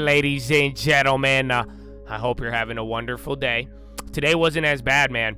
ladies and gentlemen. I hope you're having a wonderful day. Today wasn't as bad, man.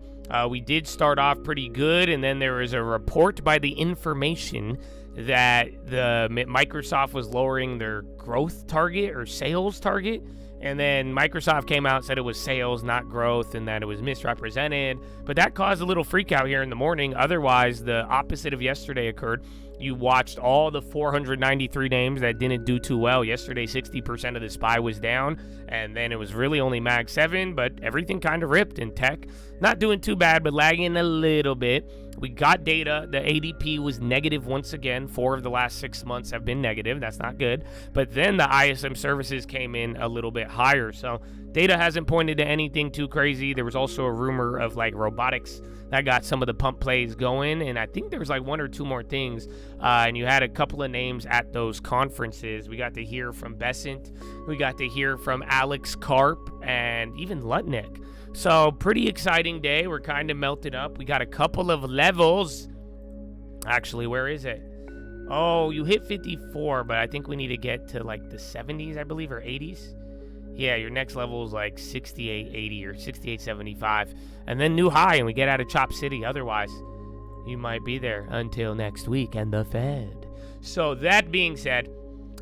We did start off pretty good, and then there was a report by the information that Microsoft was lowering their growth target or sales target. And then Microsoft came out and said it was sales, not growth, and that it was misrepresented. But that caused a little freak out here in the morning. Otherwise, the opposite of yesterday occurred. You watched all the 493 names that didn't do too well. Yesterday, 60% of the SPY was down, and then it was really only Mag 7, but everything kind of ripped in tech. Not doing too bad, but lagging a little bit. We got data. The ADP was negative once again. 4 of the last 6 months have been negative. That's not good. But then the ISM services came in a little bit higher. So data hasn't pointed to anything too crazy. There was also a rumor of like robotics that got some of the pump plays going. And I think there was like 1 or 2 more things. And you had a couple of names at those conferences. We got to hear from Besant. We got to hear from Alex Karp and even Lutnick. So pretty exciting day. We're kind of melted up. We got a couple of levels. Actually, where is it? Oh, you hit 54, but I think we need to get to like the 70s, I believe, or 80s. Yeah, your next level is like 68.80 or 68.75. And then new high, and we get out of Chop City. Otherwise, you might be there until next week and the Fed. So that being said,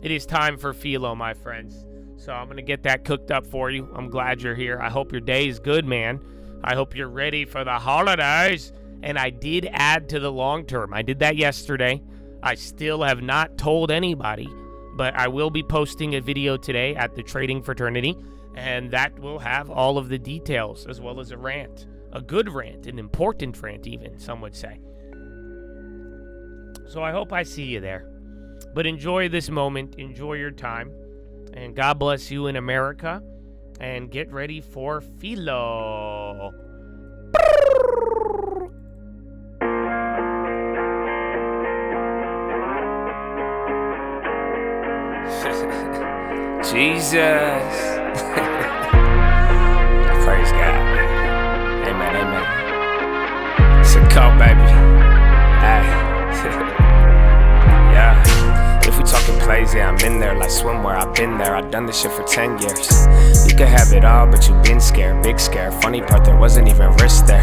it is time for Philo, my friends. So I'm going to get that cooked up for you. I'm glad you're here. I hope your day is good, man. I hope you're ready for the holidays. And I did add to the long term. I did that yesterday. I still have not told anybody, but I will be posting a video today at the Trading Fraternity, and that will have all of the details as well as a rant. A good rant, an important rant even, some would say. So I hope I see you there. But enjoy this moment. Enjoy your time. And God bless you in America. And get ready for Philo. Jesus. Praise God. Amen, amen. It's a call, baby. Hey. Yeah. If we talking plays, yeah, I'm in there like swimwear. I've been there, I've done this shit for 10 years. You could have it all, but you been scared, big scare. Funny part, there wasn't even risk there.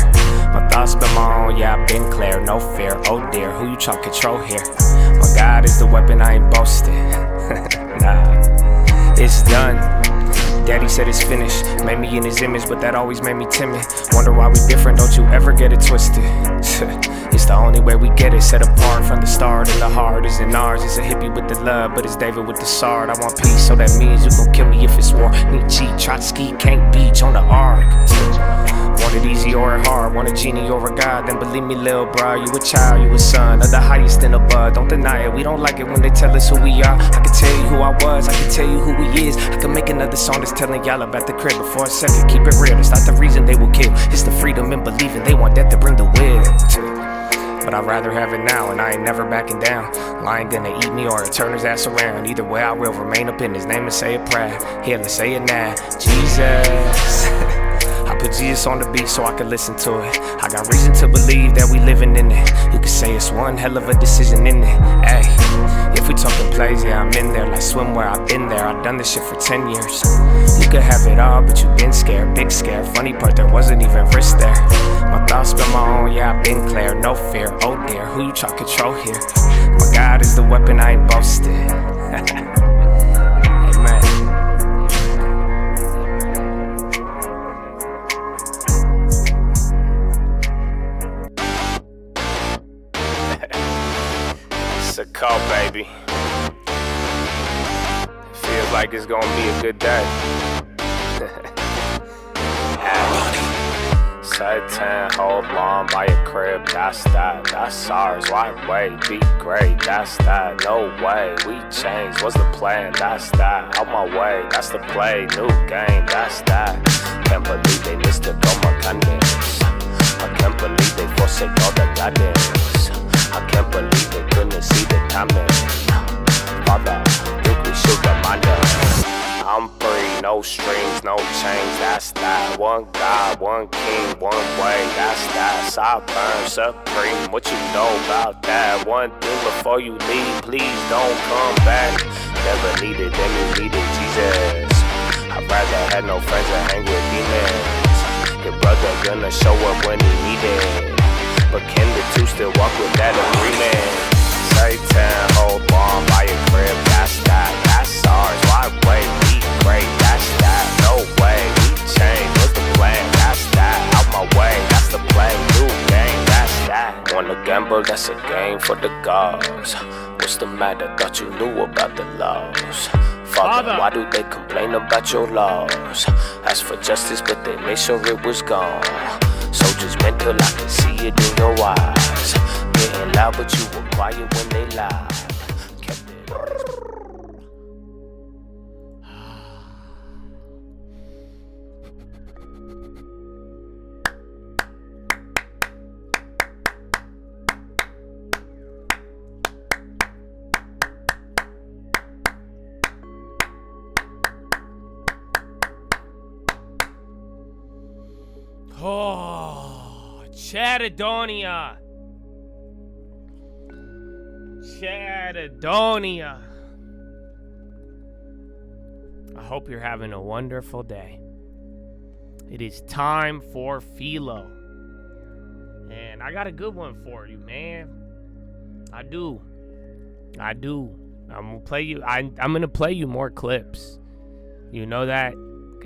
My thoughts been my own, yeah, I've been clear, no fear. Oh dear, who you trying to control here? My God is the weapon, I ain't boasting. Nah, it's done. Daddy said it's finished, made me in his image, but that always made me timid. Wonder why we different, don't you ever get it twisted. It's the only way we get it, set apart from the start. And the heart isn't ours, it's a hippie with the love, but it's David with the sword. I want peace, so that means you gon' kill me if it's war. Nietzsche, Trotsky, can't beach on the ark. Want it easy or hard, want a genie or a god, then believe me, lil' bro, you a child, you a son of the highest in above. Don't deny it, we don't like it when they tell us who we are. I can tell you who I was, I can tell you who he is. I can make another song that's telling y'all about the crib, but for a second, keep it real. It's not the reason they will kill, it's the freedom in believing. They want that to bring the will. But I'd rather have it now, and I ain't never backing down. Lion gonna eat me or turn his ass around. Either way, I will remain up in his name and say it proud. Here, let's say it now. Jesus. I put Jesus on the beat so I can listen to it. I got reason to believe that we living in it. You could say it's one hell of a decision in it. Ay, if we talking plays, yeah, I'm in there like swimwear. I've been there, I've done this shit for 10 years. You could have it all, but you been scared, big scare. Funny part, there wasn't even risk there. My thoughts been my own, yeah, I've been clear, no fear. Oh dear, who you try to control here? My God is the weapon, I ain't boasting. Amen. It's a call, baby. Feels like it's gonna be a good day. Satan, hold on by your crib, that's that, that's ours. Why wait, be great, that's that, no way, we changed, what's the plan, that's that, out my way, that's the play, new game, that's that. Can't believe they missed it, oh my goodness. I can't believe they forsake all the guidance. I can't believe they couldn't see the timing. Father, think we should remind us. I'm free, no strings, no chains, that's that. One God, one king, one way, that's that. Sovereign, supreme, what you know about that? One thing before you leave, please don't come back. Never needed, then you needed Jesus. had no friends that hang with demons. Your brother gonna show up when he needed, but can the two still walk with that agreement? Satan, hold on by your crib, that's that, that's ours. Why wait? We great, that's that. No way, we change. What's the plan? That's that. Out my way, that's the play. New game, that's that. Wanna gamble? That's a game for the gods. What's the matter? Thought you knew about the laws. Father, why do they complain about your laws? Ask for justice, but they made sure it was gone. Soldiers mental, I can see it in your eyes. Getting loud, but you were quiet when they lied. Kept it Oh, Chatadonia. Chatadonia. I hope you're having a wonderful day. It is time for Philo. And I got a good one for you, man. I do. I'm gonna play you. I'm gonna play you more clips. You know that?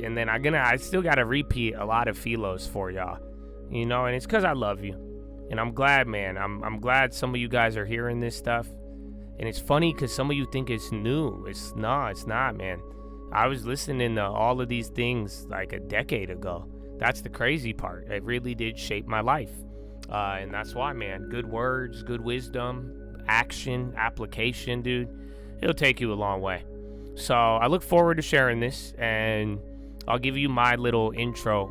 And then I still gotta repeat a lot of Philos for y'all, you know, and it's because I love you, and I'm glad, man. I'm glad some of you guys are hearing this stuff, and it's funny because some of you think it's new. It's not, man. I was listening to all of these things like a decade ago. That's the crazy part. It really did shape my life, and that's why, man. Good words, good wisdom, action, application, dude. It'll take you a long way. So I look forward to sharing this, and I'll give you my little intro,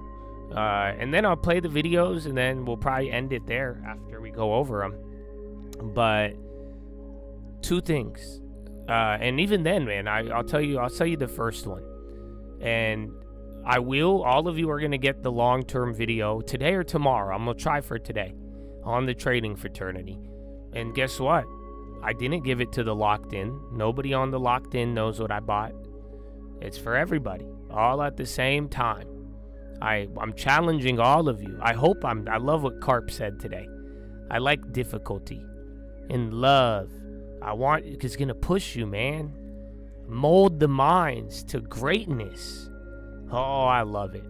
and then I'll play the videos, and then we'll probably end it there after we go over them. But two things, and even then, man, I'll tell you the first one, and all of you are gonna get the long-term video today or tomorrow. I'm gonna try for today on the trading fraternity, and guess what? I didn't give it to the locked in. Nobody on the locked in knows what I bought. It's for everybody, all at the same time. I'm challenging all of you. I love what Carp said today. I like difficulty and love. It's gonna push you, man. Mold the minds to greatness. Oh, I love it.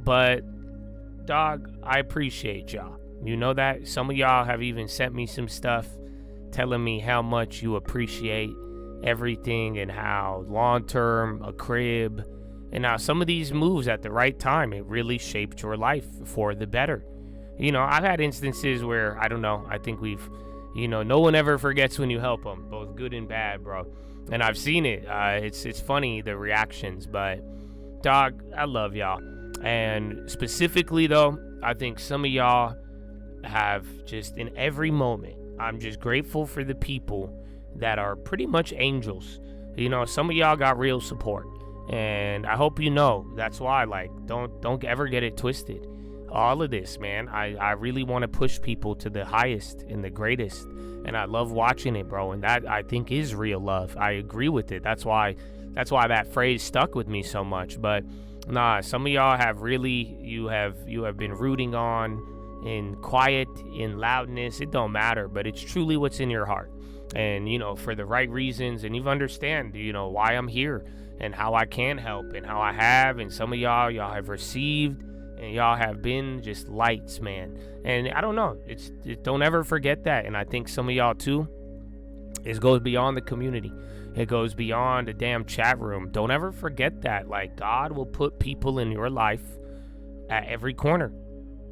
But, dog, I appreciate y'all. You know that? Some of y'all have even sent me some stuff telling me how much you appreciate everything, and how long-term, a crib, and how some of these moves at the right time, it really shaped your life for the better. You know, I've had instances where, I don't know, I think no one ever forgets when you help them, both good and bad, bro. And I've seen it. It's funny, the reactions, but dog, I love y'all. And specifically though, I think some of y'all have just, in every moment, I'm just grateful for the people that are pretty much angels. You know, some of y'all got real support, and I hope you know that's why. Like, don't ever get it twisted. All of this, man, I really want to push people to the highest and the greatest, and I love watching it, bro. And that, I think, is real love. I agree with it. That's why that phrase stuck with me so much. But nah, some of y'all have really, you have been rooting on in quiet, in loudness. It don't matter, but it's truly what's in your heart. And, you know, for the right reasons, and you understand, you know, why I'm here and how I can help and how I have. And some of y'all have received, and y'all have been just lights, man. And I don't know, don't ever forget that. And I think some of y'all too, it goes beyond the community. It goes beyond the damn chat room. Don't ever forget that. Like, God will put people in your life at every corner.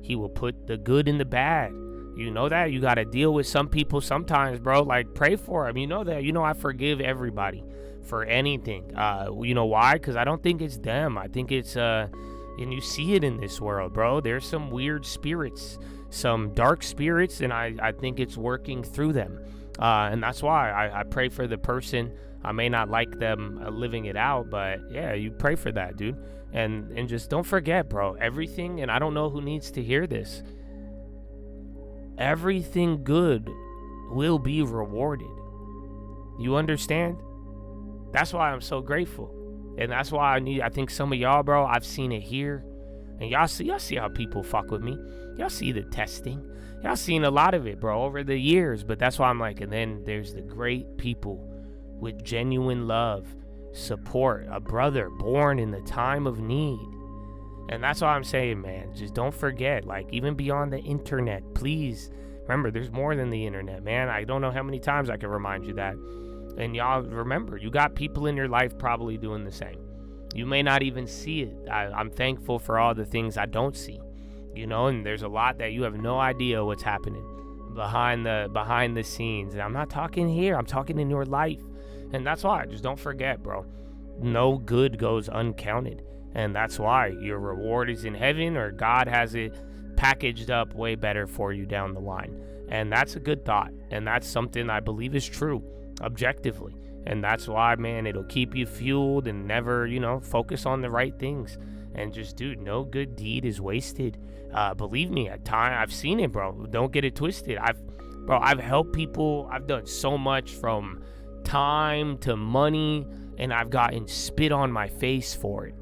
He will put the good and the bad. You know that? You got to deal with some people sometimes, bro. Like, pray for them. You know that? You know, I forgive everybody for anything. You know why? Because I don't think it's them. I think it's, and you see it in this world, bro. There's some weird spirits, some dark spirits, and I think it's working through them. And that's why I pray for the person. I may not like them living it out, but yeah, you pray for that, dude. And just don't forget, bro, everything, and I don't know who needs to hear this, everything good will be rewarded. You understand? That's why I'm so grateful. And that's why I think some of y'all, bro, I've seen it here. And y'all see how people fuck with me. Y'all see the testing. Y'all seen a lot of it, bro, over the years. But that's why I'm like, and then there's the great people with genuine love, support, a brother born in the time of need. And that's why I'm saying, man, just don't forget, like, even beyond the internet, please remember, there's more than the internet, man. I don't know how many times I can remind you that. And y'all remember, you got people in your life probably doing the same. You may not even see it. I'm thankful for all the things I don't see, you know, and there's a lot that you have no idea what's happening behind the scenes. And I'm not talking here, I'm talking in your life. And that's why, just don't forget, bro, no good goes uncounted. And that's why your reward is in heaven, or God has it packaged up way better for you down the line. And that's a good thought. And that's something I believe is true, objectively. And that's why, man, it'll keep you fueled and never, focus on the right things. And just, dude, no good deed is wasted. Believe me, at times, I've seen it, bro. Don't get it twisted. I've helped people. I've done so much, from time to money, and I've gotten spit on my face for it.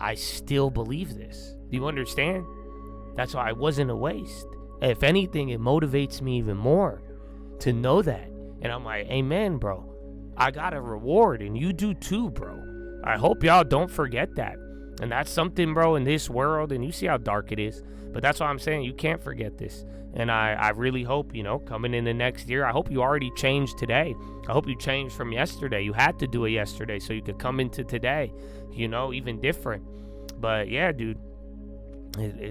I still believe this. Do you understand? That's why it wasn't a waste. If anything, it motivates me even more to know that. And I'm like, amen, bro. I got a reward, and you do too, bro. I hope y'all don't forget that. And that's something, bro, in this world, and you see how dark it is. But that's why I'm saying you can't forget this. And I really hope, coming in the next year, I hope you already changed today. I hope you changed from yesterday. You had to do it yesterday so you could come into today, even different. But yeah, dude,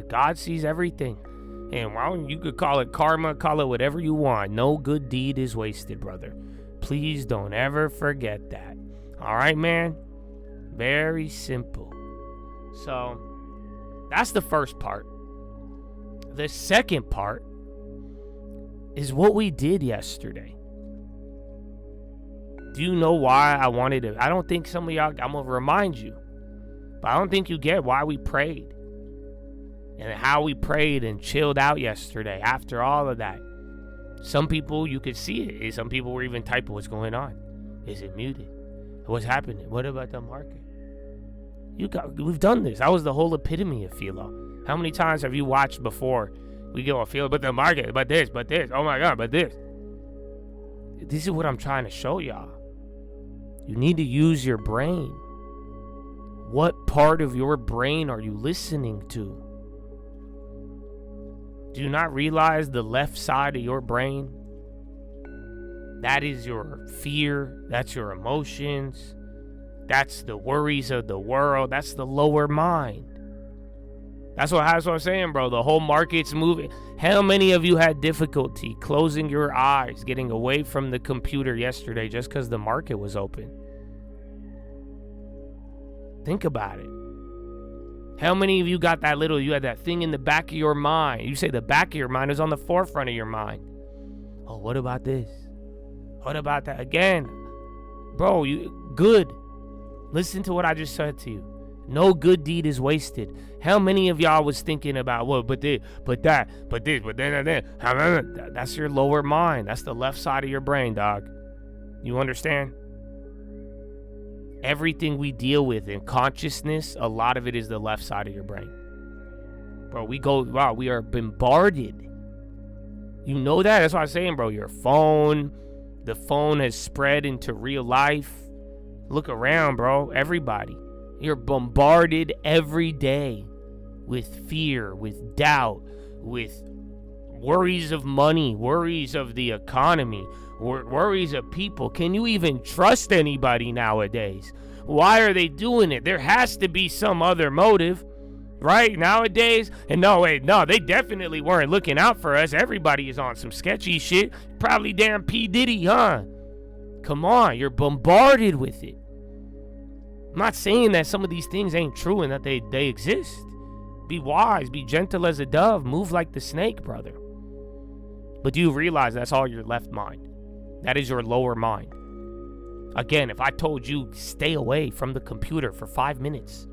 God sees everything. And you could call it karma, call it whatever you want. No good deed is wasted, brother. Please don't ever forget that. All right, man? Very simple. So that's the first part. The second part is what we did yesterday. Do you know why I wanted to? I don't think some of y'all, I'm going to remind you, but I don't think you get why we prayed and how we prayed and chilled out yesterday after all of that. Some people, you could see it. Some people were even typing, what's going on? Is it muted? What's happening? What about the market? We've done this. That was the whole epitome of Philo. How many times have you watched before we go, Philo, but the market, but this, oh my God, but this. This is what I'm trying to show y'all. You need to use your brain. What part of your brain are you listening to? Do you not realize the left side of your brain? That is your fear. That's your emotions. That's the worries of the world. That's the lower mind. That's what I'm saying, bro. The whole market's moving. How many of you had difficulty closing your eyes, getting away from the computer yesterday just because the market was open? Think about it. How many of you got you had that thing in the back of your mind? You say the back of your mind is on the forefront of your mind. Oh, what about this? What about that? Again, bro, good. Listen to what I just said to you. No good deed is wasted. How many of y'all was thinking about, well, but this, but then. That's your lower mind. That's the left side of your brain, dog. You understand? Everything we deal with in consciousness, a lot of it is the left side of your brain. Bro, we are bombarded. You know that? That's what I'm saying, bro. Your phone, the phone has spread into real life. Look around, bro. Everybody. You're bombarded every day with fear, with doubt, with worries of money, worries of the economy, worries of people. Can you even trust anybody nowadays? Why are they doing it? There has to be some other motive, right? Nowadays. And they definitely weren't looking out for us. Everybody is on some sketchy shit. Probably damn P. Diddy, huh? Come on, you're bombarded with it. I'm not saying that some of these things ain't true and that they exist. Be wise, be gentle as a dove, move like the snake, brother. But do you realize that's all your left mind? That is your lower mind. Again, if I told you stay away from the computer for 5 minutes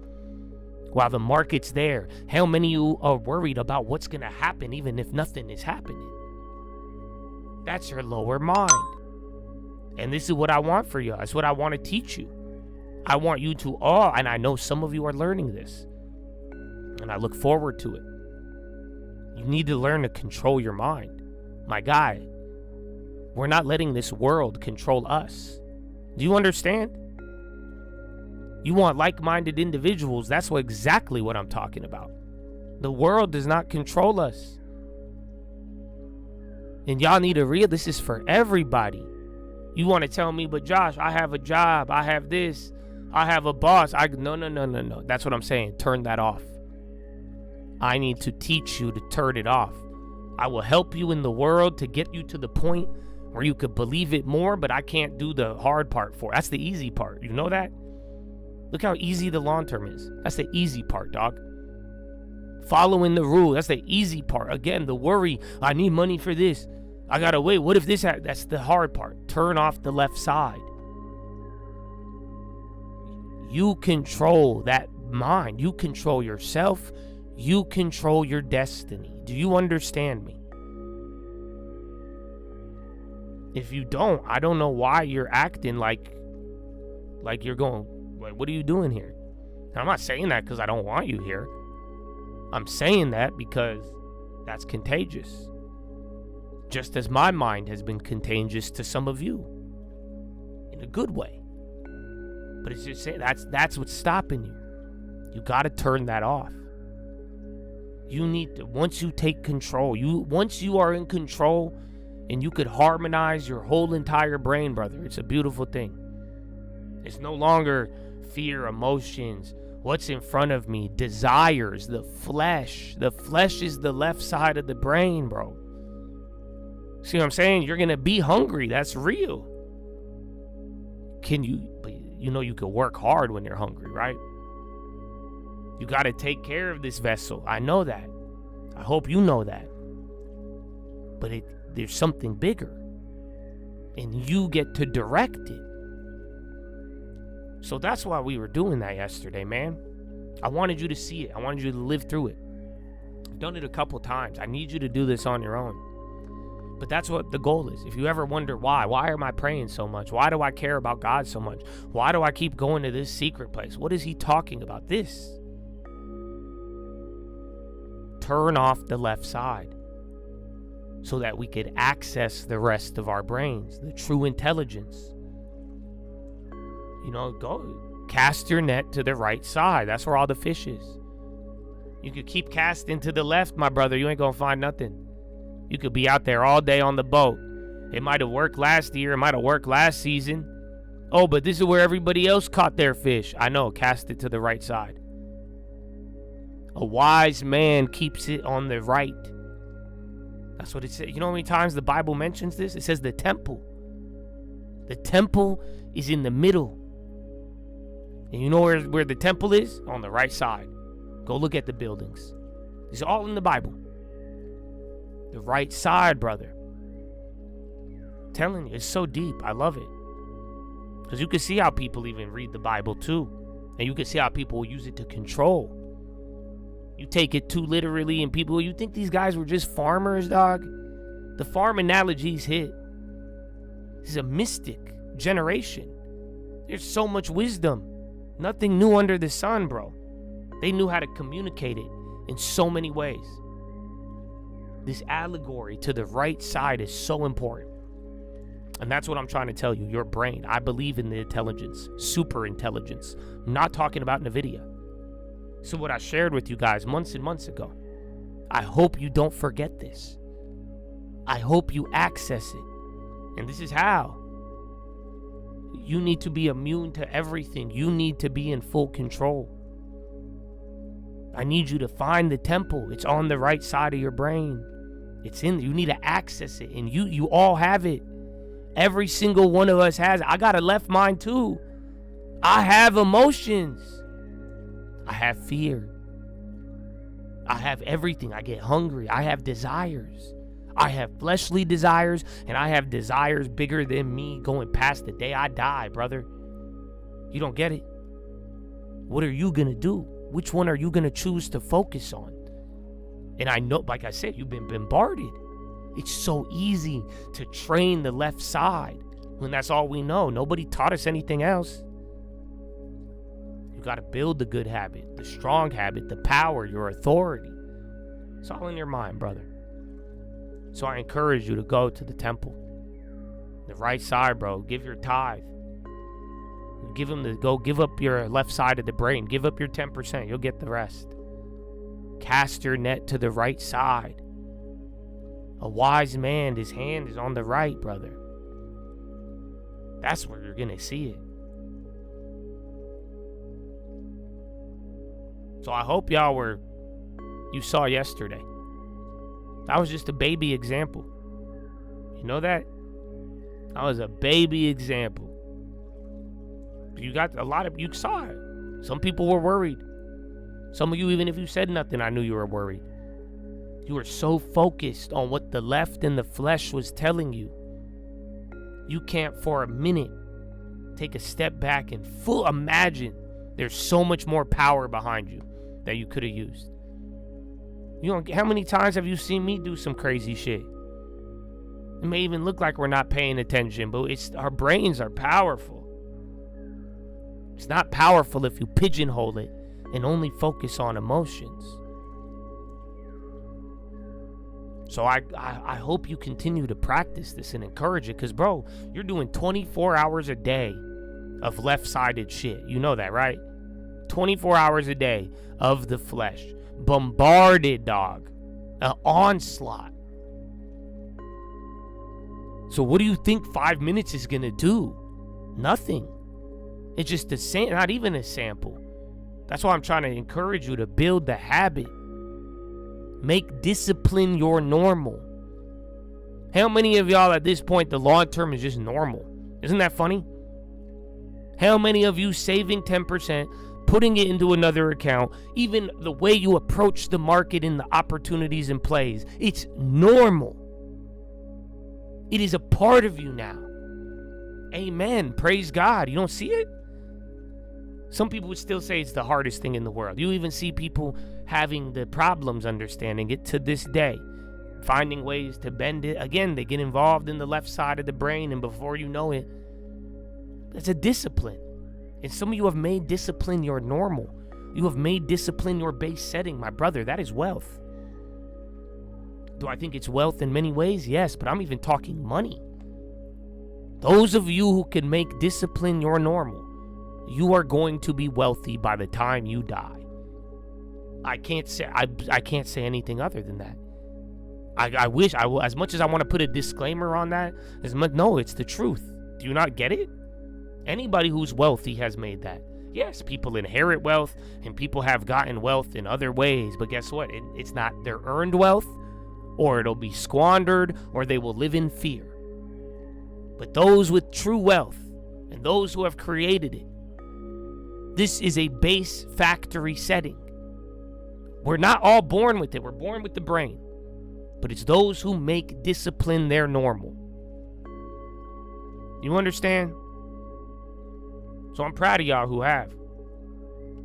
while the market's there, how many of you are worried about what's going to happen even if nothing is happening? That's your lower mind. And this is what I want for you. That's what I want to teach you. I want you to all, and I know some of you are learning this, and I look forward to it. You need to learn to control your mind. My guy, we're not letting this world control us. Do you understand? You want like-minded individuals. That's exactly what I'm talking about. The world does not control us. And y'all need to realize this is for everybody. You want to tell me, but Josh, I have a job. I have this. I have a boss. No. That's what I'm saying. Turn that off. I need to teach you to turn it off. I will help you in the world to get you to the point where you could believe it more, but I can't do the hard part for it. That's the easy part. You know that? Look how easy the long term is. That's the easy part, dog. Following the rule, that's the easy part. Again, the worry, I need money for this. I gotta wait. What if this that's the hard part. Turn off the left side. You control that mind. You control yourself. You control your destiny. Do you understand me? If you don't, I don't know why you're acting like you're going, like, what are you doing here? And I'm not saying that because I don't want you here. I'm saying that because that's contagious. Just as my mind has been contagious to some of you. In a good way. But it's just saying that's what's stopping you. You got to turn that off. You need to, once you take control, once you are in control and you could harmonize your whole entire brain, brother, it's a beautiful thing. It's no longer fear, emotions, what's in front of me, desires, the flesh. The flesh is the left side of the brain, bro. See what I'm saying? You're going to be hungry. That's real. But you know you can work hard when you're hungry, right? You got to take care of this vessel. I know that. I hope you know that. But there's something bigger. And you get to direct it. So that's why we were doing that yesterday, man. I wanted you to see it. I wanted you to live through it. I've done it a couple times. I need you to do this on your own. But that's what the goal is. If you ever wonder why am I praying so much? Why do I care about God so much? Why do I keep going to this secret place? What is he talking about? This. Turn off the left side so that we could access the rest of our brains, the true intelligence. You know, go cast your net to the right side. That's where all the fish is. You could keep casting to the left, my brother. You ain't gonna find nothing. You could be out there all day on the boat. It might have worked last year. It might have worked last season. Oh, but this is where everybody else caught their fish. I know. Cast it to the right side. A wise man keeps it on the right. That's what it says. You know how many times the Bible mentions this? It says the temple. The temple is in the middle. And you know where the temple is? On the right side. Go look at the buildings. It's all in the Bible. The right side, brother. I'm telling you, it's so deep. I love it. Because you can see how people even read the Bible too. And you can see how people will use it to control. You take it too literally and people, you think these guys were just farmers, dog? The farm analogies hit. This is a mystic generation. There's so much wisdom. Nothing new under the sun, bro. They knew how to communicate it in so many ways. This allegory to the right side is so important. And that's what I'm trying to tell you. Your brain. I believe in the intelligence. Super intelligence. I'm not talking about NVIDIA. So what I shared with you guys months and months ago. I hope you don't forget this. I hope you access it. And this is how. You need to be immune to everything. You need to be in full control. I need you to find the temple. It's on the right side of your brain. It's in. You need to access it. And you all have it. Every single one of us has it. I got a left mind too. I have emotions. I have fear. I have everything. I get hungry. I have desires. I have fleshly desires, and I have desires bigger than me going past the day I die, brother. You don't get it? What are you going to do? Which one are you going to choose to focus on? And I know, like I said, you've been bombarded. It's so easy to train the left side when that's all we know. Nobody taught us anything else. got to build the good habit, the strong habit, the power, your authority. It's all in your mind, brother. So I encourage you to go to the temple. The right side, bro. Give your tithe. Give up your left side of the brain. Give up your 10%. You'll get the rest. Cast your net to the right side. A wise man, his hand is on the right, brother. That's where you're going to see it. So I hope you saw yesterday. That was just a baby example. You know that? That was a baby example. You saw it. Some people were worried. Some of you, even if you said nothing, I knew you were worried. You were so focused on what the left and the flesh was telling you. You can't for a minute take a step back and imagine there's so much more power behind you that you could have used. How many times have you seen me do some crazy shit? It may even look like we're not paying attention, but our brains are powerful. It's not powerful if you pigeonhole it and only focus on emotions. So I hope you continue to practice this and encourage it, because, bro, you're doing 24 hours a day of left-sided shit. You know that, right? 24 hours a day of the flesh. Bombarded, dog. An onslaught. So what do you think 5 minutes is going to do? Nothing. It's just not even a sample. That's why I'm trying to encourage you to build the habit. Make discipline your normal. How many of y'all at this point, the long term is just normal? Isn't that funny? How many of you saving 10%, putting it into another account, even the way you approach the market and the opportunities and plays, it's normal. It is a part of you now. Amen. Praise God. You don't see it? Some people would still say it's the hardest thing in the world. You even see people having the problems understanding it to this day, finding ways to bend it. Again, they get involved in the left side of the brain, and before you know it, it's a discipline. And some of you have made discipline your normal. You have made discipline your base setting, my brother. That is wealth. Do I think it's wealth in many ways? Yes, but I'm even talking money. Those of you who can make discipline your normal, you are going to be wealthy by the time you die. I can't say anything other than that. I wish as much as I want to put a disclaimer on that, no, it's the truth. Do you not get it? Anybody who's wealthy has made that. Yes, people inherit wealth and people have gotten wealth in other ways, but guess what? It's not their earned wealth, or it'll be squandered, or they will live in fear. But those with true wealth and those who have created it, this is a base factory setting. We're not all born with it. We're born with the brain. But it's those who make discipline their normal. You understand? So I'm proud of y'all who have.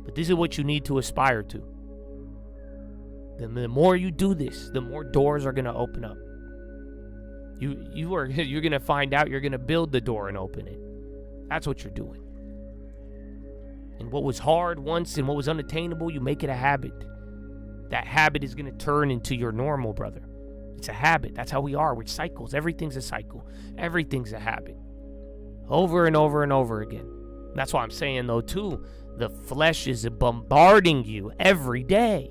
But this is what you need to aspire to. The more you do this, the more doors are going to open up. You're going to find out you're going to build the door and open it. That's what you're doing. And what was hard once and what was unattainable, you make it a habit. That habit is going to turn into your normal, brother. It's a habit. That's how we are. We're cycles. Everything's a cycle. Everything's a habit. Over and over and over again. That's why I'm saying, though, too, the flesh is bombarding you every day.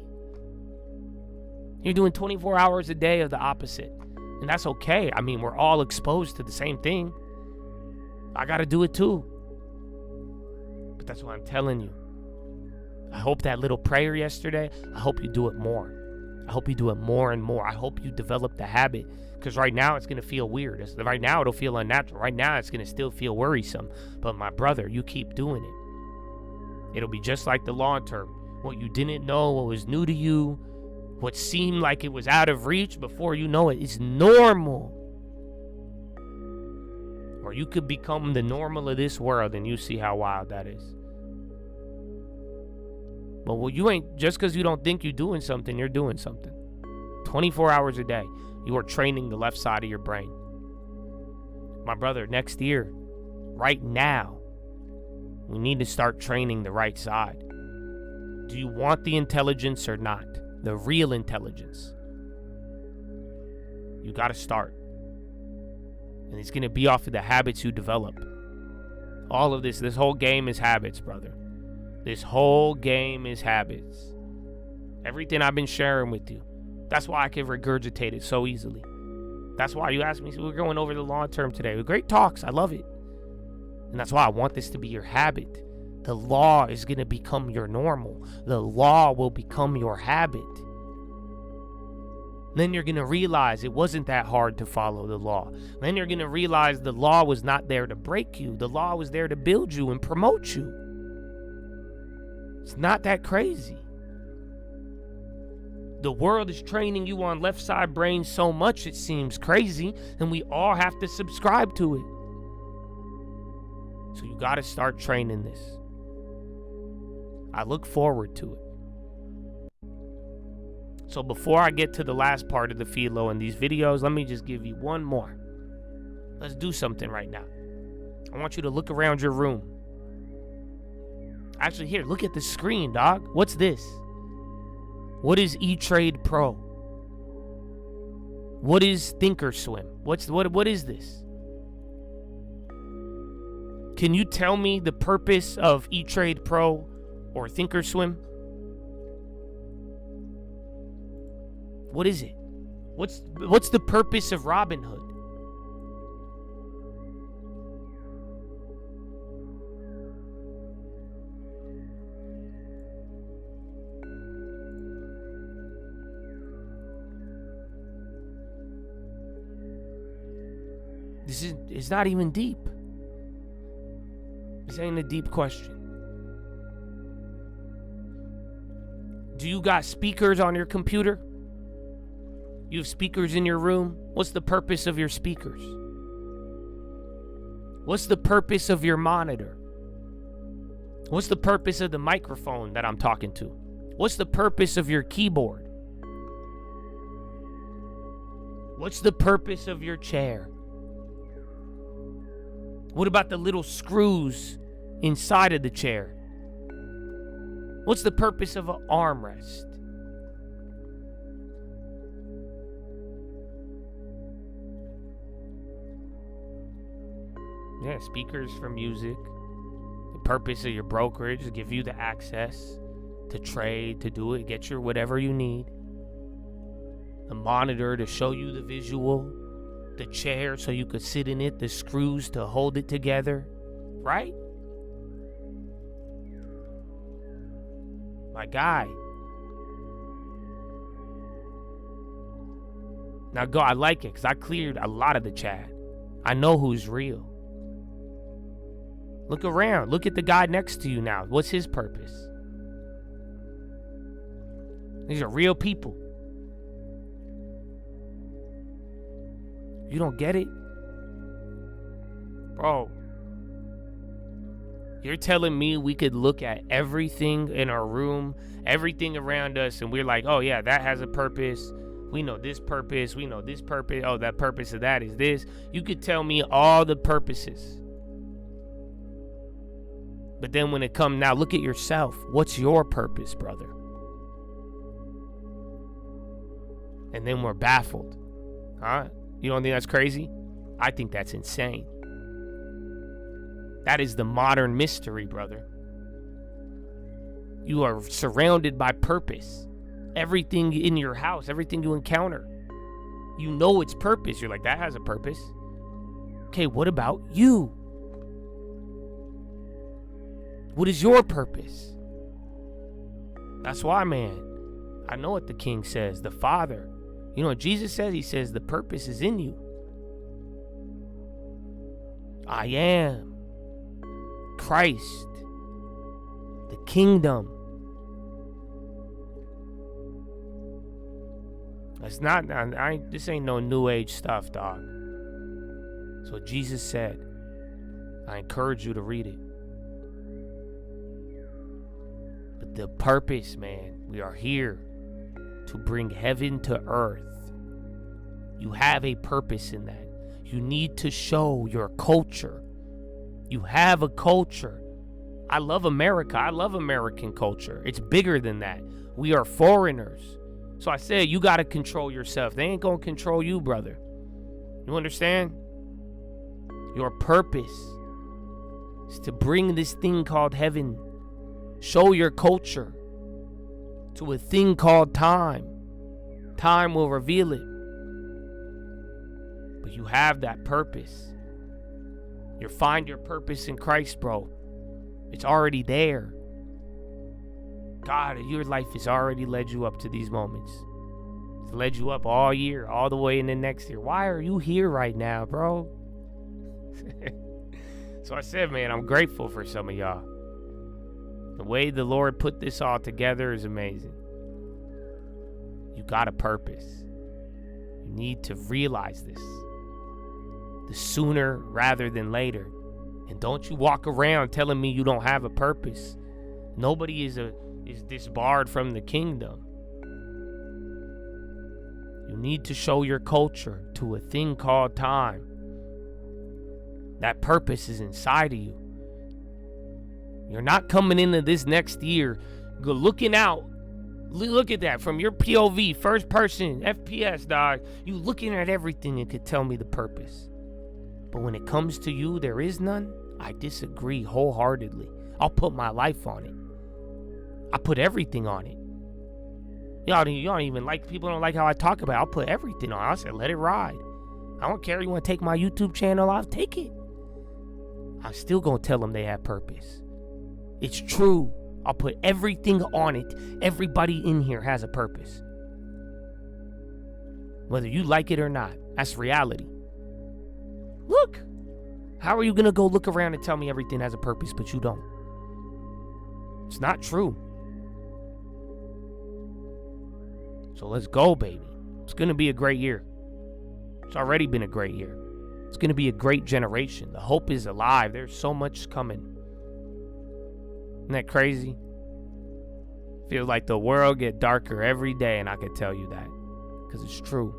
You're doing 24 hours a day of the opposite. And that's okay. I mean, we're all exposed to the same thing. I got to do it, too. But that's what I'm telling you. I hope that little prayer yesterday, I hope you do it more. I hope you do it more and more. I hope you develop the habit, because right now it's going to feel weird. Right now it'll feel unnatural. Right now it's going to still feel worrisome. But my brother, you keep doing it. It'll be just like the long term. What you didn't know, what was new to you, what seemed like it was out of reach, before you know it, it's normal. Or you could become the normal of this world, and you see how wild that is. But you ain't, just because you don't think you're doing something, you're doing something. 24 hours a day, you are training the left side of your brain. My brother, next year, right now, We need to start training the right side. Do you want the intelligence or not? The real intelligence. You got to start. And it's going to be off of the habits you develop. All of this whole game is habits, brother. This whole game is habits. Everything I've been sharing with you. That's why I can regurgitate it so easily. That's why you asked me, so we're going over the long term today. Great talks. I love it. And that's why I want this to be your habit. The law is going to become your normal. The law will become your habit. Then you're going to realize it wasn't that hard to follow the law. Then you're going to realize the law was not there to break you. The law was there to build you and promote you. It's not that crazy. The world is training you on left side brain so much it seems crazy, and we all have to subscribe to it. So you got to start training this. I look forward to it. So before I get to the last part of the Philo in these videos, let me just give you one more. Let's do something right now. I want you to look around your room. Actually, here, look at the screen, dog. What's this? What is E-Trade Pro? What is Thinkorswim? What is this? Can you tell me the purpose of E-Trade Pro or Thinkorswim? What is it? What's the purpose of Robinhood? It's not even deep. This ain't a deep question. Do you got speakers on your computer? You have speakers in your room? What's the purpose of your speakers? What's the purpose of your monitor? What's the purpose of the microphone that I'm talking to? What's the purpose of your keyboard? What's the purpose of your chair? What about the little screws inside of the chair? What's the purpose of an armrest? Yeah, speakers for music. The purpose of your brokerage is to give you the access to trade, to do it, get your whatever you need. The monitor to show you the visual. The chair so you could sit in it. The screws to hold it together. Right? My guy. Now go, I like it because I cleared a lot of the chat. I know who's real. Look around. Look at the guy next to you now. What's his purpose? These are real people. You don't get it? Bro. You're telling me we could look at everything in our room, everything around us, and we're like, oh yeah, that has a purpose. We know this purpose. We know this purpose. Oh, that purpose of that is this. You could tell me all the purposes. But then when it comes now, look at yourself. What's your purpose, brother? And then we're baffled. Huh? You don't think that's crazy? I think that's insane. That is the modern mystery, brother. You are surrounded by purpose. Everything in your house, everything you encounter, you know its purpose. You're like, that has a purpose. Okay, what about you? What is your purpose? That's why, man, I know what the King says, the Father. You know what Jesus says? He says the purpose is in you. I am Christ, the kingdom. It's not, this ain't no new age stuff, dog. It's what Jesus said. I encourage you to read it. But the purpose, man, we are here to bring heaven to earth. You have a purpose in that. You need to show your culture. You have a culture. I love America. I love American culture. It's bigger than that. We are foreigners. So I said, you got to control yourself. They ain't going to control you, brother. You understand? Your purpose is to bring this thing called heaven. Show your culture to a thing called time. Time will reveal it. But you have that purpose. You find your purpose in Christ, bro. It's already there. God, your life has already led you up to these moments. It's led you up all year, all the way in the next year. Why are you here right now, bro? So I said, man, I'm grateful for some of y'all. The way the Lord put this all together is amazing. You got a purpose. You need to realize this. The sooner rather than later. And don't you walk around telling me you don't have a purpose. Nobody is disbarred from the kingdom. You need to show your culture to a thing called time. That purpose is inside of you. You're not coming into this next year looking out. Look at that from your POV, first person, FPS, dog. You looking at everything and could tell me the purpose. But when it comes to you, there is none. I disagree wholeheartedly. I'll put my life on it. I put everything on it. Y'all don't even like, people don't like how I talk about it. I'll put everything on it. I said, let it ride. I don't care. You want to take my YouTube channel off? Take it. I'm still going to tell them they have purpose. It's true. I'll put everything on it. Everybody in here has a purpose. Whether you like it or not, that's reality. Look. How are you going to go look around and tell me everything has a purpose, but you don't? It's not true. So let's go, baby. It's going to be a great year. It's already been a great year. It's going to be a great generation. The hope is alive. There's so much coming. Isn't that crazy? Feels like the world get darker every day, and I could tell you that because it's true.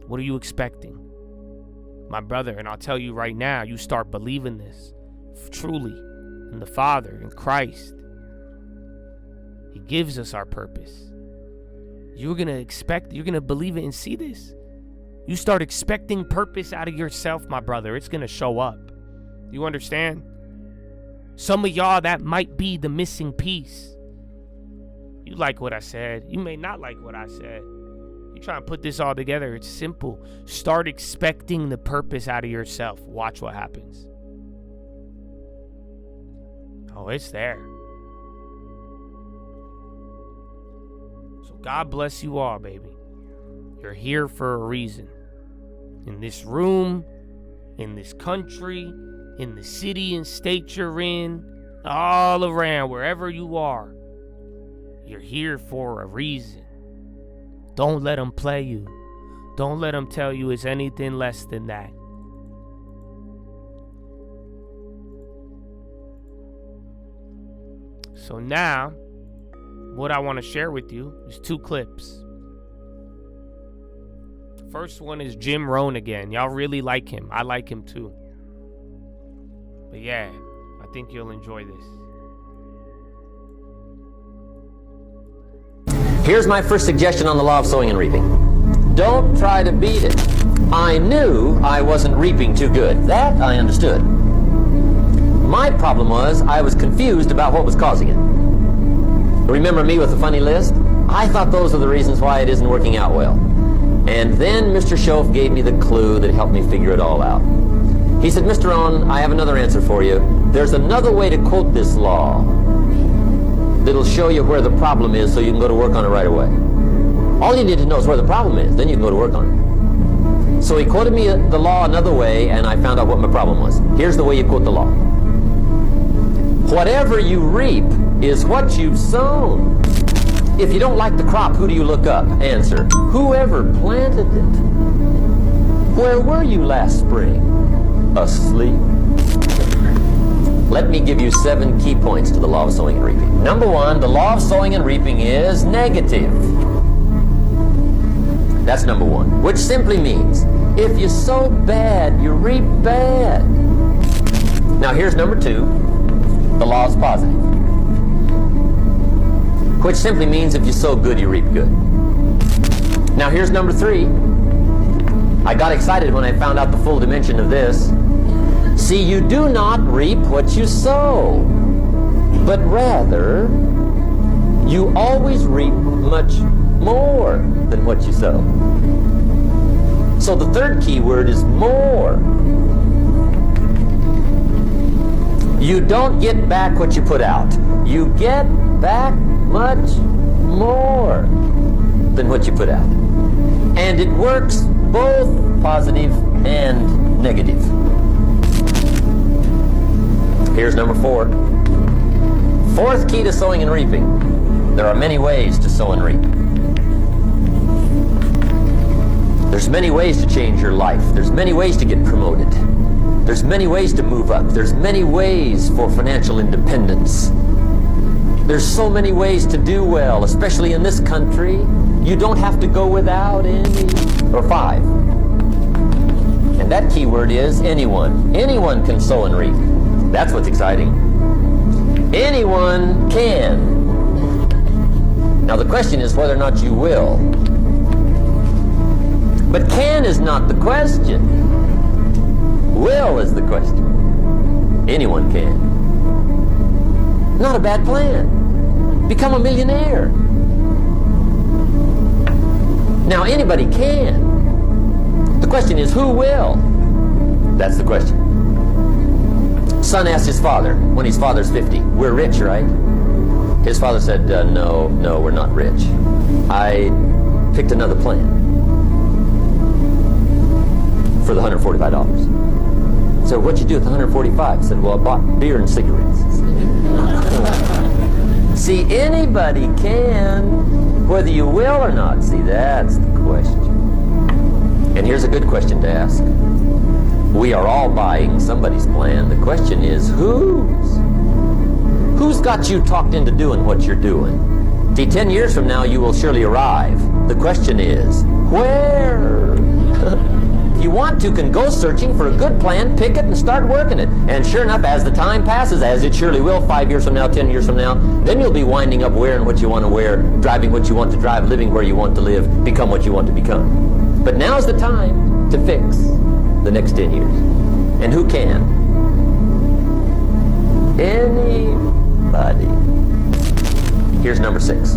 What are you expecting? My brother, and I'll tell you right now, you start believing this truly in the Father, in Christ. He gives us our purpose. You're going to believe it and see this. You start expecting purpose out of yourself, my brother. It's going to show up. You understand? Some of y'all, that might be the missing piece. You like what I said. You may not like what I said. You try and put this all together. It's simple. Start expecting the purpose out of yourself. Watch what happens. Oh, it's there. So God bless you all, baby. You're here for a reason. In this room, in this country, in the city and state you're in, all around, wherever you are, you're here for a reason. Don't let them play you. Don't let them tell you it's anything less than that. So now, what I want to share with you is 2 clips. First one is Jim Rohn again. Y'all really like him. I like him too. But yeah, I think you'll enjoy this. Here's my first suggestion on the law of sowing and reaping. Don't try to beat it. I knew I wasn't reaping too good. That I understood. My problem was I was confused about what was causing it. Remember me with the funny list? I thought those are the reasons why it isn't working out well. And then Mr. Schoaf gave me the clue that helped me figure it all out. He said, Mr. Rohn, I have another answer for you. There's another way to quote this law that'll show you where the problem is so you can go to work on it right away. All you need to know is where the problem is, then you can go to work on it. So he quoted me the law another way, and I found out what my problem was. Here's the way you quote the law. Whatever you reap is what you've sown. If you don't like the crop, who do you look up? Answer, whoever planted it. Where were you last spring? Asleep. Let me give you 7 key points to the law of sowing and reaping. Number 1, the law of sowing and reaping is negative. That's number 1, which simply means if you sow bad, you reap bad. Now here's number 2. The law is positive, which simply means if you sow good, you reap good. Now here's number 3. I got excited when I found out the full dimension of this. See, you do not reap what you sow, but rather you always reap much more than what you sow. So the third key word is more. You don't get back what you put out. You get back much more than what you put out. And it works both positive and negative. Here's number 4. Fourth key to sowing and reaping. There are many ways to sow and reap. There's many ways to change your life. There's many ways to get promoted. There's many ways to move up. There's many ways for financial independence. There's so many ways to do well, especially in this country. You don't have to go without any. Or 5. And that key word is anyone. Anyone can sow and reap. That's what's exciting. Anyone can. Now the question is whether or not you will. But can is not the question. Will is the question. Anyone can. Not a bad plan. Become a millionaire. Now anybody can. The question is who will? That's the question. Son asked his father when his father's 50, we're rich, right? His father said, no, we're not rich. I picked another plan for the $145. So what'd you do with the $145? He said, well, I bought beer and cigarettes. See, anybody can, whether you will or not. See, that's the question. And here's a good question to ask. We are all buying somebody's plan. The question is, whose? Who's got you talked into doing what you're doing? See, 10 years from now, you will surely arrive. The question is, where? If you want to, can go searching for a good plan, pick it, and start working it. And sure enough, as the time passes, as it surely will, 5 years from now, 10 years from now, then you'll be winding up wearing what you want to wear, driving what you want to drive, living where you want to live, become what you want to become. But now's the time to fix the next 10 years. And who can? Anybody. Here's number 6.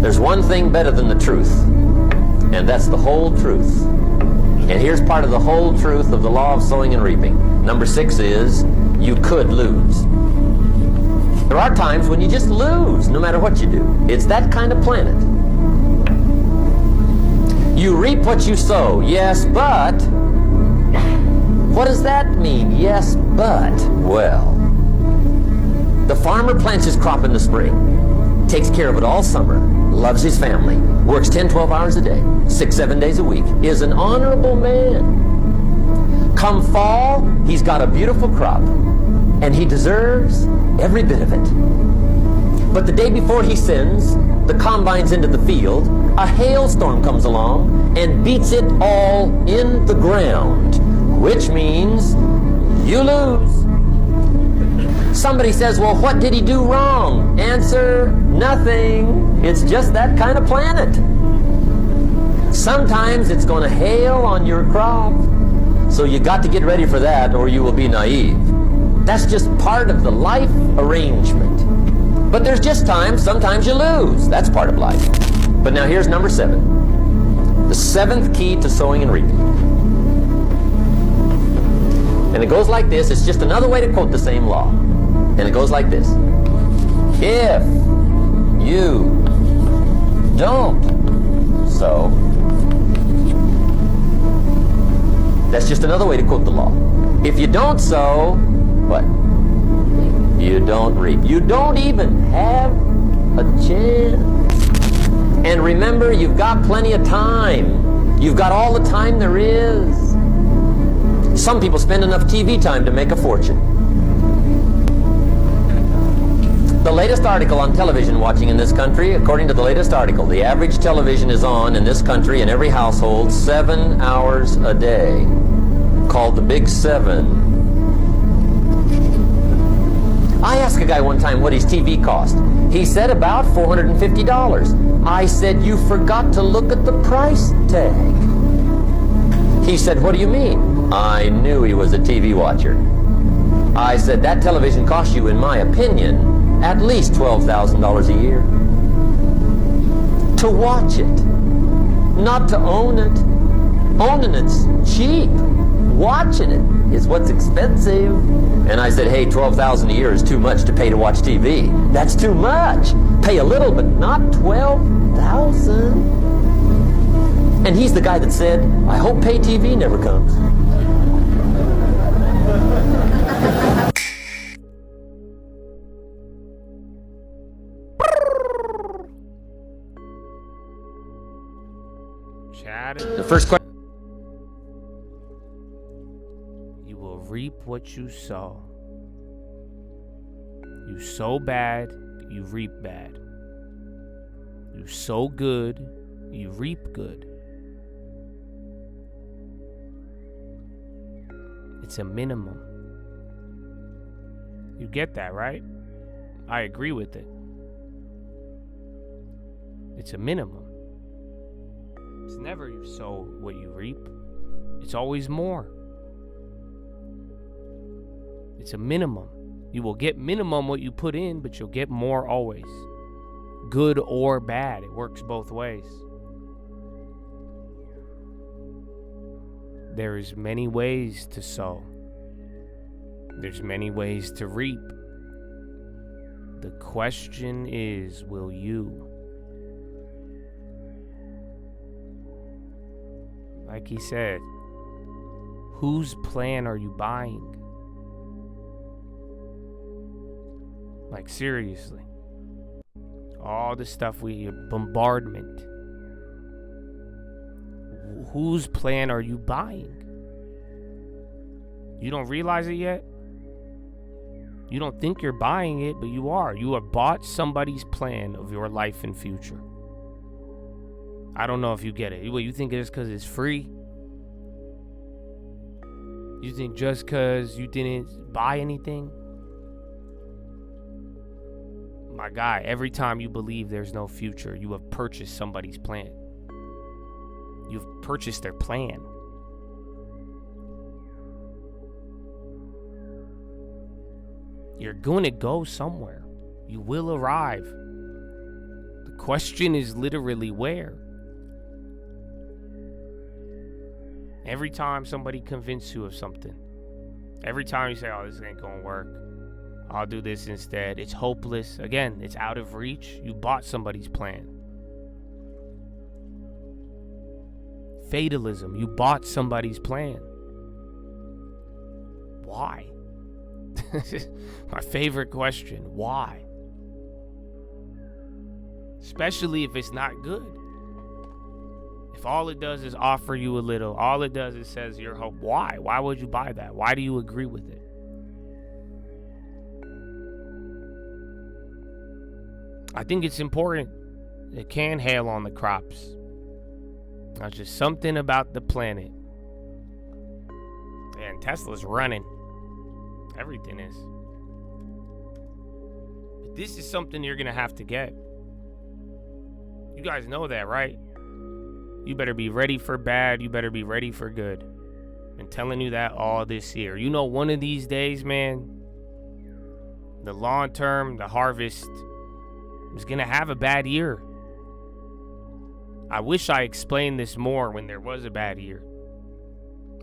There's one thing better than the truth, and that's the whole truth. And here's part of the whole truth of the law of sowing and reaping. Number 6 is, you could lose. There are times when you just lose, no matter what you do. It's that kind of planet. You reap what you sow, yes, but what does that mean? Yes, but, well, the farmer plants his crop in the spring, takes care of it all summer, loves his family, works 10, 12 hours a day, 6, 7 days a week, is an honorable man. Come fall, he's got a beautiful crop, and he deserves every bit of it. But the day before he sends the combines into the field, a hailstorm comes along and beats it all in the ground, which means you lose. Somebody says, well, what did he do wrong? Answer, nothing. It's just that kind of planet. Sometimes it's going to hail on your crop, so you got to get ready for that or you will be naive. That's just part of the life arrangement. But there's just times, sometimes you lose. That's part of life. But now here's number 7. The 7th key to sowing and reaping. And it goes like this. It's just another way to quote the same law. And it goes like this. If you don't sow, that's just another way to quote the law. If you don't sow, what? You don't reap. You don't even have a chance. And remember, you've got plenty of time. You've got all the time there is. Some people spend enough TV time to make a fortune. The latest article on television watching in this country, according to the latest article, the average television is on in this country in every household 7 hours a day, called the Big 7. I asked a guy one time what his TV cost. He said about $450. I said, you forgot to look at the price tag. He said, what do you mean? I knew he was a TV watcher. I said, that television cost you, in my opinion, at least $12,000 a year. To watch it, not to own it. Owning it's cheap. Watching it is what's expensive. And I said, hey, $12,000 a year is too much to pay to watch TV. That's too much. Pay a little, but not $12,000. And he's the guy that said, I hope pay TV never comes. The first question. You will reap what you sow. You sow bad, you reap bad. You sow good, you reap good. It's a minimum. You get that, right? I agree with it. It's a minimum. It's never you sow what you reap. It's always more. It's a minimum. You will get minimum what you put in, but you'll get more always. Good or bad. It works both ways. There's many ways to sow. There's many ways to reap. The question is, will you? Like he said, whose plan are you buying? Like, seriously. All the stuff bombardment. Whose plan are you buying? You don't realize it yet? You don't think you're buying it, but you are. You have bought somebody's plan of your life and future. I don't know if you get it. What, you think it's because it's free? You think just because you didn't buy anything? My guy, every time you believe there's no future, you have purchased somebody's plan. You've purchased their plan. You're going to go somewhere. You will arrive. The question is literally where. Every time somebody convinces you of something, every time you say, oh, this ain't gonna work, I'll do this instead, it's hopeless. Again, it's out of reach. You bought somebody's plan. Fatalism. You bought somebody's plan. Why? My favorite question. Why? Especially if it's not good. If all it does is offer you a little, all it does is says your hope. Why? Why would you buy that? Why do you agree with it? I think it's important. It can hail on the crops. That's just something about the planet. And Tesla's running. Everything is. But this is something you're going to have to get. You guys know that, right? You better be ready for bad. You better be ready for good. Been telling you that all this year. You know, one of these days, man, the long term, the harvest is going to have a bad year. I wish I explained this more when there was a bad year.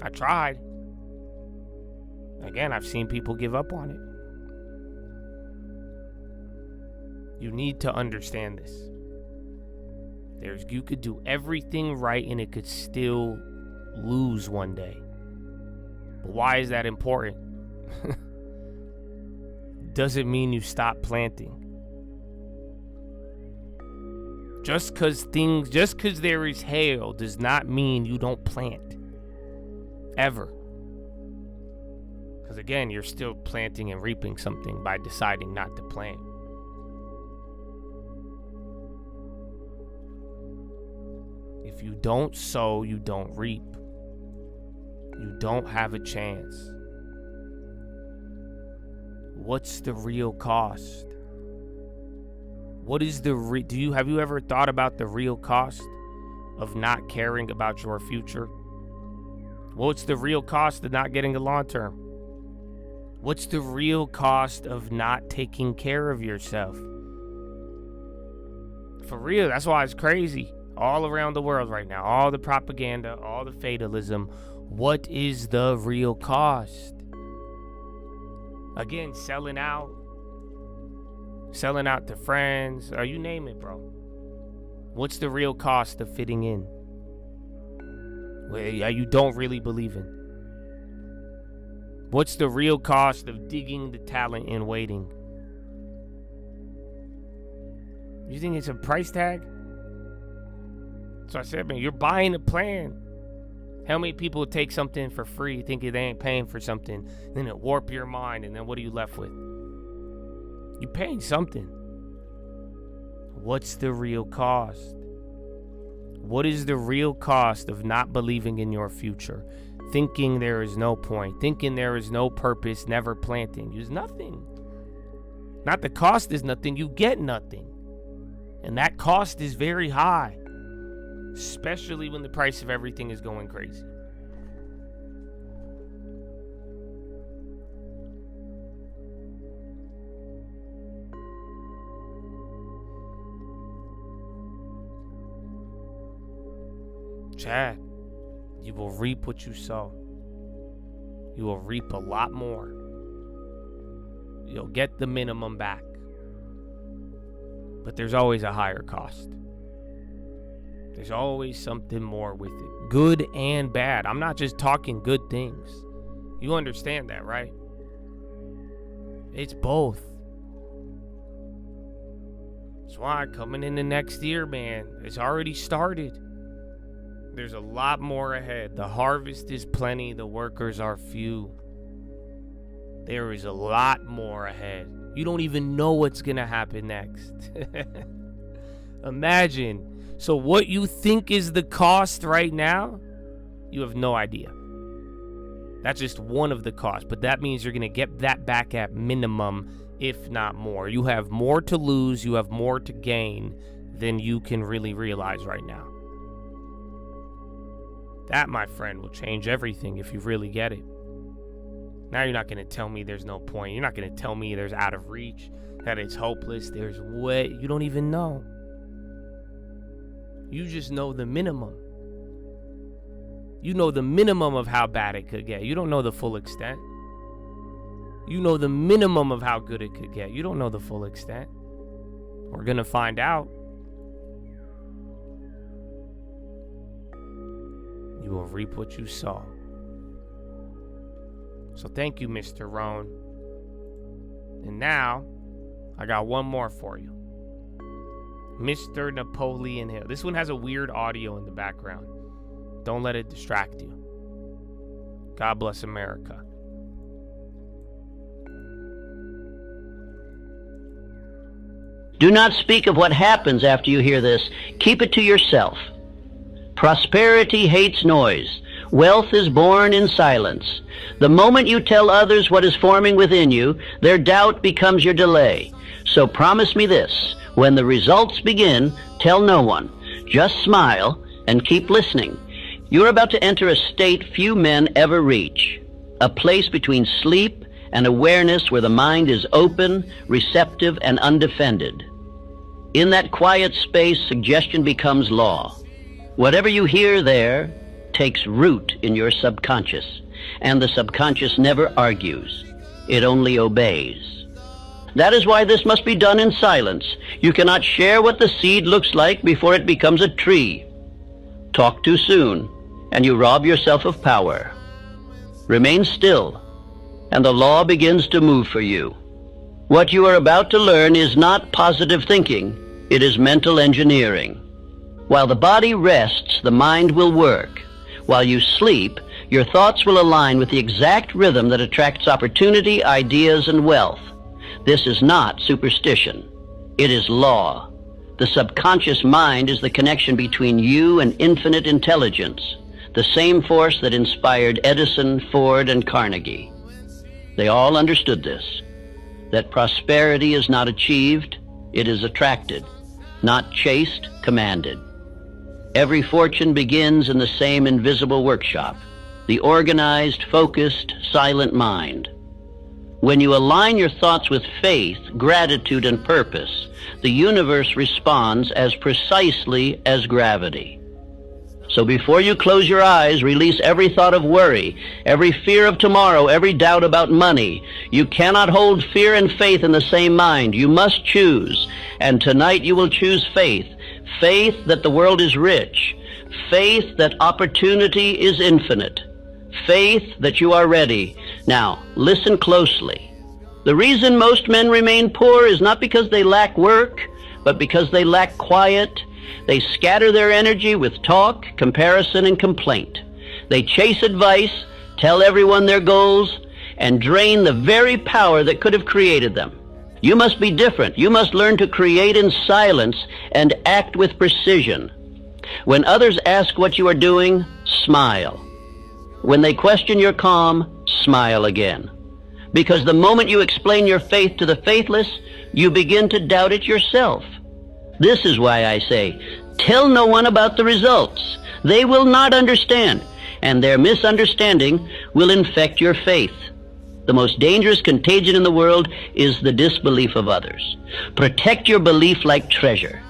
I tried. Again, I've seen people give up on it. You need to understand this. You could do everything right and it could still lose one day. But why is that important? Doesn't mean you stop planting. Just because there is hail does not mean you don't plant. Ever. Because again, you're still planting and reaping something by deciding not to plant. If you don't sow, you don't reap. You don't have a chance. What's the real cost? What is the have you ever thought about the real cost of not caring about your future? What's the real cost of not getting a long term? What's the real cost of not taking care of yourself? For real, that's why it's crazy all around the world right now. All the propaganda, all the fatalism. What is the real cost? Again, selling out to friends, or you name it, bro. What's the real cost of fitting in? Where you don't really believe in? What's the real cost of digging the talent and waiting? You think it's a price tag? So I said, man, you're buying a plan. How many people take something for free, thinking they ain't paying for something, then it warp your mind, and then what are you left with? You're paying something. What's the real cost? What is the real cost of not believing in your future? Thinking there is no point, thinking there is no purpose, never planting. There's nothing. Not the cost is nothing, you get nothing. And that cost is very high, especially when the price of everything is going crazy. Chad, you will reap what you sow. You will reap a lot more. You'll get the minimum back. But there's always a higher cost. There's always something more with it. Good and bad. I'm not just talking good things. You understand that, right? It's both. That's why coming into next year, man, it's already started. There's a lot more ahead. The harvest is plenty. The workers are few. There is a lot more ahead. You don't even know what's going to happen next. Imagine. So what you think is the cost right now, you have no idea. That's just one of the costs. But that means you're going to get that back at minimum, if not more. You have more to lose. You have more to gain than you can really realize right now. That, my friend, will change everything if you really get it. Now you're not going to tell me there's no point. You're not going to tell me there's out of reach, that it's hopeless. There's way. You don't even know. You just know the minimum. You know the minimum of how bad it could get. You don't know the full extent. You know the minimum of how good it could get. You don't know the full extent. We're going to find out. You will reap what you sow. So thank you, Mr. Rohn. And now, I got one more for you. Mr. Napoleon Hill. This one has a weird audio in the background. Don't let it distract you. God bless America. Do not speak of what happens after you hear this. Keep it to yourself. Prosperity hates noise. Wealth is born in silence. The moment you tell others what is forming within you, their doubt becomes your delay. So promise me this. When the results begin, tell no one. Just smile and keep listening. You're about to enter a state few men ever reach. A place between sleep and awareness where the mind is open, receptive, and undefended. In that quiet space, suggestion becomes law. Whatever you hear there takes root in your subconscious, and the subconscious never argues. It only obeys. That is why this must be done in silence. You cannot share what the seed looks like before it becomes a tree. Talk too soon, and you rob yourself of power. Remain still, and the law begins to move for you. What you are about to learn is not positive thinking. It is mental engineering. While the body rests, the mind will work. While you sleep, your thoughts will align with the exact rhythm that attracts opportunity, ideas, and wealth. This is not superstition. It is law. The subconscious mind is the connection between you and infinite intelligence, the same force that inspired Edison, Ford, and Carnegie. They all understood this. that prosperity is not achieved, it is attracted, not chased, commanded. Every fortune begins in the same invisible workshop, the organized, focused, silent mind. When you align your thoughts with faith, gratitude, and purpose, the universe responds as precisely as gravity. So before you close your eyes, release every thought of worry, every fear of tomorrow, every doubt about money. You cannot hold fear and faith in the same mind. You must choose. And tonight you will choose faith. Faith that the world is rich. Faith that opportunity is infinite. Faith that you are ready. Now, listen closely. The reason most men remain poor is not because they lack work, but because they lack quiet. They scatter their energy with talk, comparison, and complaint. They chase advice, tell everyone their goals, and drain the very power that could have created them. You must be different. You must learn to create in silence and act with precision. When others ask what you are doing, smile. When they question your calm, smile again. Because the moment you explain your faith to the faithless, you begin to doubt it yourself. This is why I say, tell no one about the results. They will not understand, and their misunderstanding will infect your faith. The most dangerous contagion in the world is the disbelief of others. Protect your belief like treasure.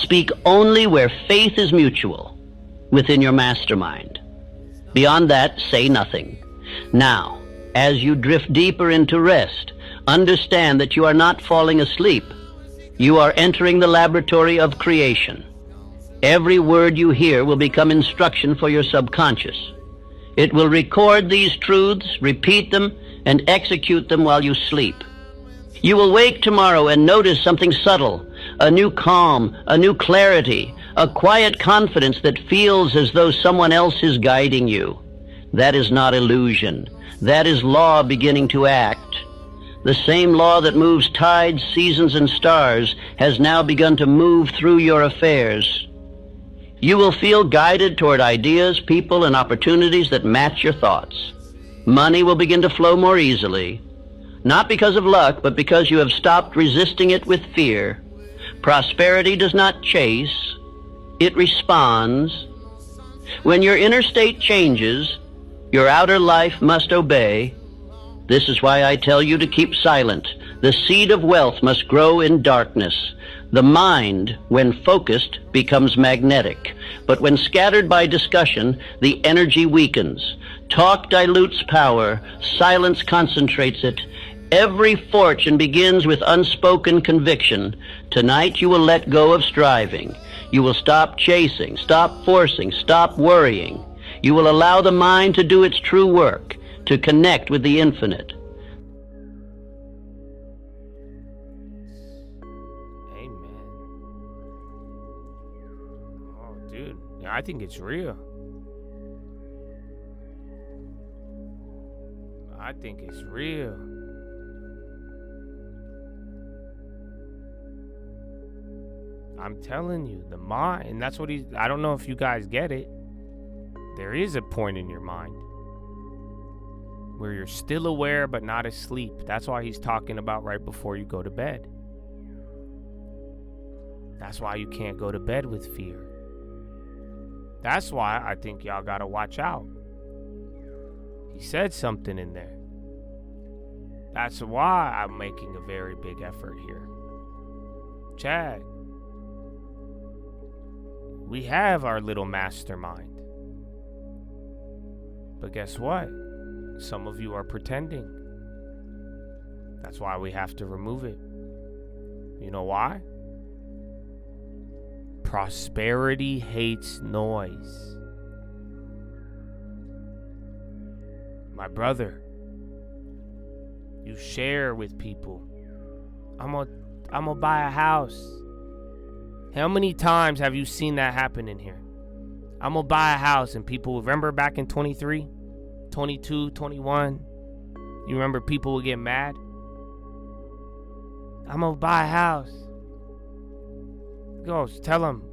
Speak only where faith is mutual, within your mastermind. Beyond that, say nothing. Now, as you drift deeper into rest, understand that you are not falling asleep. You are entering the laboratory of creation. Every word you hear will become instruction for your subconscious. It will record these truths, repeat them, and execute them while you sleep. You will wake tomorrow and notice something subtle, a new calm, a new clarity, a quiet confidence that feels as though someone else is guiding you. That is not illusion. That is law beginning to act. The same law that moves tides, seasons, and stars has now begun to move through your affairs. You will feel guided toward ideas, people, and opportunities that match your thoughts. Money will begin to flow more easily, not because of luck, but because you have stopped resisting it with fear. Prosperity does not chase, it responds. When your inner state changes, your outer life must obey. This is why I tell you to keep silent. The seed of wealth must grow in darkness. The mind, when focused, becomes magnetic. But when scattered by discussion, the energy weakens. Talk dilutes power. Silence concentrates it. Every fortune begins with unspoken conviction. Tonight you will let go of striving. You will stop chasing, stop forcing, stop worrying. You will allow the mind to do its true work, to connect with the infinite. Amen. Oh, dude. Yeah, I think it's real. I think it's real. I'm telling you, the mind, and that's what I don't know if you guys get it. There is a point in your mind where you're still aware but not asleep. That's why he's talking about right before you go to bed. That's why you can't go to bed with fear. That's why I think y'all gotta watch out. He said something in there. That's why I'm making a very big effort here. Chad, we have our little mastermind. But guess what? Some of you are pretending. That's why we have to remove it. You know why? Prosperity hates noise. My brother, you share with people. I'm gonna buy a house. How many times have you seen that happen in here? I'm gonna buy a house, and people, remember back in 23, 22, 21, you remember people would get mad? I'm gonna buy a house. Go tell them,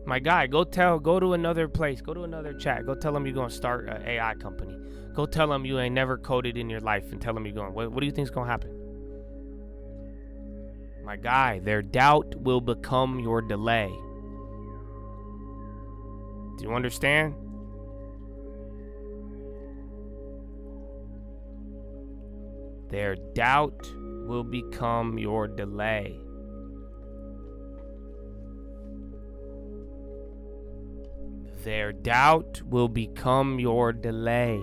my guy, go to another place, go to another chat, go tell them you're gonna start an AI company. Go tell them you ain't never coded in your life, and tell them you're going. What do you think's gonna happen? My guy, their doubt will become your delay. Do you understand? Their doubt will become your delay. Their doubt will become your delay.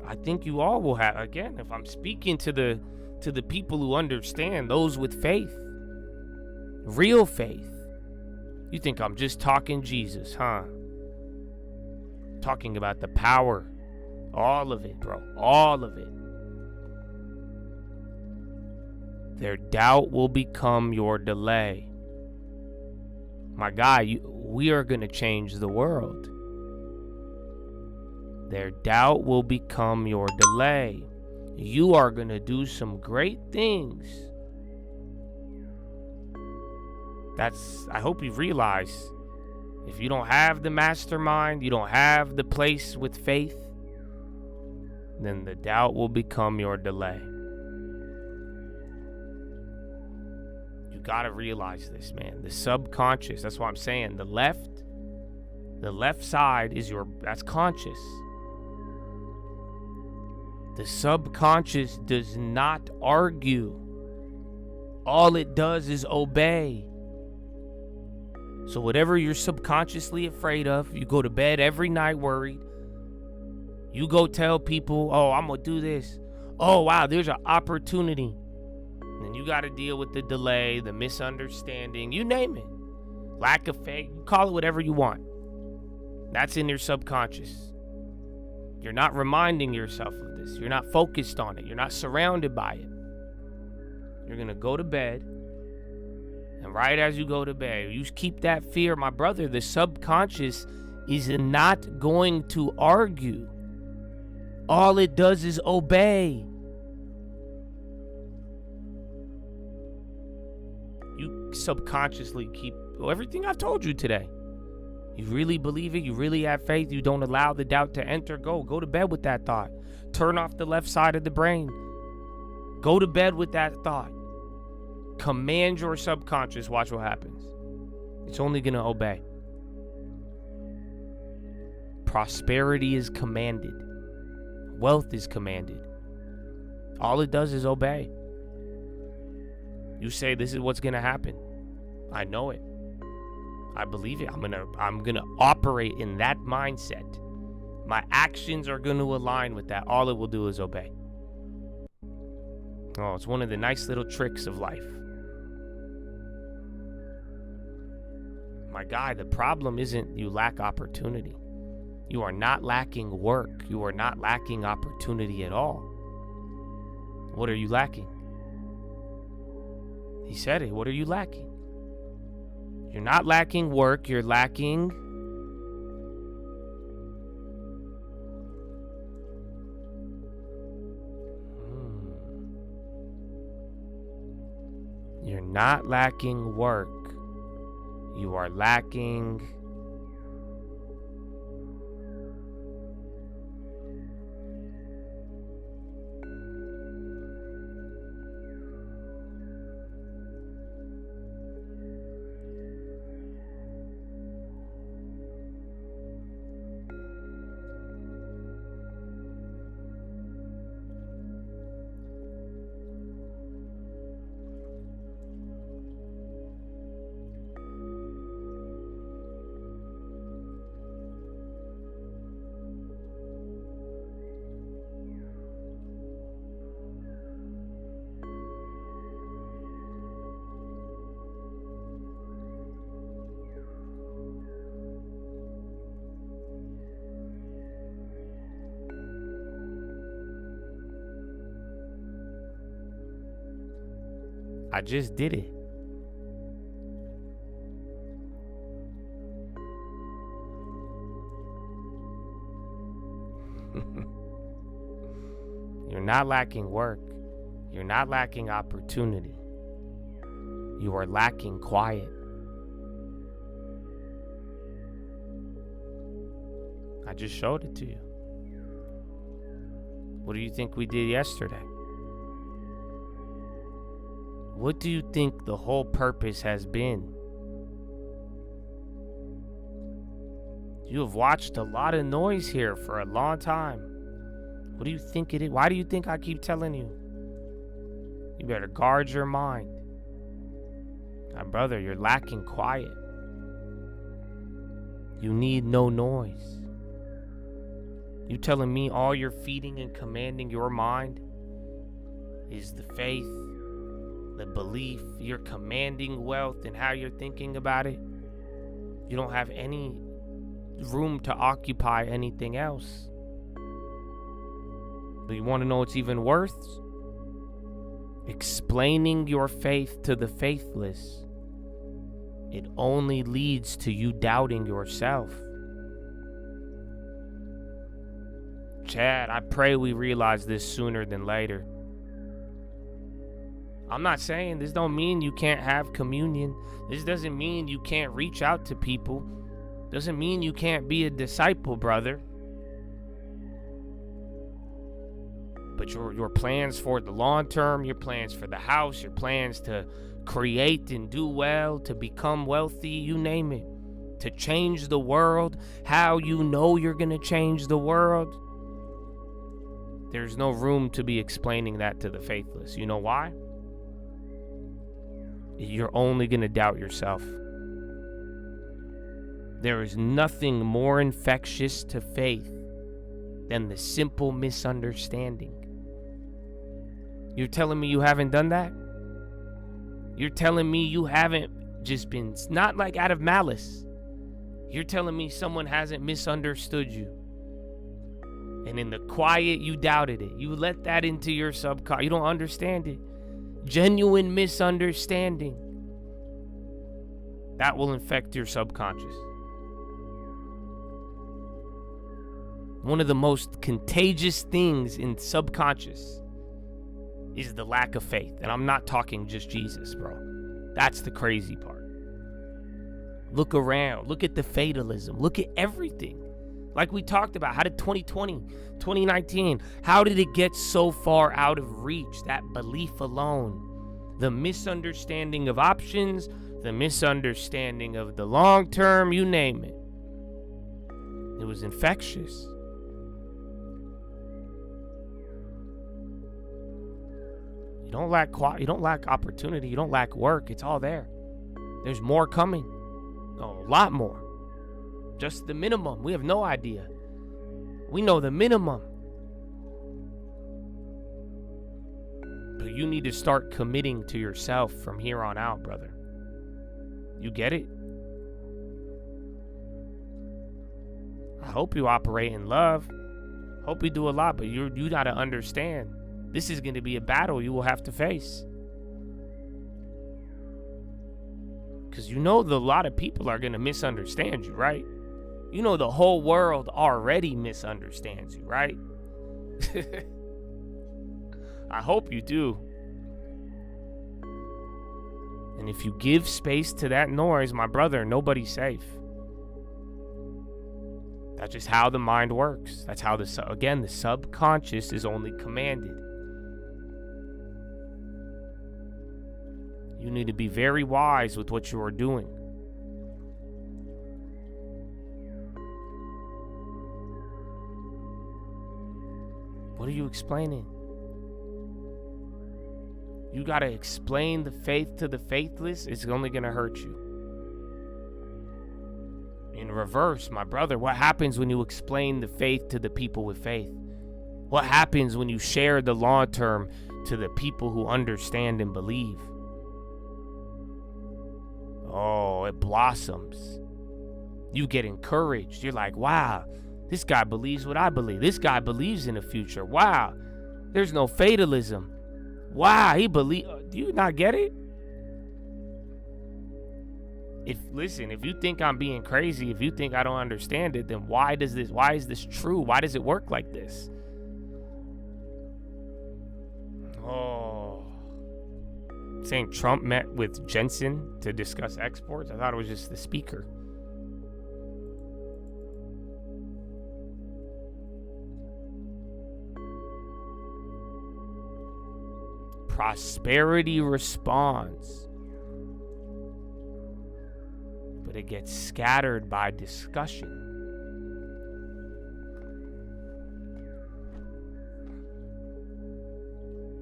I think you all will have, again, if I'm speaking to the people who understand, those with faith, real faith. You think I'm just talking Jesus, huh? Talking about the power. All of it, bro. All of it. Their doubt will become your delay. My guy, we are going to change the world. Their doubt will become your delay. You are going to do some great things. I hope you realize, if you don't have the mastermind, you don't have the place with faith, then the doubt will become your delay. You got to realize this, man. The subconscious, that's what I'm saying. The left side is that's conscious. The subconscious does not argue. All it does is obey. So whatever you're subconsciously afraid of, you go to bed every night worried. You go tell people, oh, I'm going to do this. Oh, wow, there's an opportunity. And then you got to deal with the delay, the misunderstanding, you name it. Lack of faith, you call it whatever you want. That's in your subconscious. You're not reminding yourself of this. You're not focused on it. You're not surrounded by it. You're going to go to bed. And right as you go to bed, you keep that fear. My brother, the subconscious is not going to argue. All it does is obey. You subconsciously keep everything I've told you today. You really believe it? You really have faith? You don't allow the doubt to enter? Go to bed with that thought. Turn off the left side of the brain. Go to bed with that thought. Command your subconscious. Watch what happens. It's only going to obey. Prosperity is commanded. Wealth is commanded. All it does is obey. You say this is what's going to happen. I know it. I believe it. I'm gonna operate in that mindset. My actions are going to align with that. All it will do is obey. Oh, it's one of the nice little tricks of life. My guy, the problem isn't you lack opportunity. You are not lacking work. You are not lacking opportunity at all. What are you lacking? He said it. What are you lacking? You're not lacking work. You're lacking You're not lacking work. You are lacking I just did it. You're not lacking work. You're not lacking opportunity. You are lacking quiet. I just showed it to you. What do you think we did yesterday? What do you think the whole purpose has been? You have watched a lot of noise here for a long time. What do you think it is? Why do you think I keep telling you? You better guard your mind. My brother, you're lacking quiet. You need no noise. You telling me all you're feeding and commanding your mind is the faith, the belief, you're commanding wealth and how you're thinking about it? You don't have any room to occupy anything else. But you want to know what's even worse? Explaining your faith to the faithless. It only leads to you doubting yourself. Chad, I pray we realize this sooner than later. I'm not saying this don't mean you can't have communion. This doesn't mean you can't reach out to people. Doesn't mean you can't be a disciple, brother. But your plans for the long term, your plans for the house, your plans to create and do well, to become wealthy, you name it, to change the world, how you know you're going to change the world. There's no room to be explaining that to the faithless. You know why? You're only going to doubt yourself. There is nothing more infectious to faith than the simple misunderstanding. You're telling me you haven't done that? You're telling me you haven't just been, not like out of malice. You're telling me someone hasn't misunderstood you. And in the quiet, you doubted it. You let that into your subconscious. You don't understand it. Genuine misunderstanding. That will infect your subconscious. One of the most contagious things in subconscious is the lack of faith. And I'm not talking just Jesus, bro. That's the crazy part. Look around. Look at the fatalism. Look at everything. Like we talked about, how did 2020, 2019, how did it get so far out of reach? That belief alone. The misunderstanding of options, the misunderstanding of the long term, you name it. It was infectious. You don't lack opportunity, you don't lack work. It's all there. There's more coming. Oh, a lot more. Just the minimum. We have no idea. We know the minimum. But you need to start committing to yourself from here on out, brother. You get it? I hope you operate in love. Hope you do a lot, but you gotta understand. This is going to be a battle you will have to face. Because you know a lot of people are going to misunderstand you, right? You know the whole world already misunderstands you, right? I hope you do. And if you give space to that noise, my brother, nobody's safe. That's just how the mind works. That's how the subconscious is only commanded. You need to be very wise with what you are doing. What are you explaining? You got to explain the faith to the faithless. It's only going to hurt you. In reverse, my brother, what happens when you explain the faith to the people with faith? What happens when you share the long term to the people who understand and believe? Oh, it blossoms. You get encouraged. You're like, wow, this guy believes what I believe. This guy believes in the future. Wow, there's no fatalism. Wow, he believes. Do you not get it? If you think I'm being crazy, if you think I don't understand it, then why is this true? Why does it work like this? Oh. Saying Trump met with Jensen to discuss exports? I thought it was just the speaker. prosperity responds, but it gets scattered by discussion.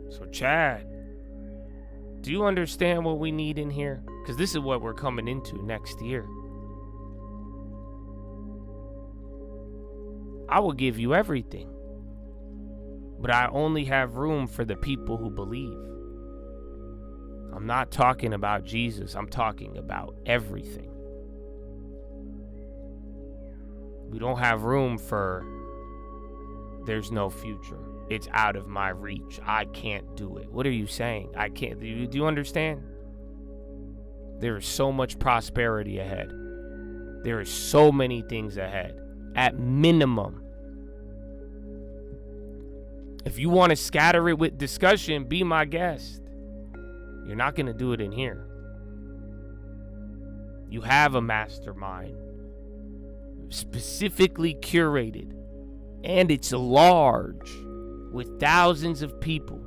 So Chad, do you understand what we need in here? Because this is what we're coming into next year. I will give you everything, but I only have room for the people who believe. I'm not talking about Jesus. I'm talking about everything. We don't have room for there's no future. It's out of my reach. I can't do it. What are you saying? I can't. Do you understand? There is so much prosperity ahead. There is so many things ahead. At minimum, if you want to scatter it with discussion, be my guest. You're not going to do it in here. You have a mastermind specifically curated, and it's large with thousands of people.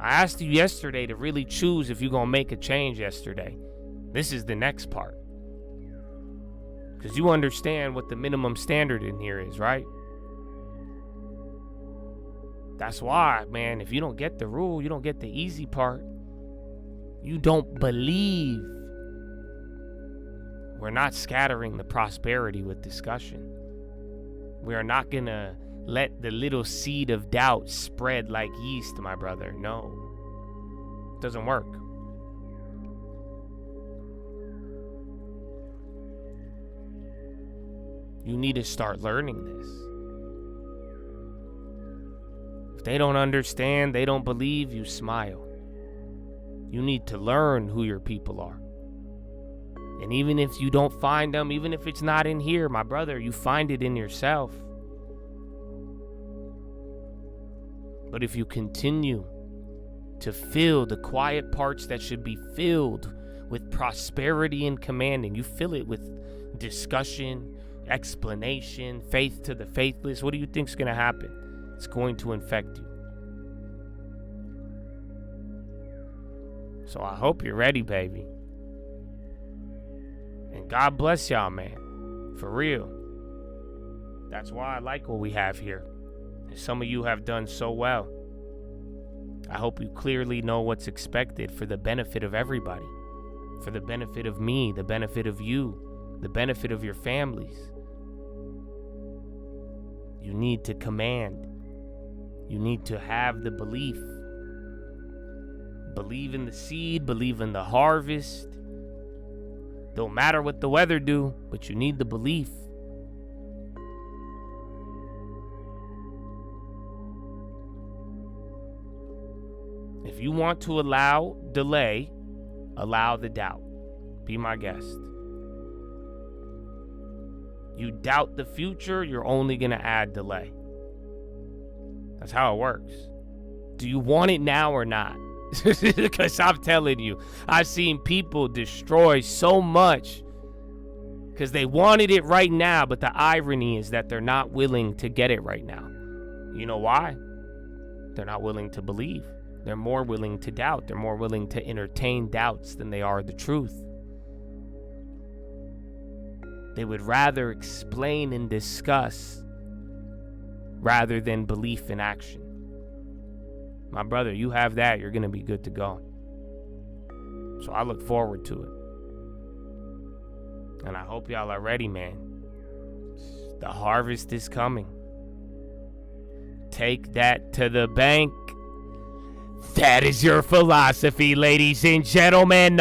I asked you yesterday to really choose if you're going to make a change yesterday. This is the next part. Because you understand what the minimum standard in here is, right? That's why, man, if you don't get the rule, you don't get the easy part. You don't believe. We're not scattering the prosperity with discussion. We are not going to let the little seed of doubt spread like yeast, my brother. No. It doesn't work. You need to start learning this. If they don't understand, they don't believe, you smile. You need to learn who your people are. And even if you don't find them, even if it's not in here, my brother, you find it in yourself. But if you continue to fill the quiet parts that should be filled with prosperity and commanding, you fill it with discussion, explanation, faith to the faithless, what do you think is going to happen? It's going to infect you. So I hope you're ready, baby. And God bless y'all, man. For real. That's why I like what we have here. And some of you have done so well. I hope you clearly know what's expected for the benefit of everybody. For the benefit of me, the benefit of you, the benefit of your families. You need to command. You need to have the belief. Believe in the seed, believe in the harvest. Don't matter what the weather do, but you need the belief. If you want to allow delay, allow the doubt. Be my guest. You doubt the future, you're only going to add delay. That's how it works. Do you want it now or not? Because I'm telling you, I've seen people destroy so much because they wanted it right now, but the irony is that they're not willing to get it right now. You know why? They're not willing to believe. They're more willing to doubt. They're more willing to entertain doubts than they are the truth. They would rather explain and discuss rather than belief in action. My brother, you have that, you're going to be good to go. So I look forward to it. And I hope y'all are ready, man. The harvest is coming. Take that to the bank. That is your philosophy, ladies and gentlemen.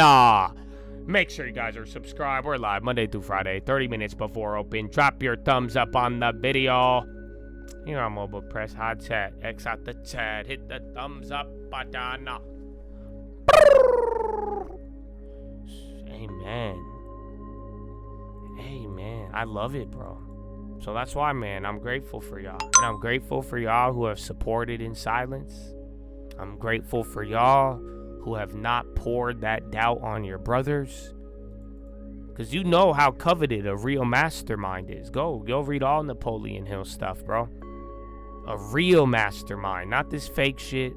Make sure you guys are subscribed. We're live Monday through Friday, 30 minutes before open. Drop your thumbs up on the video. Here on mobile, press hot chat. X out the chat. Hit the thumbs up button. Amen. Amen. I love it, bro. So that's why, man, I'm grateful for y'all. And I'm grateful for y'all who have supported in silence. I'm grateful for y'all who have not poured that doubt on your brothers. Because you know how coveted a real mastermind is. Go read all Napoleon Hill stuff, bro. A real mastermind, not this fake shit.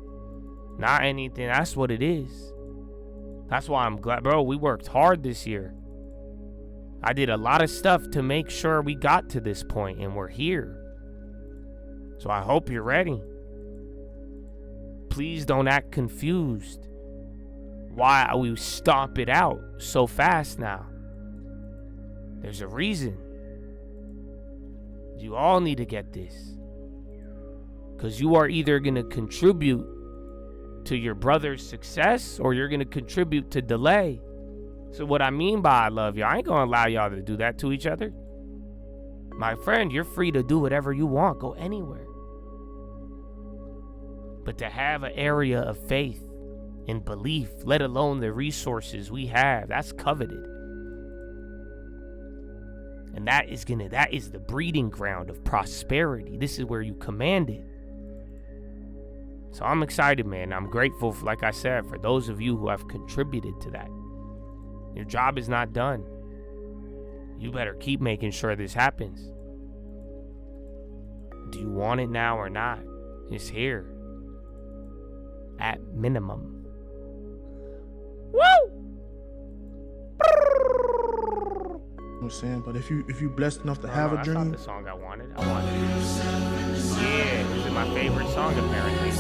Not anything. That's what it is. That's why I'm glad, bro. We worked hard this year. I did a lot of stuff to make sure we got to this point, and we're here. So I hope you're ready. Please don't act confused. Why we stomp it out so fast now? There's a reason. You all need to get this. Because you are either going to contribute to your brother's success or you're going to contribute to delay. So what I mean by I love y'all, I ain't going to allow y'all to do that to each other. My friend, you're free to do whatever you want. Go anywhere. But to have an area of faith and belief, let alone the resources we have, that's coveted. And that is the breeding ground of prosperity. This is where you command it. So I'm excited, man. I'm grateful, like I said, for those of you who have contributed to that. Your job is not done. You better keep making sure this happens. Do you want it now or not? It's here. At minimum. Woo! I'm saying, but if you blessed enough to have a dream, that's not the song I wanted. Yeah, this is my favorite song apparently.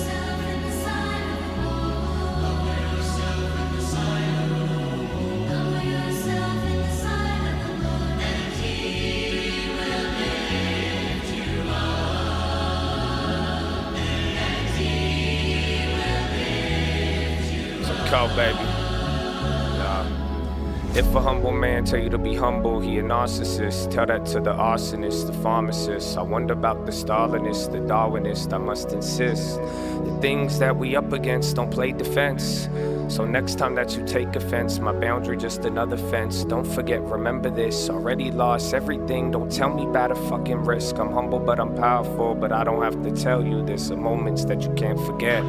Some cold, baby. If a humble man tell you to be humble, he a narcissist. Tell that to the arsonist, the pharmacist. I wonder about the Stalinist, the Darwinist. I must insist. The things that we up against don't play defense. So next time that you take offense, my boundary just another fence. Don't forget, remember this. Already lost everything. Don't tell me about a fucking risk. I'm humble, but I'm powerful. But I don't have to tell you. There's some moments that you can't forget.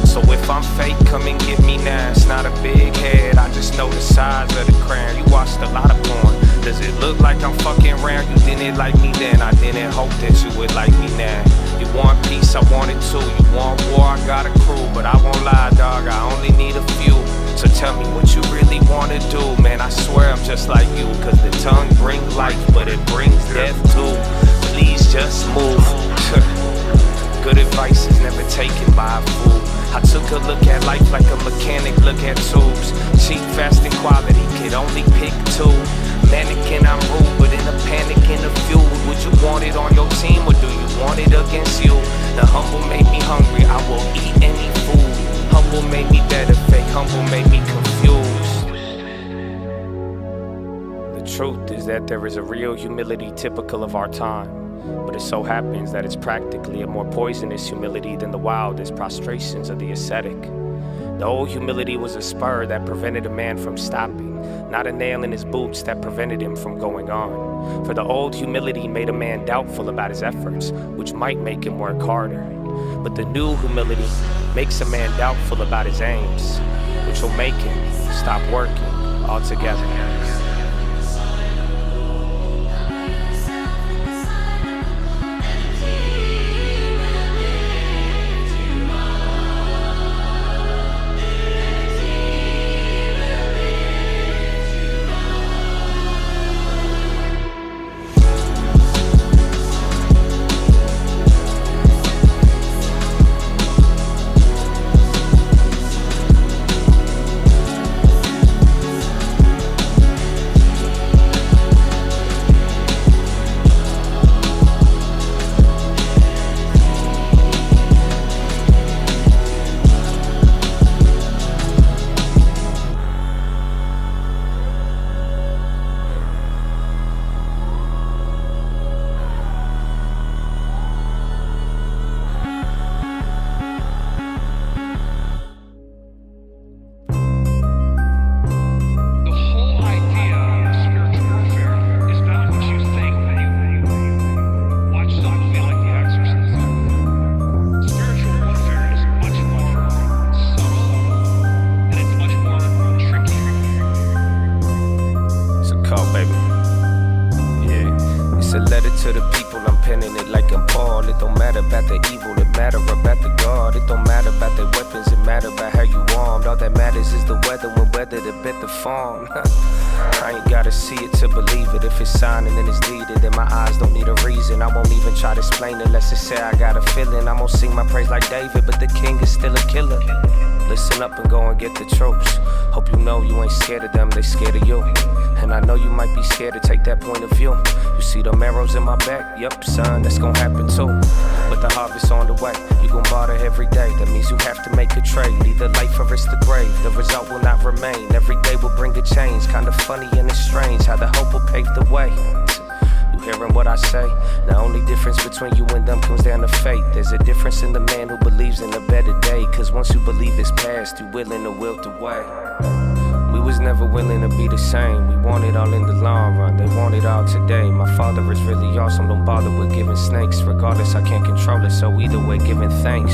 So if I'm fake, come and get me now. It's not a big head, I just know the size of the crown. You watched a lot of porn. Does it look like I'm fucking round? You didn't like me then, I didn't hope that you would like me now. You want peace, I want it too. You want war, I got a crew. But I won't lie, dog, I only need a few. So tell me what you really wanna do. Man, I swear I'm just like you. Cause the tongue brings life, but it brings death too. Please just move. Good advice is never taken by a fool. I took a look at life like a mechanic look at tubes. Cheap, fast, and quality, could only pick two. Mannequin, I'm rude, but in a panic, in a feud. Would you want it on your team, or do you want it against you? The humble made me hungry, I will eat any food. Humble made me better, fake humble made me confused. The truth is that there is a real humility typical of our time. But it so happens that it's practically a more poisonous humility than the wildest prostrations of the ascetic. The old humility was a spur that prevented a man from stopping, not a nail in his boots that prevented him from going on. For the old humility made a man doubtful about his efforts, which might make him work harder. But the new humility makes a man doubtful about his aims, which will make him stop working altogether. whether to bet the farm. I ain't gotta see it to believe it. If it's signing and it's deeded, then my eyes don't need a reason. I won't even try to explain it unless it say I got a feeling. I'm gonna sing my praise like David, but the king is still a killer. Listen up and go and get the troops. Hope you know you ain't scared of them, they scared of you. And I know you might be scared to take that point of view. You see them arrows in my back? Yup, son, that's gonna happen too. But the harvest on the way, you gon' barter every day. That means you have to make a trade, either life or it's the grave. The result will not remain, every day will bring a change. Kinda funny and it's strange how the hope will pave the way. You hearing what I say? The only difference between you and them comes down to fate. There's a difference in the man who believes in a better day. Cause once you believe it's past, you willing to wilt away. We was never willing to be the same. We want it all in the long run, they want it all today. My father is really awesome, don't bother with giving snakes. Regardless, I can't control it, so either way, giving thanks.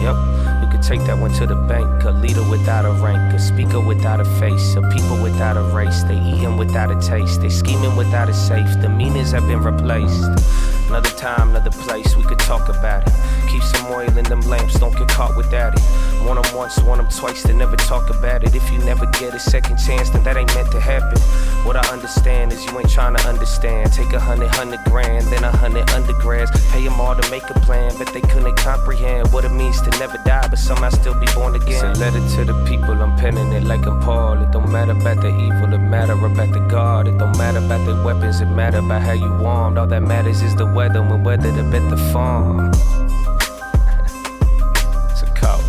Yep, you could take that one to the bank. A leader without a rank, a speaker without a face, a people without a race. They eating without a taste, they scheming without a safe. The meanings have been replaced. Another time, another place, we could talk about it. Keep some oil in them lamps, don't get caught without it. Want them once, want them twice, they never talk about it. If you never get a second chance, then that ain't meant to happen. What I understand is you ain't trying to understand. Take 100 grand, then 100 undergrads. Pay them all to make a plan, but they couldn't comprehend what it means to never die, but somehow still be born again. It's a letter to the people, I'm penning it like I'm Paul. It don't matter about the evil, it matter about the God. It don't matter about the weapons, it matter about how you armed. All that matters is the weather, when whether to bet the farm. It's a call.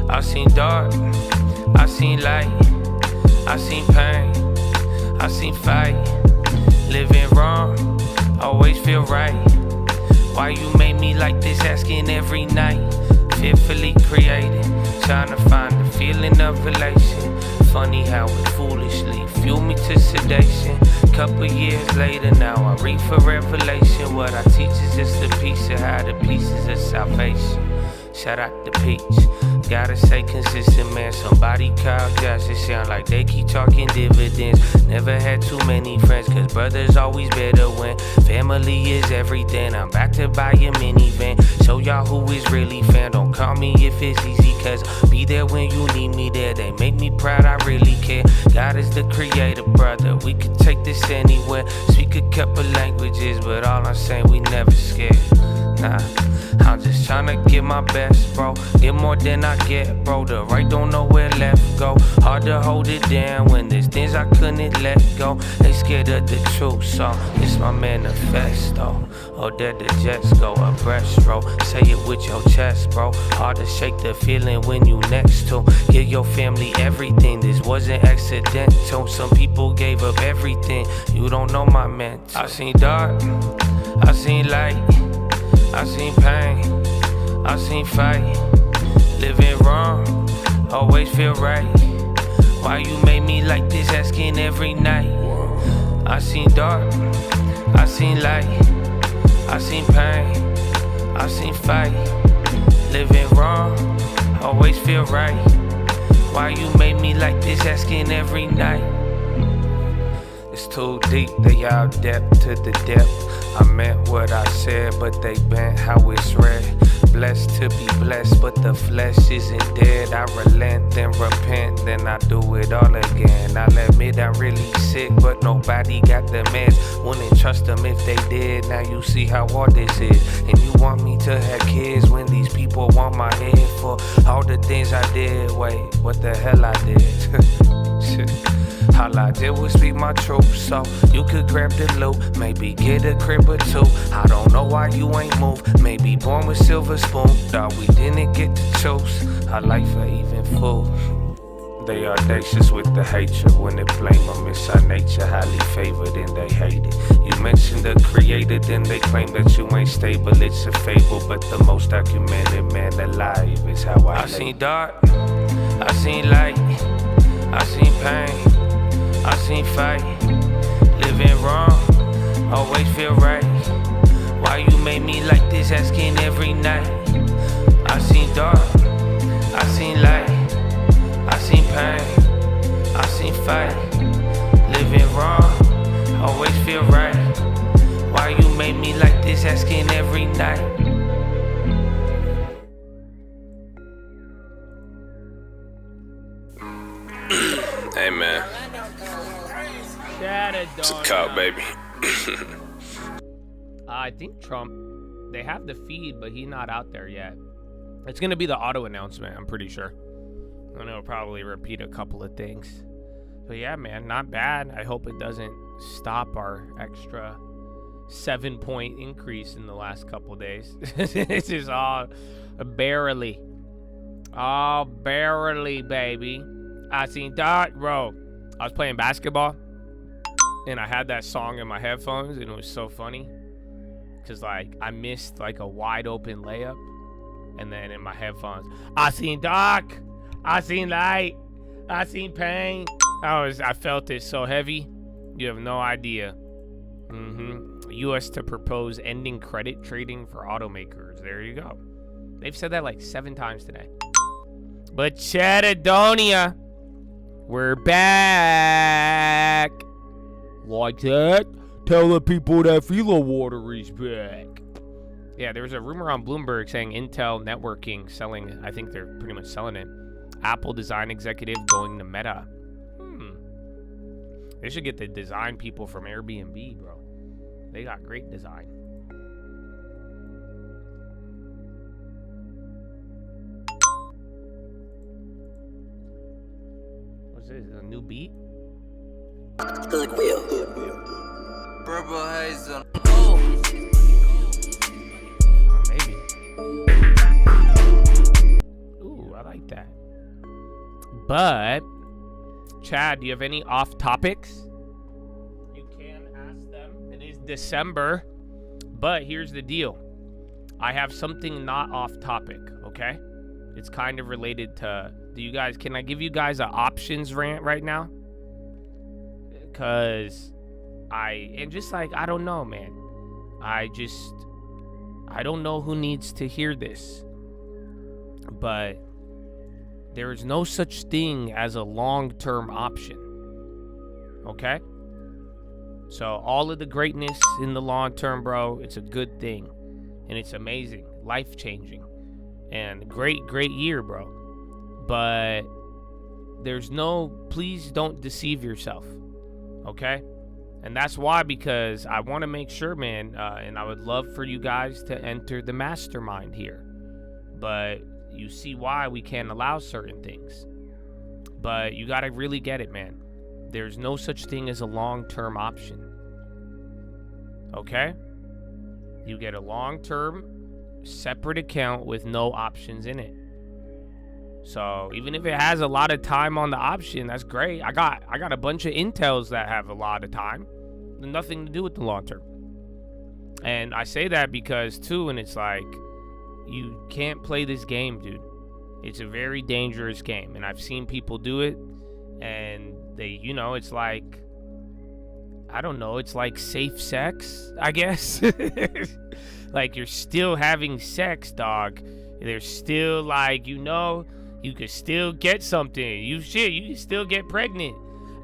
I seen dark, I seen light, I seen pain, I seen fight. Living wrong, always feel right. Why you made me like this, asking every night. Fearfully created, trying to find the feeling of relation. Funny how it foolishly fueled me to sedation. Couple years later now I read for revelation. What I teach is just a piece of how the pieces of salvation. Shout out to Peach. Gotta stay consistent, man. Somebody call Josh. It sound like they keep talking dividends. Never had too many friends, cause brothers always better when family is everything. I'm about to buy a minivan. Show y'all who is really fan. Don't call me if it's easy, cause be there when you need me there. They make me proud, I really care. God is the creator, brother. We could take this anywhere. Speak a couple languages, but all I'm saying, we never scared. Nah, I'm just tryna get my best, bro. Get more than I get, bro. The right don't know where left go. Hard to hold it down when there's things I couldn't let go. They scared of the truth, so it's my manifesto. Oh, that the jets go a breaststroke. Say it with your chest, bro. Hard to shake the feeling when you next to. Give your family everything. This wasn't accidental. Some people gave up everything. You don't know my mental. I seen dark, I seen light, I seen pain, I seen fight. Living wrong, always feel right. Why you made me like this, asking every night. I seen dark, I seen light, I seen pain, I seen fight. Living wrong, always feel right. Why you made me like this, asking every night. It's too deep, they all depth to the depth. I meant what I said, but they bent how it's read. Blessed to be blessed, but the flesh isn't dead. I relent, then repent, then I do it all again. I'll admit I'm really sick, but nobody got the meds. Wouldn't trust them if they did. Now you see how hard this is. And you want me to have kids when these people want my head for all the things I did. Wait, what the hell I did? Shit. All I did was speak my truth, so you could grab the loot, maybe get a crib or two. I don't know why you ain't moved, maybe born with silver spoon. Thought we didn't get to choose our life or even food. They audacious with the hatred when they blame them. It's our nature, highly favored and they hate it. You mentioned the creator, then they claim that you ain't stable. It's a fable, but the most documented man alive is how I seen dark, I seen light, I seen pain, I seen fight. Living wrong, always feel right. Why you made me like this, asking every night. I seen dark, I seen light, I seen pain, I seen fight. Living wrong, always feel right. Why you made me like this, asking every night. Hey man, it's a cop, baby. I think Trump, they have the feed, but he's not out there yet. It's gonna be the auto announcement, I'm pretty sure. And it'll probably repeat a couple of things. But yeah, man, not bad. I hope it doesn't stop our extra 7-point increase in the last couple days. This is all barely, baby. I seen that, bro. I was playing basketball and I had that song in my headphones, and it was so funny because like I missed like a wide open layup, and then in my headphones, I seen dark, I seen light, I seen pain. I felt it so heavy, you have no idea. U.S. to propose ending credit trading for automakers. There you go. They've said that like 7 times today. But Chatadonia, we're back. Like that? Tell the people that Philo water is back. Yeah, there was a rumor on Bloomberg saying Intel networking selling, I think they're pretty much selling it. Apple design executive going to Meta. They should get the design people from Airbnb, bro. They got great design. What's this? A new beat? Goodwill. Purple haze on. Maybe. Ooh, I like that. But, Chad, do you have any off topics? You can ask them. It is December. But here's the deal. I have something not off topic, okay? It's kind of related to, can I give you guys an options rant right now? Because I don't know, man. I don't know who needs to hear this. But there is no such thing as a long-term option. Okay? So all of the greatness in the long term, bro, it's a good thing. And it's amazing. Life-changing. And great year, bro. But please don't deceive yourself. Okay? And that's why, because I want to make sure, man, and I would love for you guys to enter the mastermind here. But you see why we can't allow certain things. But you got to really get it, man. There's no such thing as a long-term option. Okay? You get a long-term separate account with no options in it. So even if it has a lot of time on the option, that's great. I got a bunch of Intels that have a lot of time. Nothing to do with the long term. And I say that because too, and it's like, you can't play this game, dude. It's a very dangerous game. And I've seen people do it. And they, it's like, I don't know, it's like safe sex, I guess. Like, you're still having sex, dog. There's still like, you could still get something. You can still get pregnant.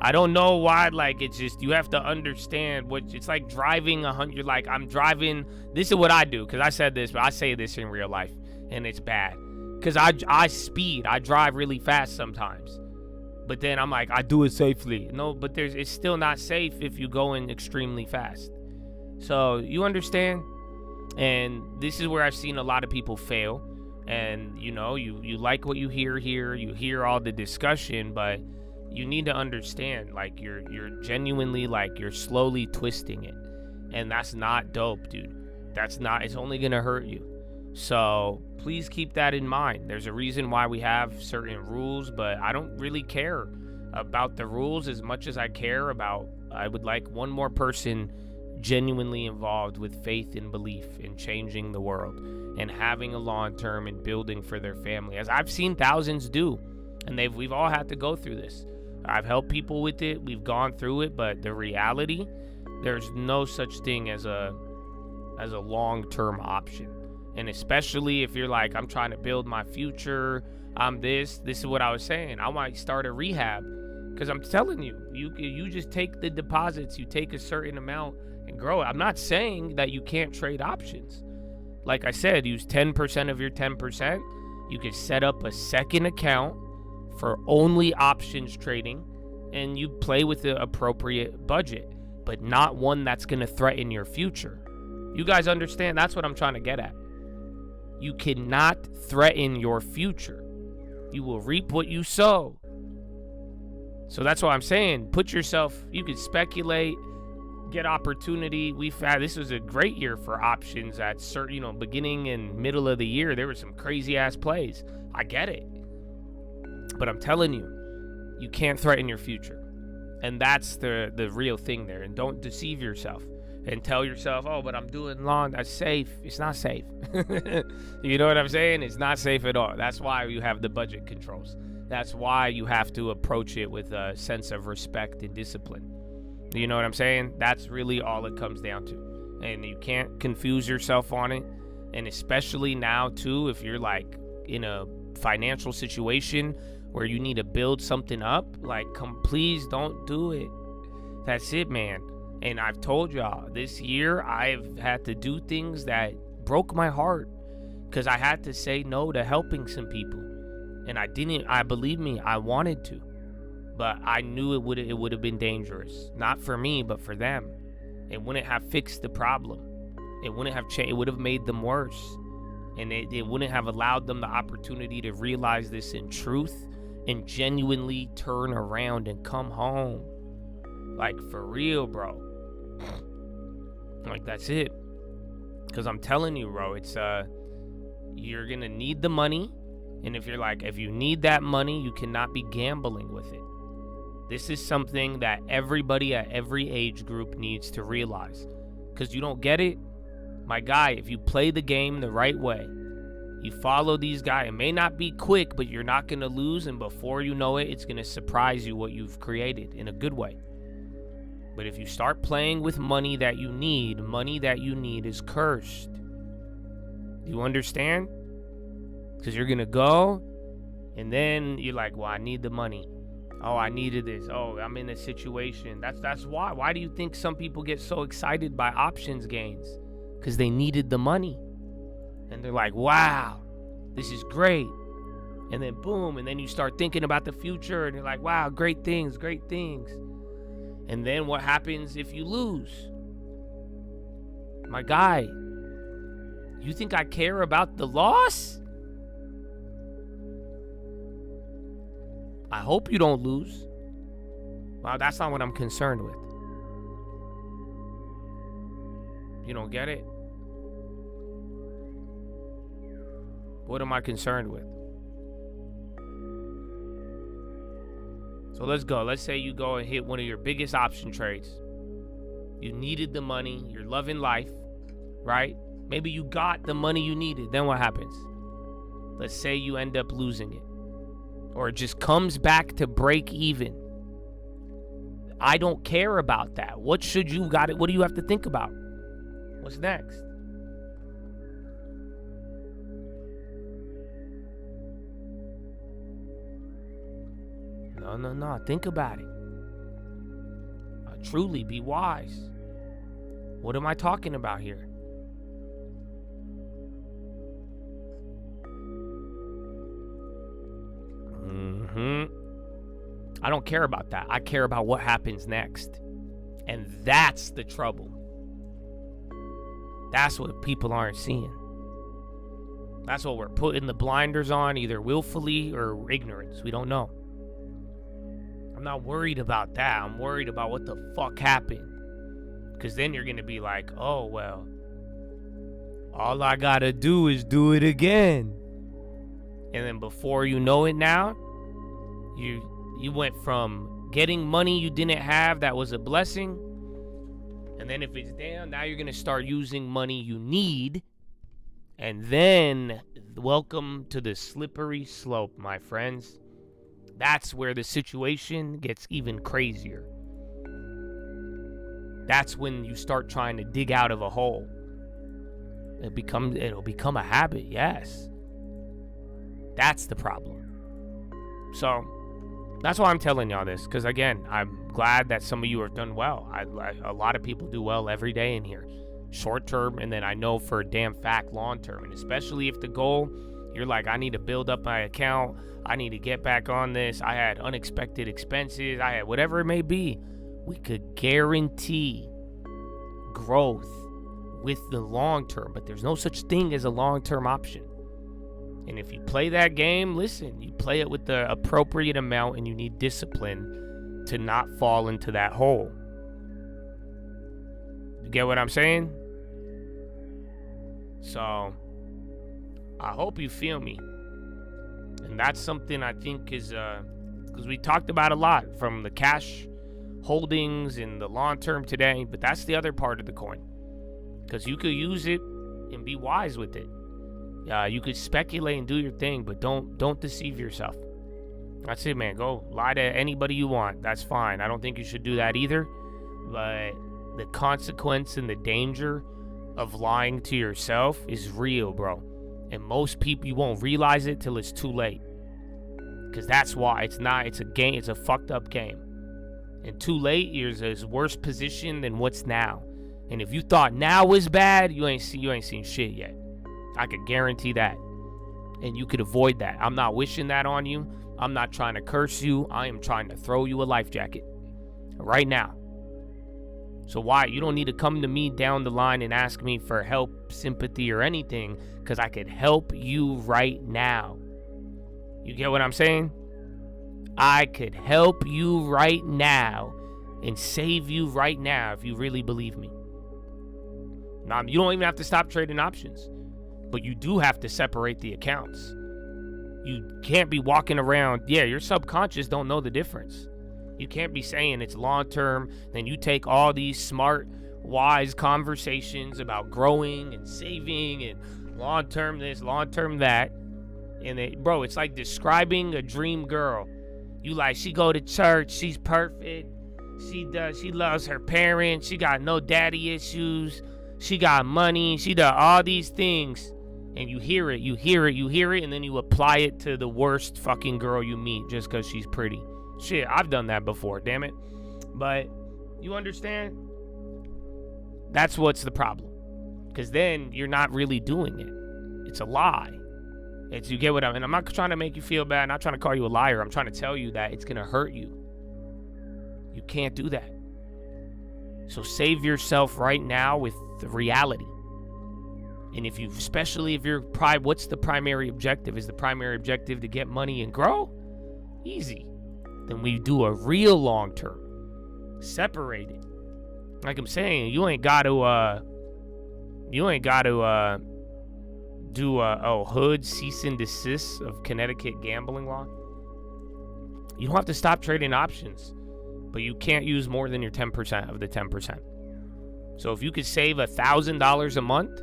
I don't know why, like, it's just, you have to understand it's like driving 100, like, I'm driving, this is what I do, because I said this, but I say this in real life, and it's bad. Because I speed, I drive really fast sometimes. But then I'm like, I do it safely. No, but it's still not safe if you go in extremely fast. So, you understand? And this is where I've seen a lot of people fail. And, you like what you hear here, you hear all the discussion, but you need to understand, like, you're genuinely, like, you're slowly twisting it. And that's not dope, dude. It's only gonna hurt you. So please keep that in mind. There's a reason why we have certain rules, but I don't really care about the rules as much as I would like one more person genuinely involved with faith and belief in changing the world and having a long term and building for their family, as I've seen thousands do. And we've all had to go through this. I've helped people with it. We've gone through it, but the reality, there's no such thing as a long-term option. And especially if you're like, I'm trying to build my future, this is what I was saying. I might start a rehab, because I'm telling you, you just take the deposits, you take a certain amount and grow it. I'm not saying that you can't trade options. Like I said, use 10% of your 10%. You could set up a second account for only options trading, and you play with the appropriate budget, but not one that's going to threaten your future. You guys understand? That's what I'm trying to get at. You cannot threaten your future. You will reap what you sow. So that's what I'm saying. Put yourself, you could speculate, get opportunity. This was a great year for options at certain, beginning and middle of the year. There were some crazy ass plays. I get it. But I'm telling you, you can't threaten your future. And that's the real thing there. And don't deceive yourself and tell yourself, oh, but I'm doing long, that's safe. It's not safe. You know what I'm saying? It's not safe at all. That's why you have the budget controls. That's why you have to approach it with a sense of respect and discipline. You know what I'm saying? That's really all it comes down to. And you can't confuse yourself on it. And especially now, too, if you're like in a financial situation where you need to build something up, like, please don't do it. That's it, man. And I've told y'all, this year I've had to do things that broke my heart because I had to say no to helping some people. And believe me, I wanted to, but I knew it would have been dangerous. Not for me, but for them. It wouldn't have fixed the problem. It wouldn't have changed. It would have made them worse. And it wouldn't have allowed them the opportunity to realize this in truth and genuinely turn around and come home. Like, for real, bro. Like, that's it. Because I'm telling you, bro, it's you're gonna need the money. And if you need that money, you cannot be gambling with it. This is something that everybody at every age group needs to realize. Because you don't get it, my guy, if you play the game the right way, you follow these guys, it may not be quick, but you're not going to lose, and before you know it, it's going to surprise you what you've created in a good way. But if you start playing with money that you need is cursed. Do you understand? Because you're going to go, and then you're like, well, I need the money. Oh, I needed this. Oh, I'm in a situation. That's why. Why do you think some people get so excited by options gains? Because they needed the money. And they're like, wow, this is great. And then boom, and then you start thinking about the future, and you're like, wow, great things, great things. And then what happens if you lose? My guy, you think I care about the loss? I hope you don't lose. Well, that's not what I'm concerned with. You don't get it? What am I concerned with? So let's go. Let's say you go and hit one of your biggest option trades. You needed the money. You're loving life, right? Maybe you got the money you needed. Then what happens? Let's say you end up losing it. Or it just comes back to break even. I don't care about that. What do you have to think about? What's next? No. Think about it. Truly be wise. What am I talking about here? I don't care about that. I care about what happens next. And that's the trouble. That's what people aren't seeing. That's what we're putting the blinders on, either willfully or ignorance. We don't know. I'm not worried about that. I'm worried about what the fuck happened. Because then you're going to be like, oh, well, all I got to do is do it again. And then before you know it now, you went from getting money you didn't have that was a blessing, And then if it's down, now you're going to start using money you need. And then welcome to the slippery slope, my friends. That's where the situation gets even crazier. That's when you start trying to dig out of a hole. It'll become a habit, yes. That's the problem. So that's why I'm telling y'all this, because again, I'm glad that some of you have done well. A lot of people do well every day in here, short term, and then I know for a damn fact long term. And especially if the goal, you're like, I need to build up my account, I need to get back on this, I had unexpected expenses, I had whatever it may be, we could guarantee growth with the long term. But there's no such thing as a long term option. And if you play that game, listen, you play it with the appropriate amount, and you need discipline to not fall into that hole. You get what I'm saying? So I hope you feel me. And that's something I think is, because we talked about a lot, from the cash holdings and the long term today, but that's the other part of the coin. Because you could use it and be wise with it. You could speculate and do your thing, but don't deceive yourself. That's it, man. Go lie to anybody you want. That's fine. I don't think you should do that either. But the consequence and the danger of lying to yourself is real, bro. And most people, you won't realize it till it's too late. Because that's why it's a game. It's a fucked up game. And too late, you're in a worse position than what's now. And if you thought now was bad, you ain't seen shit yet. I could guarantee that. And you could avoid that. I'm not wishing that on you. I'm not trying to curse you. I am trying to throw you a life jacket right now. So why? You don't need to come to me down the line and ask me for help, sympathy, or anything, because I could help you right now. You get what I'm saying? I could help you right now and save you right now if you really believe me. Now, you don't even have to stop trading options, but you do have to separate the accounts. You can't be walking around. Yeah, your subconscious don't know the difference. You can't be saying it's long term, then you take all these smart, wise conversations about growing and saving and long term this, long term that. And bro, it's like describing a dream girl. You like, she go to church, she's perfect, she loves her parents, she got no daddy issues, she got money, she does all these things. And you hear it, and then you apply it to the worst fucking girl you meet just because she's pretty. Shit, I've done that before, damn it. But you understand? That's what's the problem. Because then you're not really doing it. It's a lie. You get what and I'm not trying to make you feel bad, I'm not trying to call you a liar. I'm trying to tell you that it's going to hurt you. You can't do that. So save yourself right now with the reality. And especially if you're what's the primary objective? Is the primary objective to get money and grow? Easy. Then we do a real long term. Separate it. Like I'm saying, you ain't got to do a hood cease and desist of Connecticut gambling law. You don't have to stop trading options, but you can't use more than your 10% of the 10%. So if you could save $1,000 a month,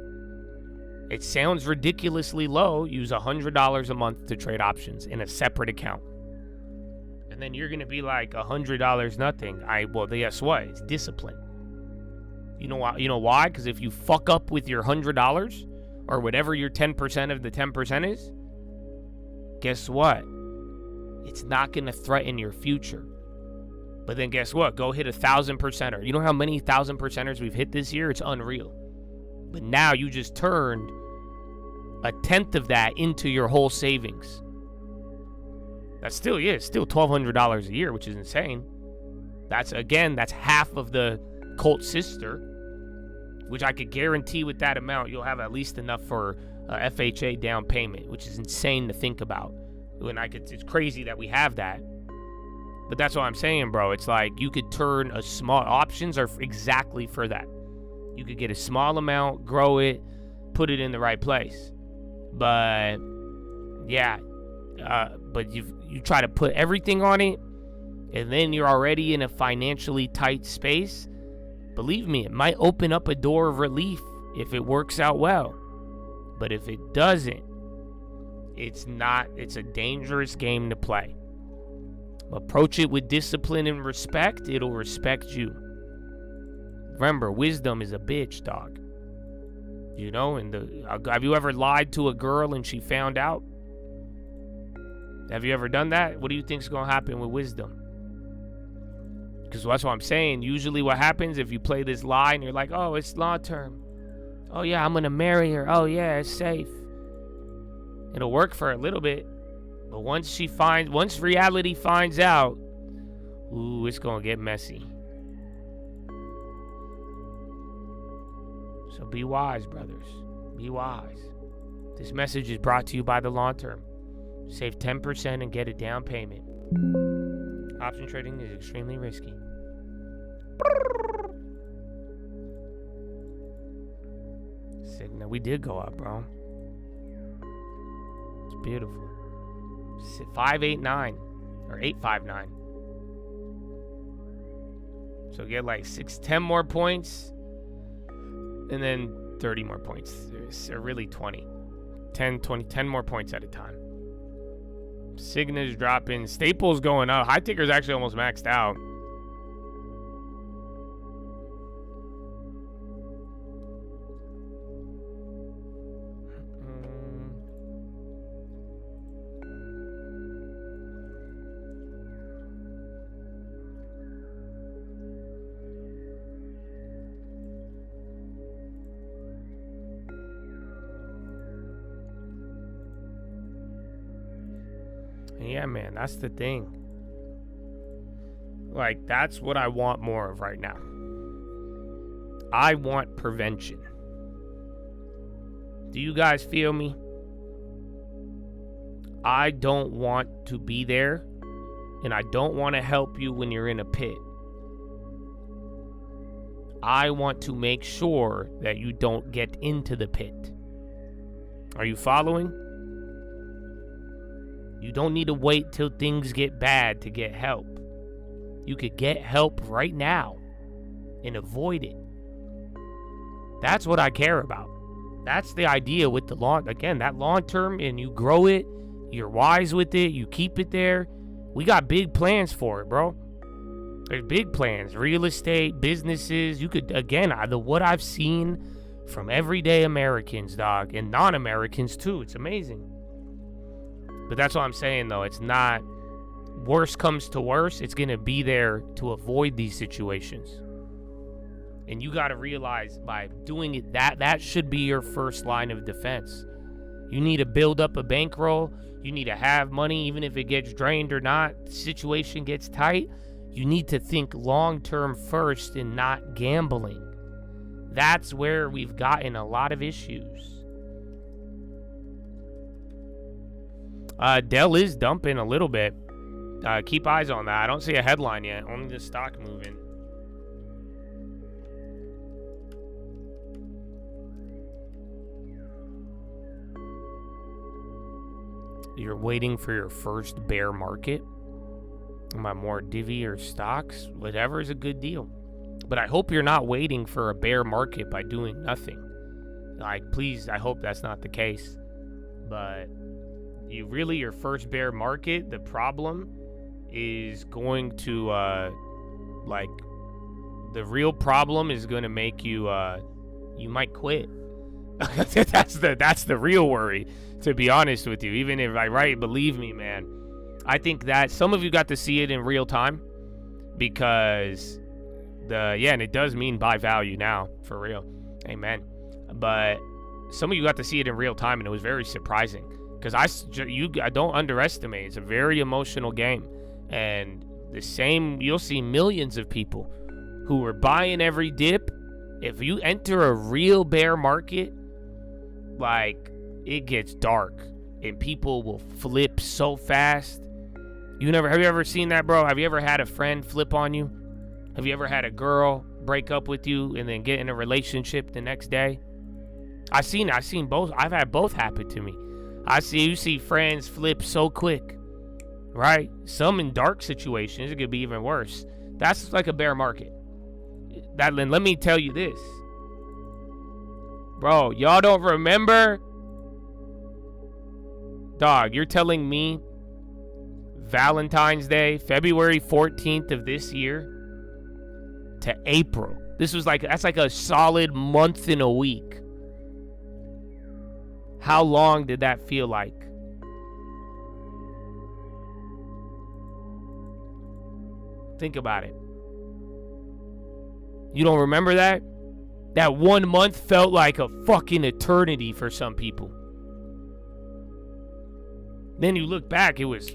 it sounds ridiculously low. Use $100 a month to trade options in a separate account. And then you're going to be like, $100 nothing. Well, guess what? It's discipline. You know why? Because if you fuck up with your $100 or whatever your 10% of the 10% is, guess what? It's not going to threaten your future. But then guess what? Go hit 1,000%er. You know how many 1,000%ers we've hit this year? It's unreal. But now you just turned 1/10 of that into your whole savings. That's still $1,200 a year, which is insane. That's half of the Colt sister, which I could guarantee with that amount, you'll have at least enough for a FHA down payment, which is insane to think about. It's crazy that we have that. But that's what I'm saying, bro. It's like you could turn options are exactly for that. You could get a small amount, grow it, put it in the right place. But yeah, but you try to put everything on it, and then you're already in a financially tight space. Believe me, it might open up a door of relief if it works out well. But if it doesn't, it's a dangerous game to play. Approach it with discipline and respect, it'll respect you. Remember, wisdom is a bitch, dog. You know, have you ever lied to a girl and she found out? Have you ever done that? What do you think's gonna happen with wisdom? Because that's what I'm saying. Usually what happens if you play this lie and you're like, oh, it's long term. Oh yeah, I'm gonna marry her. Oh yeah, it's safe. It'll work for a little bit. But once reality finds out, ooh, it's gonna get messy. So be wise, brothers. Be wise. This message is brought to you by the long term. Save 10% and get a down payment. Option trading is extremely risky. Signal, we did go up, bro. It's beautiful. 589 or 859. So get like 10 more points, and then 30 more points. Or really 20, 10 more points at a time. Cigna's dropping. Staples going up. High ticker's actually almost maxed out. Yeah, man, that's the thing. Like, that's what I want more of right now. I want prevention. Do you guys feel me? I don't want to be there, and I don't want to help you when you're in a pit. I want to make sure that you don't get into the pit. Are you following? You don't need to wait till things get bad to get help. You could get help right now and avoid it. That's what I care about. That's the idea with the that long term, and you grow it, you're wise with it, you keep it there. We got big plans for it, bro. There's big plans, real estate, businesses. You could, again, what I've seen from everyday Americans, dog, and non-Americans too. It's amazing. But that's what I'm saying, though. It's not, worst comes to worst, it's going to be there to avoid these situations. And you got to realize by doing it, that should be your first line of defense. You need to build up a bankroll. You need to have money, even if it gets drained or not. The situation gets tight. You need to think long-term first and not gambling. That's where we've gotten a lot of issues. Dell is dumping a little bit. Keep eyes on that. I don't see a headline yet. Only the stock moving. You're waiting for your first bear market. My more divvy or stocks, whatever is a good deal. But I hope you're not waiting for a bear market by doing nothing. Like, please, I hope that's not the case. But your first bear market, the problem is going to, the real problem is going to make you, you might quit. That's the real worry, to be honest with you. Even if believe me, man. I think that some of you got to see it in real time because and it does mean buy value now, for real. Amen. But some of you got to see it in real time, and it was very surprising because I don't underestimate. It's a very emotional game, and you'll see millions of people who were buying every dip. If you enter a real bear market, like, it gets dark and people will flip so fast. Have you ever seen that, bro? Have you ever had a friend flip on you? Have you ever had a girl break up with you and then get in a relationship the next day? I've seen both. I've had both happen to me. You see friends flip so quick, right? Some in dark situations, it could be even worse. That's like a bear market. let me tell you this. Bro, y'all don't remember? Dog, you're telling me Valentine's Day, February 14th of this year to April. That's like a solid month and a week. How long did that feel like? Think about it. You don't remember that? That 1 month felt like a fucking eternity for some people. Then you look back, it was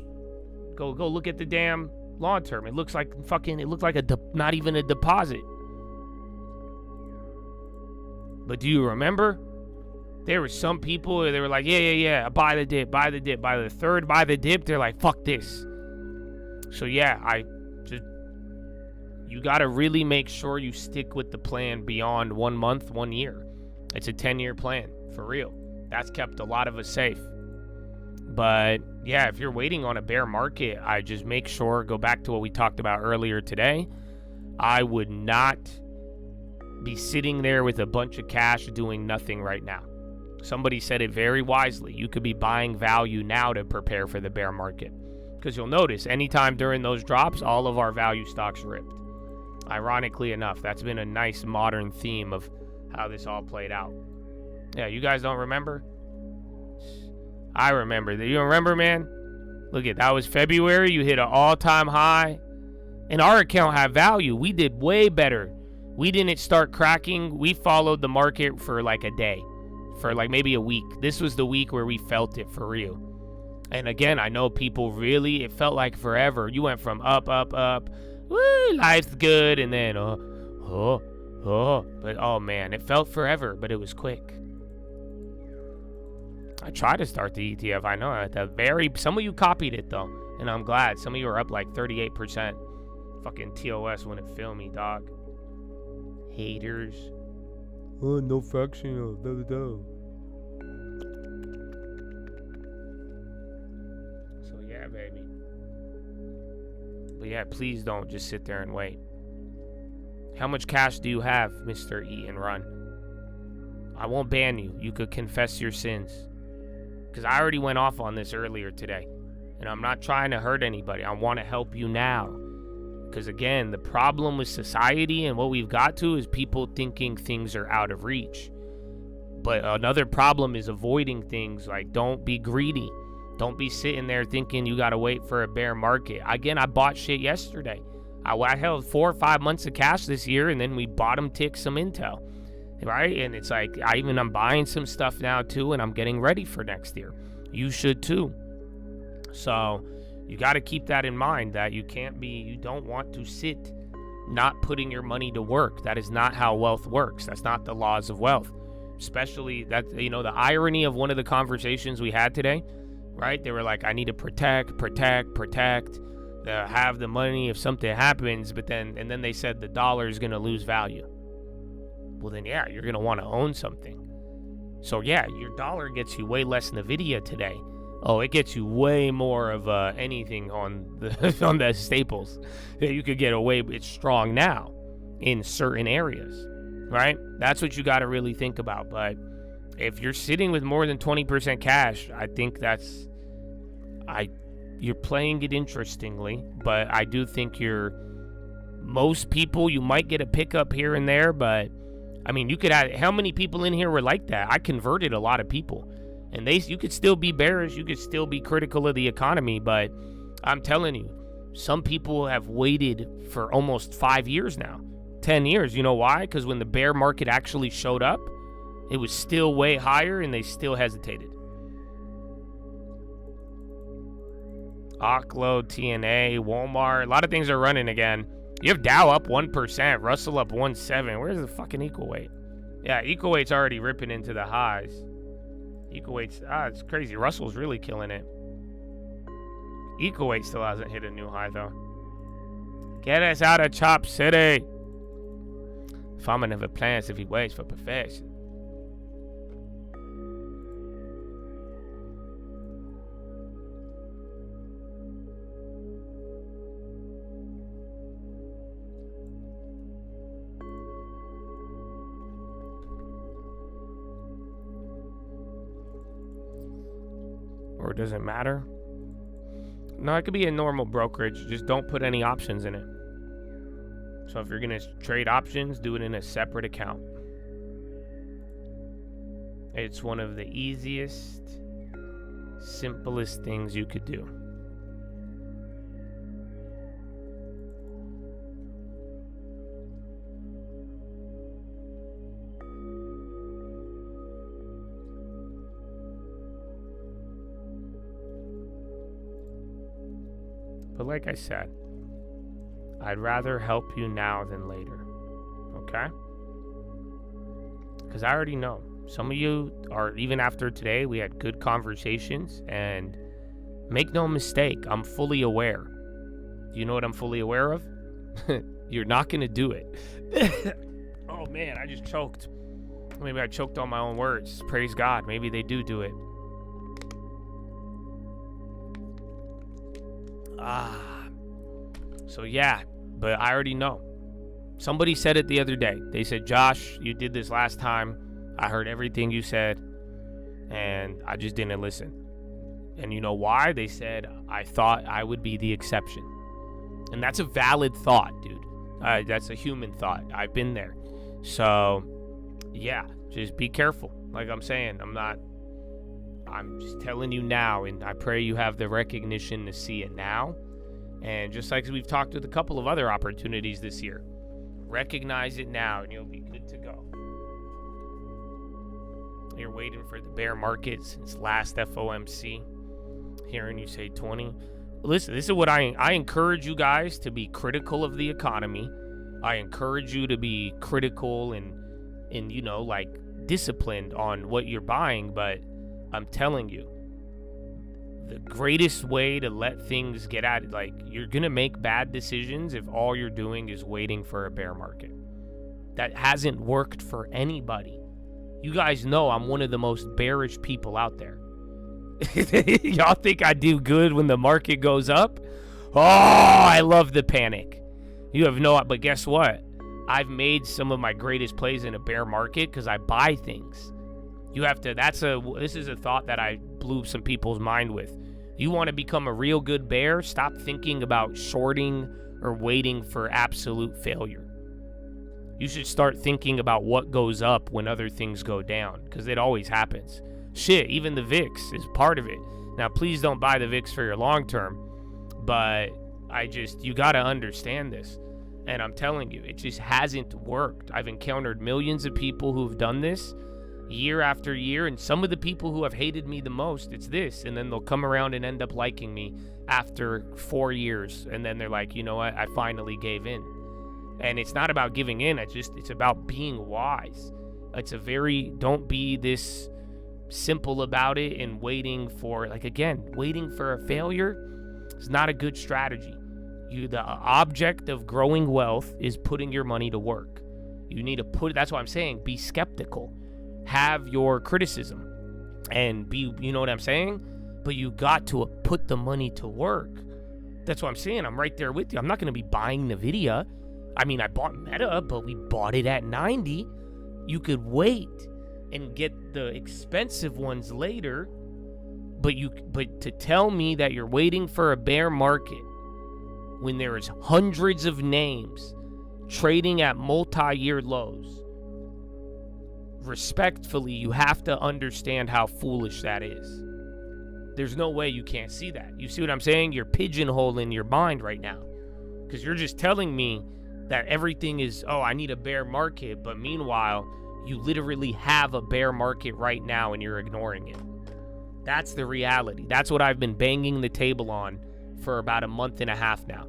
go look at the damn long term. It looked like not even a deposit. But do you remember? There were some people, they were like, yeah, buy the dip. By the third buy the dip, they're like, fuck this. So yeah, you got to really make sure you stick with the plan beyond 1 month, 1 year. It's a 10-year plan, for real. That's kept a lot of us safe. But yeah, if you're waiting on a bear market, I just make sure, go back to what we talked about earlier today. I would not be sitting there with a bunch of cash doing nothing right now. Somebody said it very wisely. You could be buying value now to prepare for the bear market. Because you'll notice, anytime during those drops, all of our value stocks ripped. Ironically enough, that's been a nice modern theme of how this all played out. Yeah, you guys don't remember? I remember. You remember, man? Look at that was February. You hit an all-time high. And our account had value. We did way better. We didn't start cracking. We followed the market for like a day. For like maybe a week. This was the week where we felt it for real. And again, I know people really, it felt like forever. You went from up, woo, life's good, and then, but oh man, it felt forever, but it was quick. I tried to start the ETF, I know, some of you copied it though, and I'm glad. Some of you are up like 38%. Fucking TOS wouldn't feel me, dog. Haters. Oh, no fractional, So yeah, baby. But yeah, please don't just sit there and wait. How much cash do you have, Mr. Eat and Run? I won't ban you. You could confess your sins. Because I already went off on this earlier today. And I'm not trying to hurt anybody. I want to help you now. Because again, the problem with society and what we've got to is people thinking things are out of reach. But another problem is avoiding things like don't be greedy. Don't be sitting there thinking you got to wait for a bear market. Again, I bought shit yesterday. I held 4 or 5 months of cash this year, and then we bottom tick some Intel, right? And it's like I'm buying some stuff now too, and I'm getting ready for next year. You should too. So you got to keep that in mind, that you don't want to sit not putting your money to work. That is not how wealth works. That's not the laws of wealth. Especially that, the irony of one of the conversations we had today. Right? They were like, I need to protect, have the money if something happens, and then they said the dollar is going to lose value. Well, then, yeah, you're going to want to own something. So, yeah, your dollar gets you way less Nvidia today. Oh, it gets you way more of anything on the staples that you could get away. It's strong now in certain areas, right? That's what you got to really think about. But if you're sitting with more than 20% cash, I think you're playing it interestingly, but I do think most people, you might get a pickup here and there, but I mean, you could have, how many people in here were like that? I converted a lot of people, and you could still be bearish, you could still be critical of the economy, but I'm telling you, some people have waited for almost 5 years now, 10 years. You know why? Because when the bear market actually showed up, it was still way higher, and they still hesitated. Oklo, TNA, Walmart, a lot of things are running again. You have Dow up 1%, Russell up 1.7. Where's the fucking equal weight? Yeah, equal weight's already ripping into the highs. Equal weight's, it's crazy. Russell's really killing it. Equal weight still hasn't hit a new high, though. Get us out of Chop City. Farmer never plans if he waits for perfection. or does it matter? No, it could be a normal brokerage. Just don't put any options in it. So if you're going to trade options, do it in a separate account. It's one of the easiest, simplest things you could do. But like I said, I'd rather help you now than later, okay? Because I already know. Some of you are, even after today, we had good conversations, and make no mistake, I'm fully aware. You know what I'm fully aware of? You're not going to do it. Oh man, I just choked. Maybe I choked on my own words. Praise God. Maybe they do it. So yeah, but I already know. Somebody said it the other day. They said, Josh, you did this last time. I heard everything you said, and I just didn't listen. And you know why? They said, I thought I would be the exception. And that's a valid thought, dude. That's a human thought. I've been there. So, yeah, just be careful. Like I'm saying, I'm just telling you now, and I pray you have the recognition to see it now. And just like we've talked with a couple of other opportunities this year, recognize it now and you'll be good to go. You're waiting for the bear market since last FOMC. Hearing you say 20. Listen, this is what I encourage you guys to be critical of the economy. I encourage you to be critical and like disciplined on what you're buying, but I'm telling you, the greatest way to let things get at it, like, you're going to make bad decisions if all you're doing is waiting for a bear market. That hasn't worked for anybody. You guys know I'm one of the most bearish people out there. Y'all think I do good when the market goes up? Oh, I love the panic. You have but guess what? I've made some of my greatest plays in a bear market because I buy things. This is a thought that I blew some people's mind with. You want to become a real good bear? Stop thinking about shorting or waiting for absolute failure. You should start thinking about what goes up when other things go down, because it always happens. Shit, even the VIX is part of it. Now, please don't buy the VIX for your long term, but you got to understand this. And I'm telling you, it just hasn't worked. I've encountered millions of people who've done this year after year, and some of the people who have hated me the most, it's this, and then they'll come around and end up liking me after 4 years, and then they're like, you know what, I finally gave in. And it's not about giving in, it's about being wise. Don't be this simple about it and waiting for a failure is not a good strategy. The object of growing wealth is putting your money to work. You need to that's why I'm saying, be skeptical. Have your criticism and you know what I'm saying? But you got to put the money to work. That's what I'm saying. I'm right there with you. I'm not going to be buying NVIDIA. I mean, I bought Meta, but we bought it at 90. You could wait and get the expensive ones later. But to tell me that you're waiting for a bear market when there is hundreds of names trading at multi-year lows, respectfully, you have to understand how foolish that is. There's no way you can't see that. You see what I'm saying? You're pigeonholing your mind right now, because you're just telling me that everything is, I need a bear market, but meanwhile, you literally have a bear market right now and you're ignoring it. That's the reality. That's what I've been banging the table on for about a month and a half now.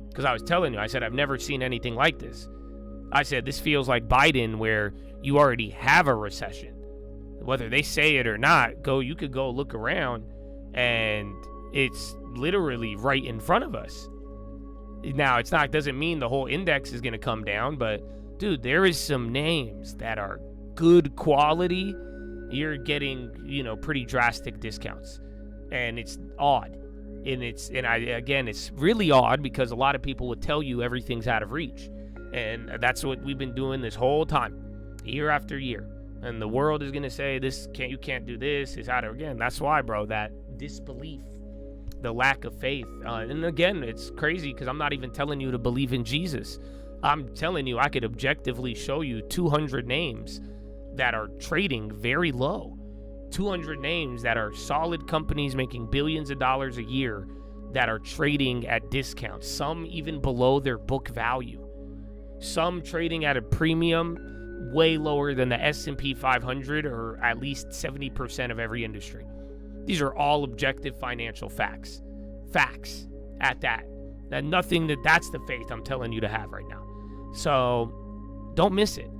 Because I was telling you, I said, I've never seen anything like this. I said, this feels like Biden, where you already have a recession. Whether they say it or not, you could go look around and it's literally right in front of us. Now, doesn't mean the whole index is going to come down, but dude, there is some names that are good quality. You're getting, pretty drastic discounts, and it's odd. It's really odd because a lot of people would tell you everything's out of reach. And that's what we've been doing this whole time, year after year. And the world is going to say, you can't do this, it's out of, again. That's why, bro, that disbelief, the lack of faith. And again, it's crazy because I'm not even telling you to believe in Jesus. I'm telling you I could objectively show you 200 names that are trading very low. 200 names that are solid companies making billions of dollars a year that are trading at discounts, some even below their book value. Some trading at a premium way lower than the S&P 500 or at least 70% of every industry. These are all objective financial facts. Facts at that. And that's the faith I'm telling you to have right now. So don't miss it.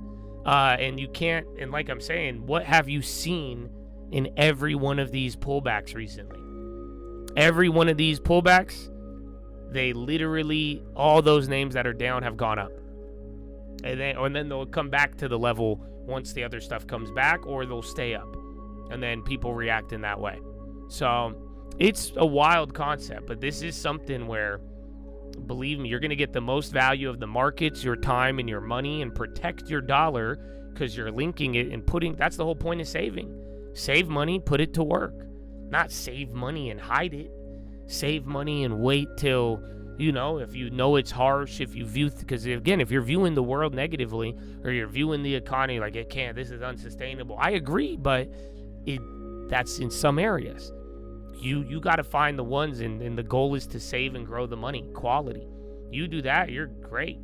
And you can't, and like I'm saying, what have you seen in every one of these pullbacks recently? Every one of these pullbacks, they literally, all those names that are down have gone up. And then they'll come back to the level once the other stuff comes back, or they'll stay up. And then people react in that way. So it's a wild concept, but this is something where, believe me, you're going to get the most value of the markets, your time, and your money, and protect your dollar because you're linking it and that's the whole point of saving. Save money, put it to work. Not save money and hide it. Save money and wait till, if you know it's harsh, because again, if you're viewing the world negatively or you're viewing the economy like this is unsustainable. I agree, but that's in some areas. You got to find the ones, and the goal is to save and grow the money, quality. You do that, you're great.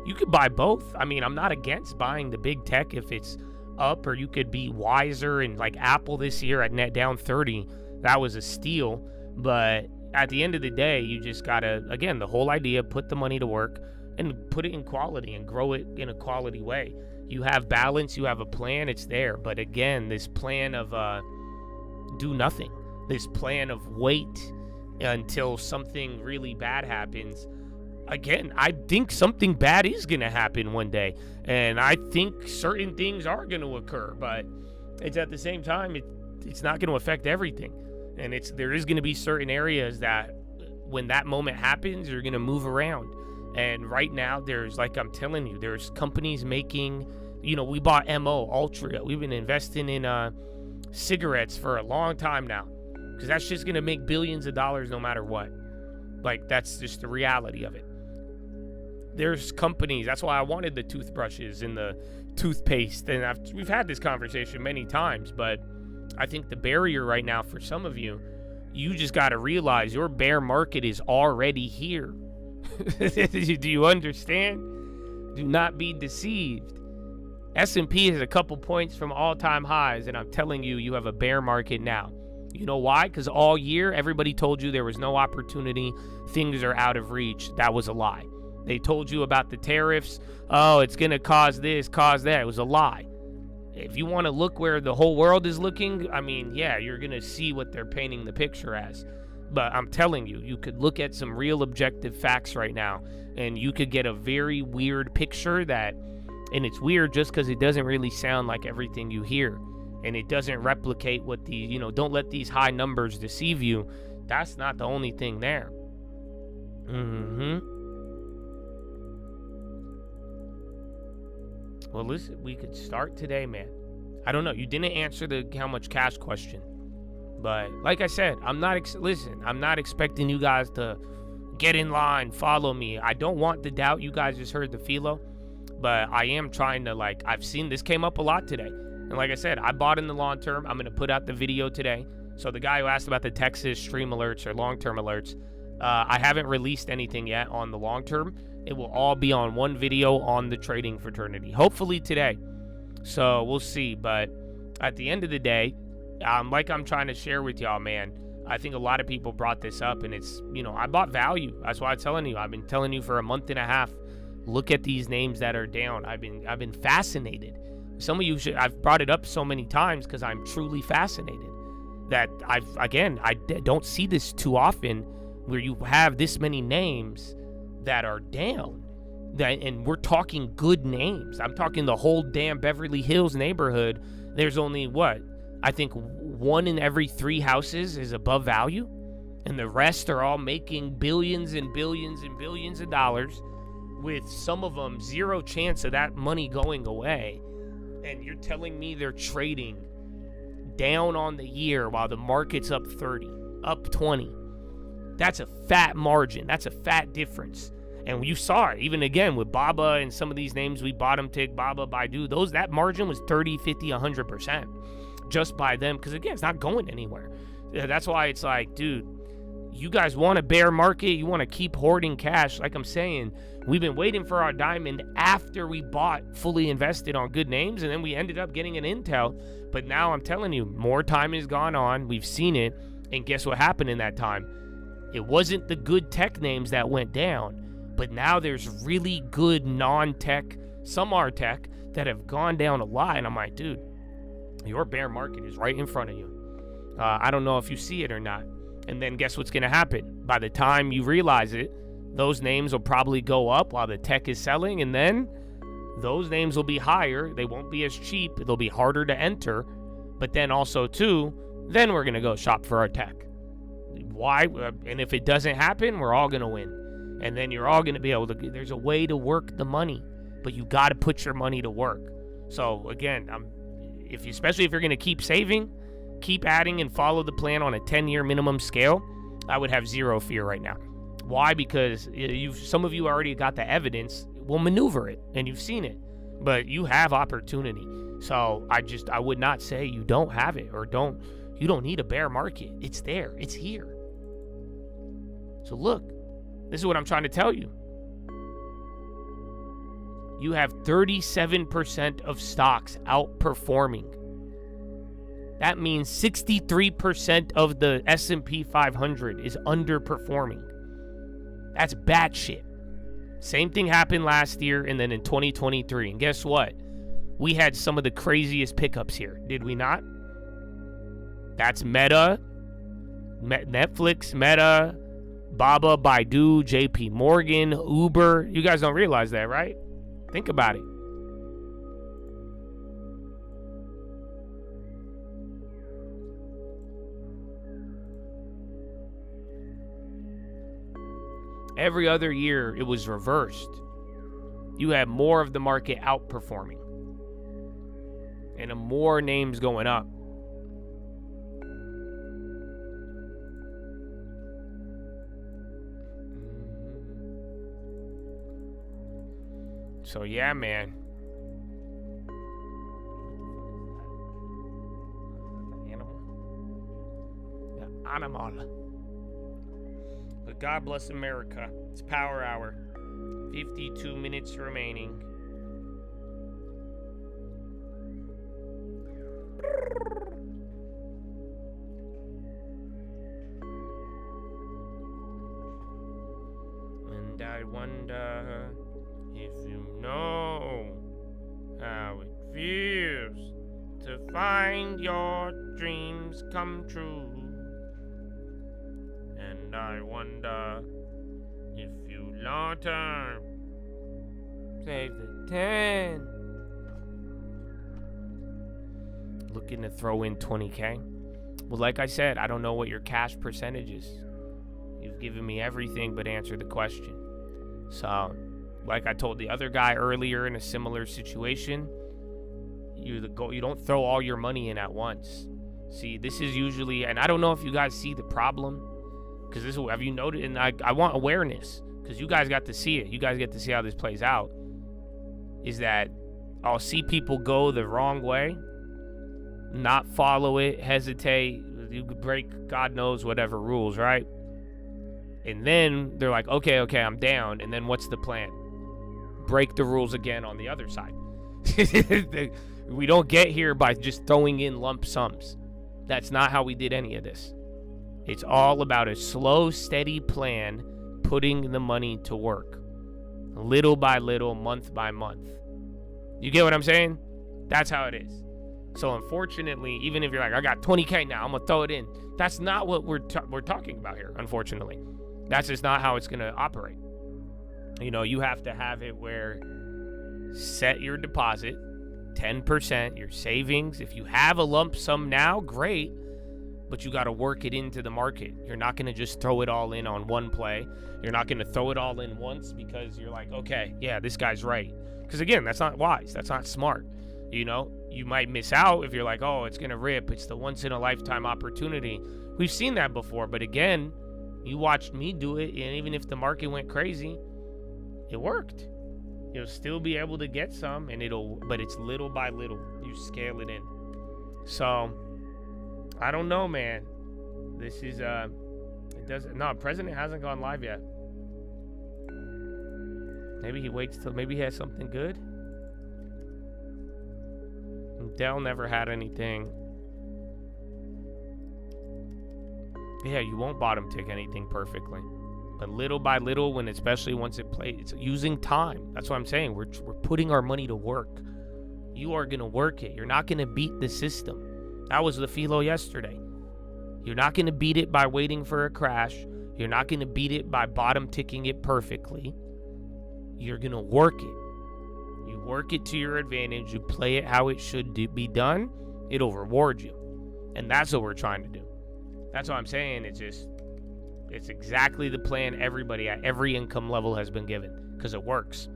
You could buy both. I mean, I'm not against buying the big tech if it's up, or you could be wiser, and like Apple this year at net down 30, that was a steal. But at the end of the day, you just got to, again, the whole idea, put the money to work and put it in quality and grow it in a quality way. You have balance, you have a plan, it's there. But again, this plan of do nothing, this plan of wait until something really bad happens. Again, I think something bad is going to happen one day. And I think certain things are going to occur. But it's at the same time, it's not going to affect everything. And there is going to be certain areas that when that moment happens, you're going to move around. And right now, there's, like I'm telling you, there's companies making, we bought MO, Altria. We've been investing in cigarettes for a long time now. Because that's just going to make billions of dollars no matter what. Like, that's just the reality of it. There's companies, that's why I wanted the toothbrushes and the toothpaste. And we've had this conversation many times, but I think the barrier right now for some of you, you just got to realize your bear market is already here. Do you understand? Do not be deceived. S&P is a couple points from all-time highs, and I'm telling you, you have a bear market now. You know why? Because all year, everybody told you there was no opportunity, things are out of reach. That was a lie. They told you about the tariffs. Oh, it's going to cause this, cause that. It was a lie. If you want to look where the whole world is looking, I mean, yeah, you're going to see what they're painting the picture as. But I'm telling you, you could look at some real objective facts right now, and you could get a very weird picture and it's weird just because it doesn't really sound like everything you hear. And it doesn't replicate what don't let these high numbers deceive you. That's not the only thing there. Well, listen, we could start today, man. I don't know. You didn't answer the how much cash question. But like I said, I'm not expecting you guys to get in line, follow me. I don't want the doubt. You guys just heard the Philo. But I am trying to, I've seen this came up a lot today. And like I said, I bought in the long term. I'm going to put out the video today. So the guy who asked about the Texas stream alerts or long-term alerts, I haven't released anything yet on the long term. It will all be on one video on the trading fraternity, hopefully today. So we'll see. But at the end of the day, like I'm trying to share with y'all, man, I think a lot of people brought this up, and it's, I bought value. That's why I'm telling you. I've been telling you for a month and a half, look at these names that are down. I've been fascinated. Some of you I've brought it up so many times because I'm truly fascinated. That I don't see this too often where you have this many names that are down. And we're talking good names. I'm talking the whole damn Beverly Hills neighborhood. There's only I think 1 in every 3 houses is above value. And the rest are all making billions and billions and billions of dollars, with some of them zero chance of that money going away. And you're telling me they're trading down on the year while the market's up 30, up 20. That's a fat margin. That's a fat difference. And you saw it even again with Baba and some of these names we bottom tick, Baba, Baidu. That margin was 30, 50, 100% just by them. Because again, it's not going anywhere. That's why it's like, dude, you guys want a bear market? You want to keep hoarding cash? Like I'm saying, we've been waiting for our diamond after we bought fully invested on good names, and then we ended up getting an Intel. But now I'm telling you, more time has gone on. We've seen it. And guess what happened in that time? It wasn't the good tech names that went down. But now there's really good non-tech, some are tech, that have gone down a lot. And I'm like, dude, your bear market is right in front of you. I don't know if you see it or not. And then guess what's going to happen? By the time you realize it, those names will probably go up while the tech is selling. And then those names will be higher. They won't be as cheap. They'll be harder to enter. But then also, too, then we're going to go shop for our tech. Why? And if it doesn't happen, we're all going to win. And then you're all going to be able to, there's a way to work the money, but you got to put your money to work. So again, especially if you're going to keep saving, keep adding and follow the plan on a 10-year minimum scale, I would have zero fear right now. Why? Because some of you already got the evidence. We'll maneuver it, and you've seen it, but you have opportunity. So I would not say you don't have it or you don't need a bear market. It's there. It's here. So look. This is what I'm trying to tell you. You have 37% of stocks outperforming. That means 63% of the S&P 500 is underperforming. That's batshit. Same thing happened last year and then in 2023. And guess what? We had some of the craziest pickups here, did we not? That's Meta, Netflix, Meta, Baba, Baidu, JP Morgan, Uber. You guys don't realize that, right? Think about it. Every other year, it was reversed. You had more of the market outperforming and more names going up. So yeah, man. Animal. But God bless America. It's Power Hour. 52 minutes remaining. And I wonder if you know how it feels to find your dreams come true. And I wonder if you long term save the 10. Looking to throw in 20K? Well, like I said, I don't know what your cash percentage is. You've given me everything but answer the question. So, like I told the other guy earlier in a similar situation, you don't throw all your money in at once. See, this is usually, and I don't know if you guys see the problem, because this is, have you noticed, and I want awareness, because you guys got to see it. You guys get to see how this plays out, is that I'll see people go the wrong way, not follow it, hesitate, you break God knows whatever rules, right? And then they're like, okay, I'm down, and then what's the plan? Break the rules again on the other side. We don't get here by just throwing in lump sums. That's not how we did any of this. It's all about a slow, steady plan, putting the money to work. Little by little, month by month. You get what I'm saying? That's how it is. So unfortunately, even if you're like, I got 20K now, I'm going to throw it in. That's not what we're talking about here, unfortunately. That's just not how it's going to operate. You know, you have to have it where set your deposit, 10%, your savings. If you have a lump sum now, great, but you got to work it into the market. You're not going to just throw it all in on one play. You're not going to throw it all in once because you're like, okay, yeah, this guy's right. Because again, that's not wise. That's not smart. You know, you might miss out if you're like, oh, it's going to rip. It's the once in a lifetime opportunity. We've seen that before. But again, you watched me do it. And even if the market went crazy, it worked. You'll still be able to get some, but it's little by little. You scale it in. So, I don't know, man. This is, President hasn't gone live yet. Maybe he waits till, maybe he has something good. Dell never had anything. Yeah, you won't bottom tick anything perfectly. But little by little, especially once it plays, it's using time. That's what I'm saying. We're putting our money to work. You are going to work it. You're not going to beat the system. That was the Philo yesterday. You're not going to beat it by waiting for a crash. You're not going to beat it by bottom ticking it perfectly. You're going to work it. You work it to your advantage. You play it how it should be done. It'll reward you. And that's what we're trying to do. That's what I'm saying. It's exactly the plan everybody at every income level has been given, because it works.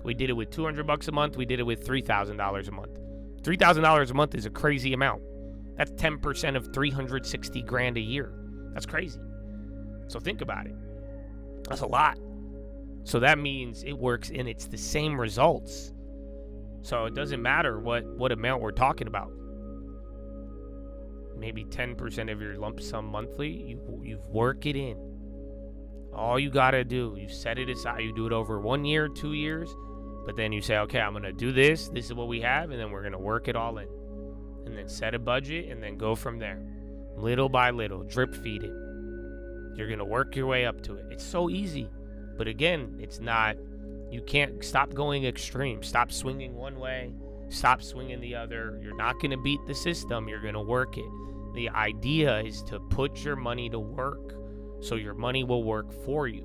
We did it with $200 a month. We did it with $3,000 a month. $3,000 a month is a crazy amount. That's 10% of 360 grand a year. That's crazy. So think about it. That's a lot. So that means it works and it's the same results. So it doesn't matter what amount we're talking about. Maybe 10% of your lump sum monthly, you work it in. All you got to do, you set it aside. You do it over 1 year, 2 years. But then you say, okay, I'm going to do this. This is what we have. And then we're going to work it all in. And then set a budget and then go from there. Little by little, drip feed it. You're going to work your way up to it. It's so easy. But again, it's not, you can't stop going extreme. Stop swinging one way. Stop swinging the other. You're not going to beat the system. You're going to work it. The idea is to put your money to work so your money will work for you.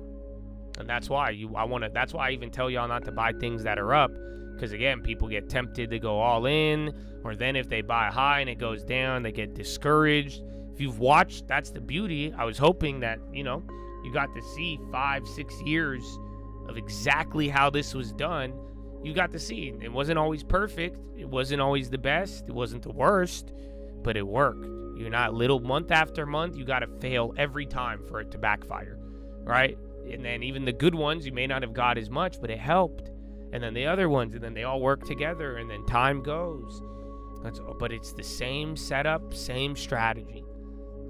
And that's why that's why I even tell y'all not to buy things that are up. Because again, people get tempted to go all in, or then if they buy high and it goes down, they get discouraged. If you've watched, that's the beauty. I was hoping that, you got to see 5-6 years of exactly how this was done. You got to see. It wasn't always perfect. It wasn't always the best. It wasn't the worst, but it worked. You're not little month after month. You got to fail every time for it to backfire, right? And then even the good ones, you may not have got as much, but it helped. And then the other ones, and then they all work together, and then time goes. But it's the same setup, same strategy.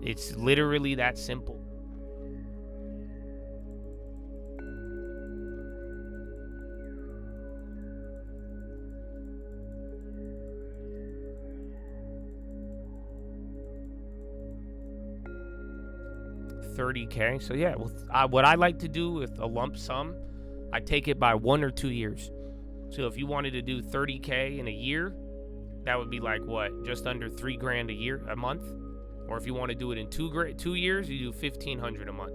It's literally that simple. $30K. So yeah, what I like to do with a lump sum, I take it by 1 or 2 years. So if you wanted to do $30K in a year, that would be like what? Just under $3,000 a month. Or if you want to do it in 2 years, you do $1,500 a month.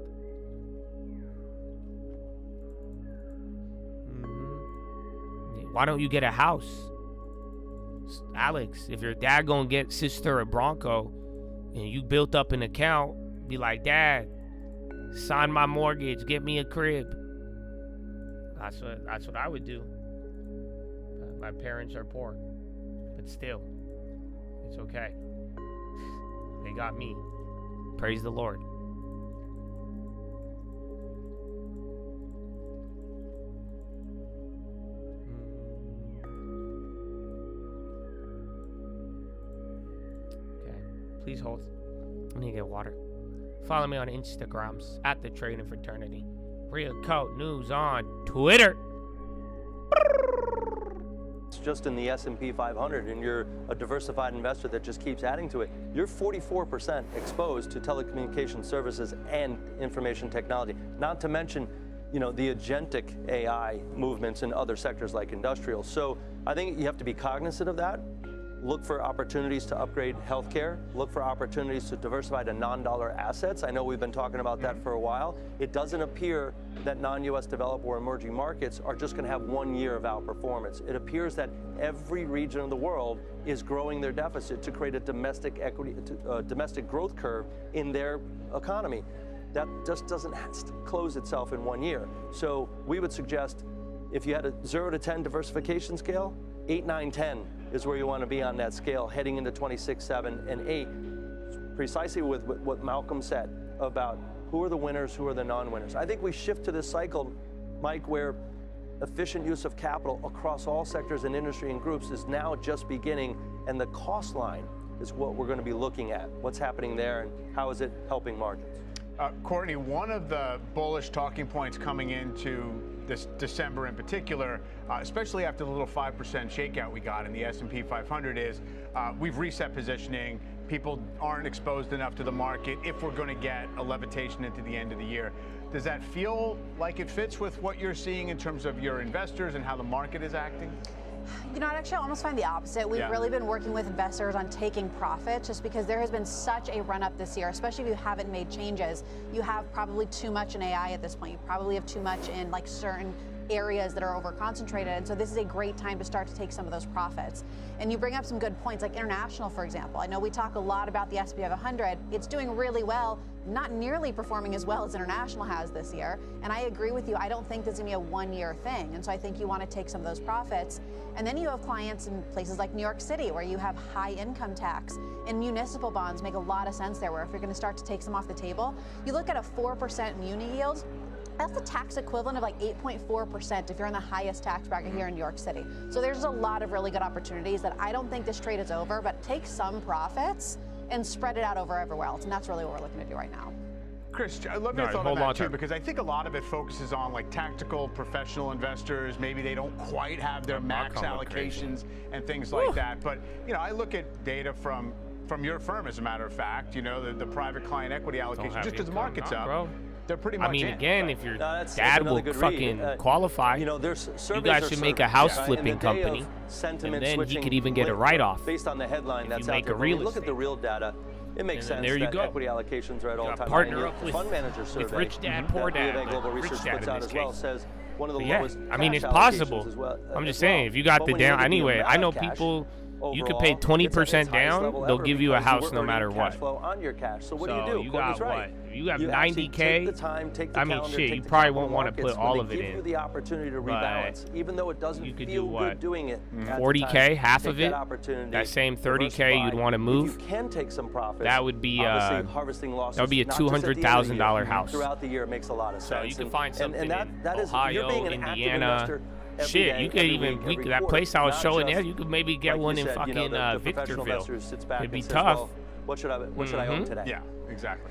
Why don't you get a house? Alex, if your dad gonna get sister a Bronco and you built up an account, be like, Dad, sign my mortgage, get me a crib. That's what I would do. My parents are poor, but still, it's okay. They got me. Praise the Lord. Okay, please hold. I need to get water. Follow me on Instagrams at the Trading Fraternity. Real Coat News on Twitter. It's just in the S&P 500, and you're a diversified investor that just keeps adding to it. You're 44% exposed to telecommunication services and information technology, not to mention, the agentic AI movements in other sectors like industrial. So I think you have to be cognizant of that. Look for opportunities to upgrade healthcare. Look for opportunities to diversify to non-dollar assets. I know we've been talking about that for a while. It doesn't appear that non-U.S. developed or emerging markets are just going to have 1 year of outperformance. It appears that every region of the world is growing their deficit to create a domestic growth curve in their economy. That just doesn't close itself in 1 year. So we would suggest if you had a 0 to 10 diversification scale, 8, 9, 10 is where you want to be on that scale heading into 26, 7, and 8, precisely with what Malcolm said about who are the winners, who are the non-winners. I think we shift to this cycle, Mike, where efficient use of capital across all sectors and industry and groups is now just beginning, and the cost line is what we're going to be looking at. What's happening there and how is it helping margins? Courtney, one of the bullish talking points coming into this December in particular, especially after the little 5% shakeout we got in the S&P 500 is we've reset positioning. People aren't exposed enough to the market if we're going to get a levitation into the end of the year. Does that feel like it fits with what you're seeing in terms of your investors and how the market is acting? You know, I actually almost find the opposite. We've really been working with investors on taking profits just because there has been such a run up this year, especially if you haven't made changes. You have probably too much in AI at this point. You probably have too much in like certain areas that are over concentrated. And so this is a great time to start to take some of those profits. And you bring up some good points like international, for example. I know we talk a lot about the S&P 500. It's doing really well, not nearly performing as well as international has this year. And I agree with you. I don't think this is going to be a one-year thing. And so I think you want to take some of those profits. And then you have clients in places like New York City where you have high income tax, and municipal bonds make a lot of sense there, where if you're going to start to take some off the table, you look at a 4% muni yield. That's the tax equivalent of like 8.4% if you're in the highest tax bracket here in New York City. So there's a lot of really good opportunities that I don't think this trade is over, but take some profits and spread it out over everywhere else. And that's really what we're looking to do right now. Chris, I love your thought on that too, because I think a lot of it focuses on like tactical professional investors. Maybe they don't quite have their max allocations and things like that. But, you know, I look at data from your firm, as a matter of fact, you know, the private client equity allocation, just because the market's up. Bro. They're pretty much I mean, in. again, if your dad will fucking qualify, you guys should make a house flipping company, and then he could even get a write-off based on the headline that's out there. there. When we look at the real data, it makes sense that equity allocations are at all-time high. Partner up with Fund manager survey with Rich Dad, Poor Dad, that Global Research puts out as well says one of the lowest. I mean, it's cash possible. allocations as well. I'm just saying, if you got the down, anyway, I know people. You could pay 20% down, they'll give you a house no matter what. On your cash. So what do you do? You got right. what? You have 90K. I mean, shit, you probably won't want to put all of it in. Give you the opportunity to rebalance, even though it doesn't feel good doing it. 40K, half of it. That same 30K you'd want to move. You can take some profits. That would be harvesting losses. That would be a $200,000 house. Throughout the year, it makes a lot of sense. So you can find something in Ohio, Ohio, Indiana. Shit, you could even that place I was showing there. You could maybe get one in fucking Victorville. It'd be tough. What should I own today? Yeah, exactly.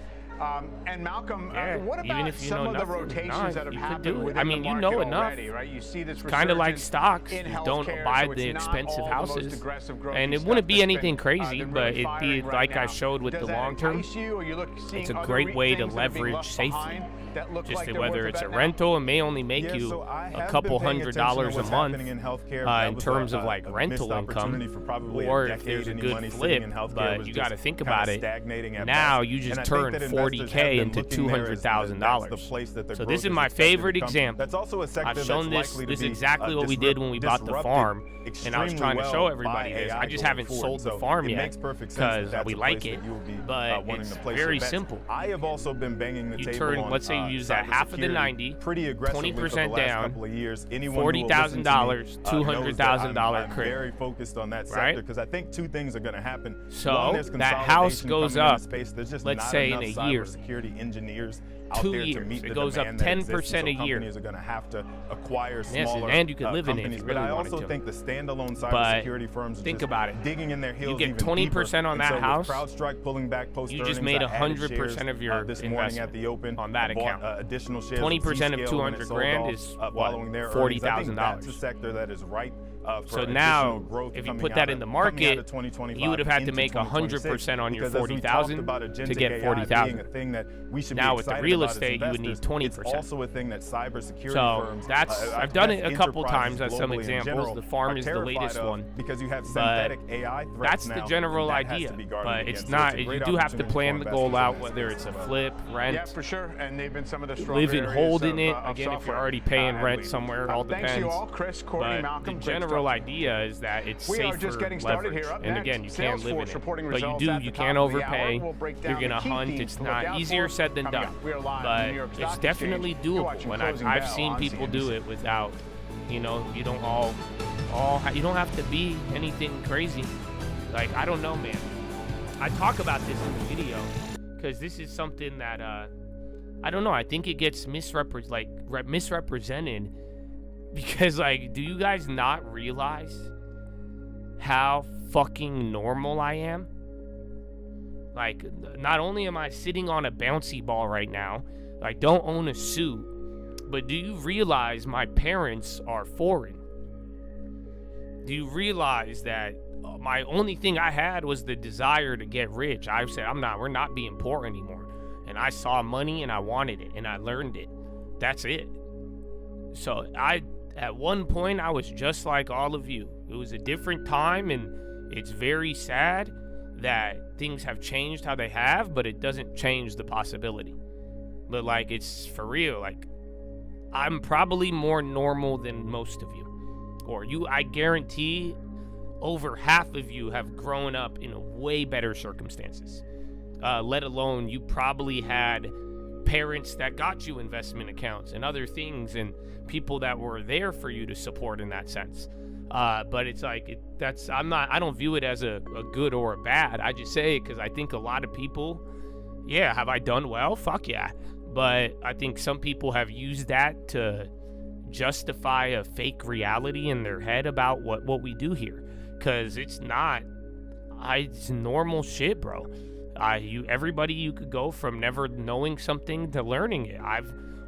And Malcolm, what even about if you some know of the nothing, rotations that have happened within I mean, the you market know enough. already, right? You see this Kind of like stocks. in You don't healthcare, buy so the it's not expensive all the most houses. aggressive growth And it stuff wouldn't be that's anything been, crazy, been but really it'd be firing right like I now. showed with Does the that long term. entice you, or you seeing It's a other great way to things that are being leverage left safely. behind that look Just like they're whether worth it's a bet now? rental, it may only make you so I a have couple been paying attention to $100 a what's month happening in healthcare. in That terms was of like a rental missed income, opportunity for probably or a if there's a decade. Any good money flip, sitting in healthcare but was you just got to think kinda about it. stagnating at Now best. you just And I think turn that investors have 40K been into looking there as $200,000. that's the place that the So growth this is is my expected to favorite come. example. That's also a sector I've shown that's this. likely to This is be, exactly what we did when we bought the disrupted farm, and I was trying to extremely show well everybody by this. AI I just going haven't forward. sold the So farm it yet makes perfect sense because that's we a like place it, that you will be, but wanting it's to place very your bets. simple. I have also been banging the You table turn, on, let's say you use that half of the cybersecurity 90, pretty aggressively for the 20% last down, couple of years. Anyone who will listen to me, $40,000, $200,000 I'm credit. very focused on that Right? sector because I think two things are going to happen. So One, there's that house consolidation goes coming into up, space. There's just let's not say in enough a year. cybersecurity engineers out 2 there to years. meet It the goes up demand that exists. 10% And a so year. companies are going to have to acquire Yes, smaller and you could live in it if companies. you But really I wanted also to. think the standalone But cybersecurity firms are think just about it. digging in their heels You get even 20% deeper. on that and so house, with CrowdStrike pulling back post you earnings, just made I added 100% shares, of your this morning at investment the open on that I bought, account. Additional shares 20% of Zscaler when it 200 sold grand off, is following their $40,000. earnings. I think that's a sector that is ripe for So now, additional growth if you coming put out that of- in the coming out market, of 2025 you would have had to into make 2026, 100% on your because as we 40,000 talked about to agentic get AI 40,000. being a thing that we should Now be with the excited real about as estate, you would need investors, 20%. It's also a thing that cybersecurity So firms, that's I've done it a couple times as some examples. The farm is the latest one, because you have but synthetic AI threats that's the now, general that has idea. to be guarded But against. it's So not. a You great do have to opportunity plan for the goal investors out, in whether this it's a as well. flip, rent. Yeah, for sure. And they've been some of the stronger Live in areas holding it. of Again, if you're software, already paying at rent least. somewhere, it all Thanks depends. to you all, Chris, Courtney, But Malcolm. the great general stuff. idea is that it's We safer are just getting started leverage. here. Up And next, again, you can't live in Salesforce it. reporting But you results do. at You the can't top of the overpay. hour. We'll break You're down gonna the key hunt. themes It's to look not out easier for. said than Coming done. up, we are live But from the New York it's Stock definitely Exchange. You're doable. watching When Closing I've Bell seen on people do CNBC. it without, you don't all You don't have to be anything crazy. Like, I don't know, man. I talk about this in the video because this is something that I don't know. I think it gets misrepresented because, like, do you guys not realize how fucking normal I am? Like, not only am I sitting on a bouncy ball right now, I don't own a suit, but do you realize my parents are foreign? Do you realize that my only thing I had was the desire to get rich? I said, we're not being poor anymore. And I saw money and I wanted it and I learned it. That's it. So at one point, I was just like all of you. It was a different time, and it's very sad that things have changed how they have, but it doesn't change the possibility. But, like, it's for real. Like, I'm probably more normal than most of you. Or I guarantee over half of you have grown up in way better circumstances. Let alone you probably had parents that got you investment accounts and other things and people that were there for you to support in that sense. But it's like, I don't view it as a good or a bad. I just say it because I think a lot of people, yeah, have I done well? Fuck yeah. But I think some people have used that to justify a fake reality in their head about what we do here. Because it's not, it's normal shit, bro. Everybody, you could go from never knowing something to learning it.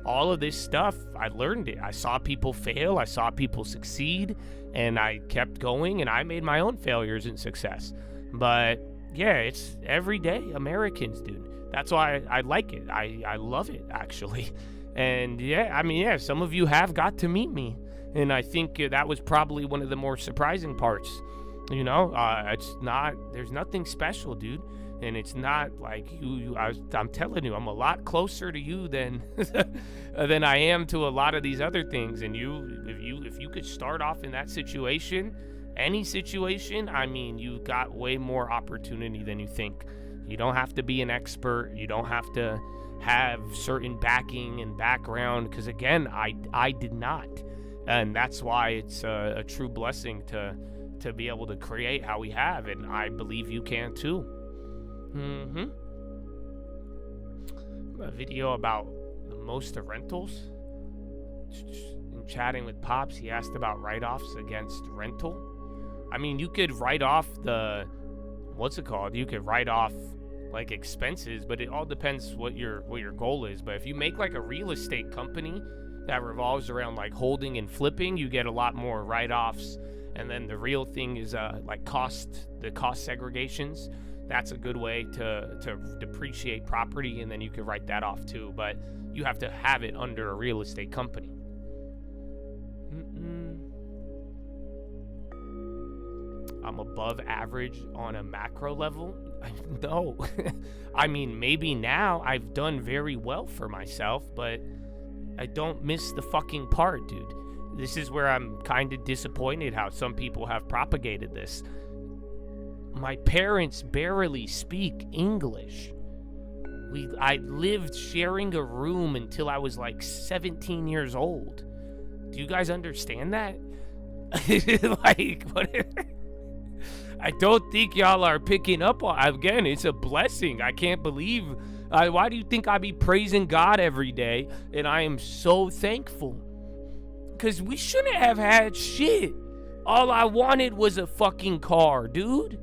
All of this stuff, I learned it. I saw people fail, I saw people succeed, and I kept going, and I made my own failures and success. But yeah, it's everyday Americans, dude. That's why I like it. I love it, actually. And yeah, I mean, yeah, some of you have got to meet me, and I think that was probably one of the more surprising parts. You know, there's nothing special, dude. And it's not like I'm telling you, I'm a lot closer to you than than I am to a lot of these other things. And if you could start off in that situation, any situation, I mean, you got way more opportunity than you think. You don't have to be an expert. You don't have to have certain backing and background. Because again, I did not, and that's why it's a true blessing to be able to create how we have, and I believe you can too. A video about the most of rentals. In chatting with Pops, he asked about write-offs against rental. I mean, you could write off you could write off like expenses, but it all depends what your goal is. But if you make like a real estate company that revolves around like holding and flipping, you get a lot more write-offs. And then the real thing is like the cost segregations. That's a good way to depreciate property, and then you can write that off too. But you have to have it under a real estate company. I'm above average on a macro level? No. I mean, maybe now I've done very well for myself, but I don't miss the fucking part, dude. This is where I'm kind of disappointed how some people have propagated this. My parents barely speak English. I lived sharing a room until I was like 17 years old. Do you guys understand that? Like, what? I don't think y'all are picking up on. Again, it's a blessing. I can't believe. Why do you think I be praising God every day? And I am so thankful. Because we shouldn't have had shit. All I wanted was a fucking car, dude.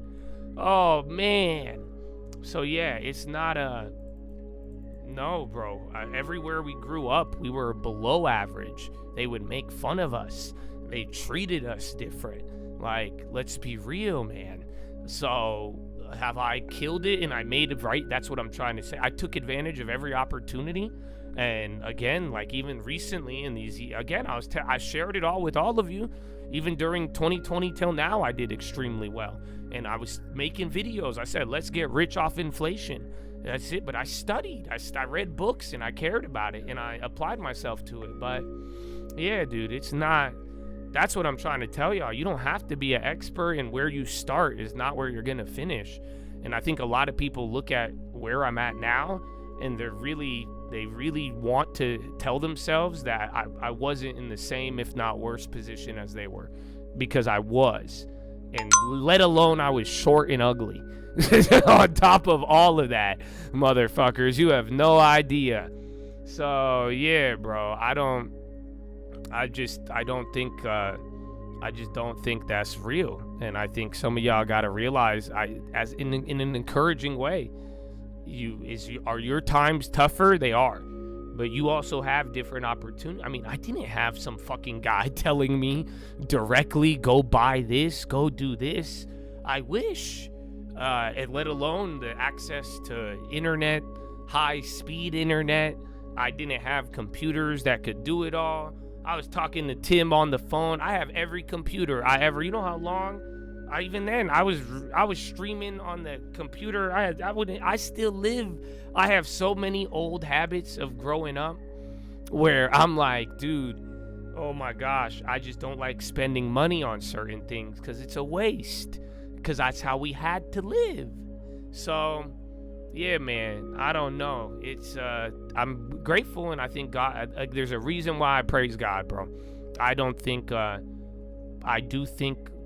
Oh, man. So, yeah, it's not a... No, bro. Everywhere we grew up, we were below average. They would make fun of us. They treated us different. Like, let's be real, man. So, have I killed it and I made it right? That's what I'm trying to say. I took advantage of every opportunity. And again, like even recently in these, again, I shared it all with all of you. Even during 2020 till now, I did extremely well. And I was making videos. I said, let's get rich off inflation. That's it. But I studied. I read books and I cared about it and I applied myself to it. But yeah, dude, it's not. That's what I'm trying to tell y'all. You don't have to be an expert, and where you start is not where you're going to finish. And I think a lot of people look at where I'm at now and they really want to tell themselves that I wasn't in the same, if not worse, position as they were. because I was. And let alone I was short and ugly. On top of all of that, motherfuckers, you have no idea. So yeah, bro, I just don't think that's real. And I think some of y'all gotta realize, as in an encouraging way, are your times tougher? They are. But you also have different opportunities. I mean, I didn't have some fucking guy telling me directly, go buy this, go do this. I wish. And let alone the access to internet, high-speed internet. I didn't have computers that could do it all. I was talking to Tim on the phone. I have every computer I ever. You know how long? Even then, I was streaming on the computer. I still live. I have so many old habits of growing up where I'm like, dude, oh my gosh, I just don't like spending money on certain things because it's a waste. Because that's how we had to live. So, yeah, man, I don't know. I'm grateful, and I think God, there's a reason why I praise God, bro. I do think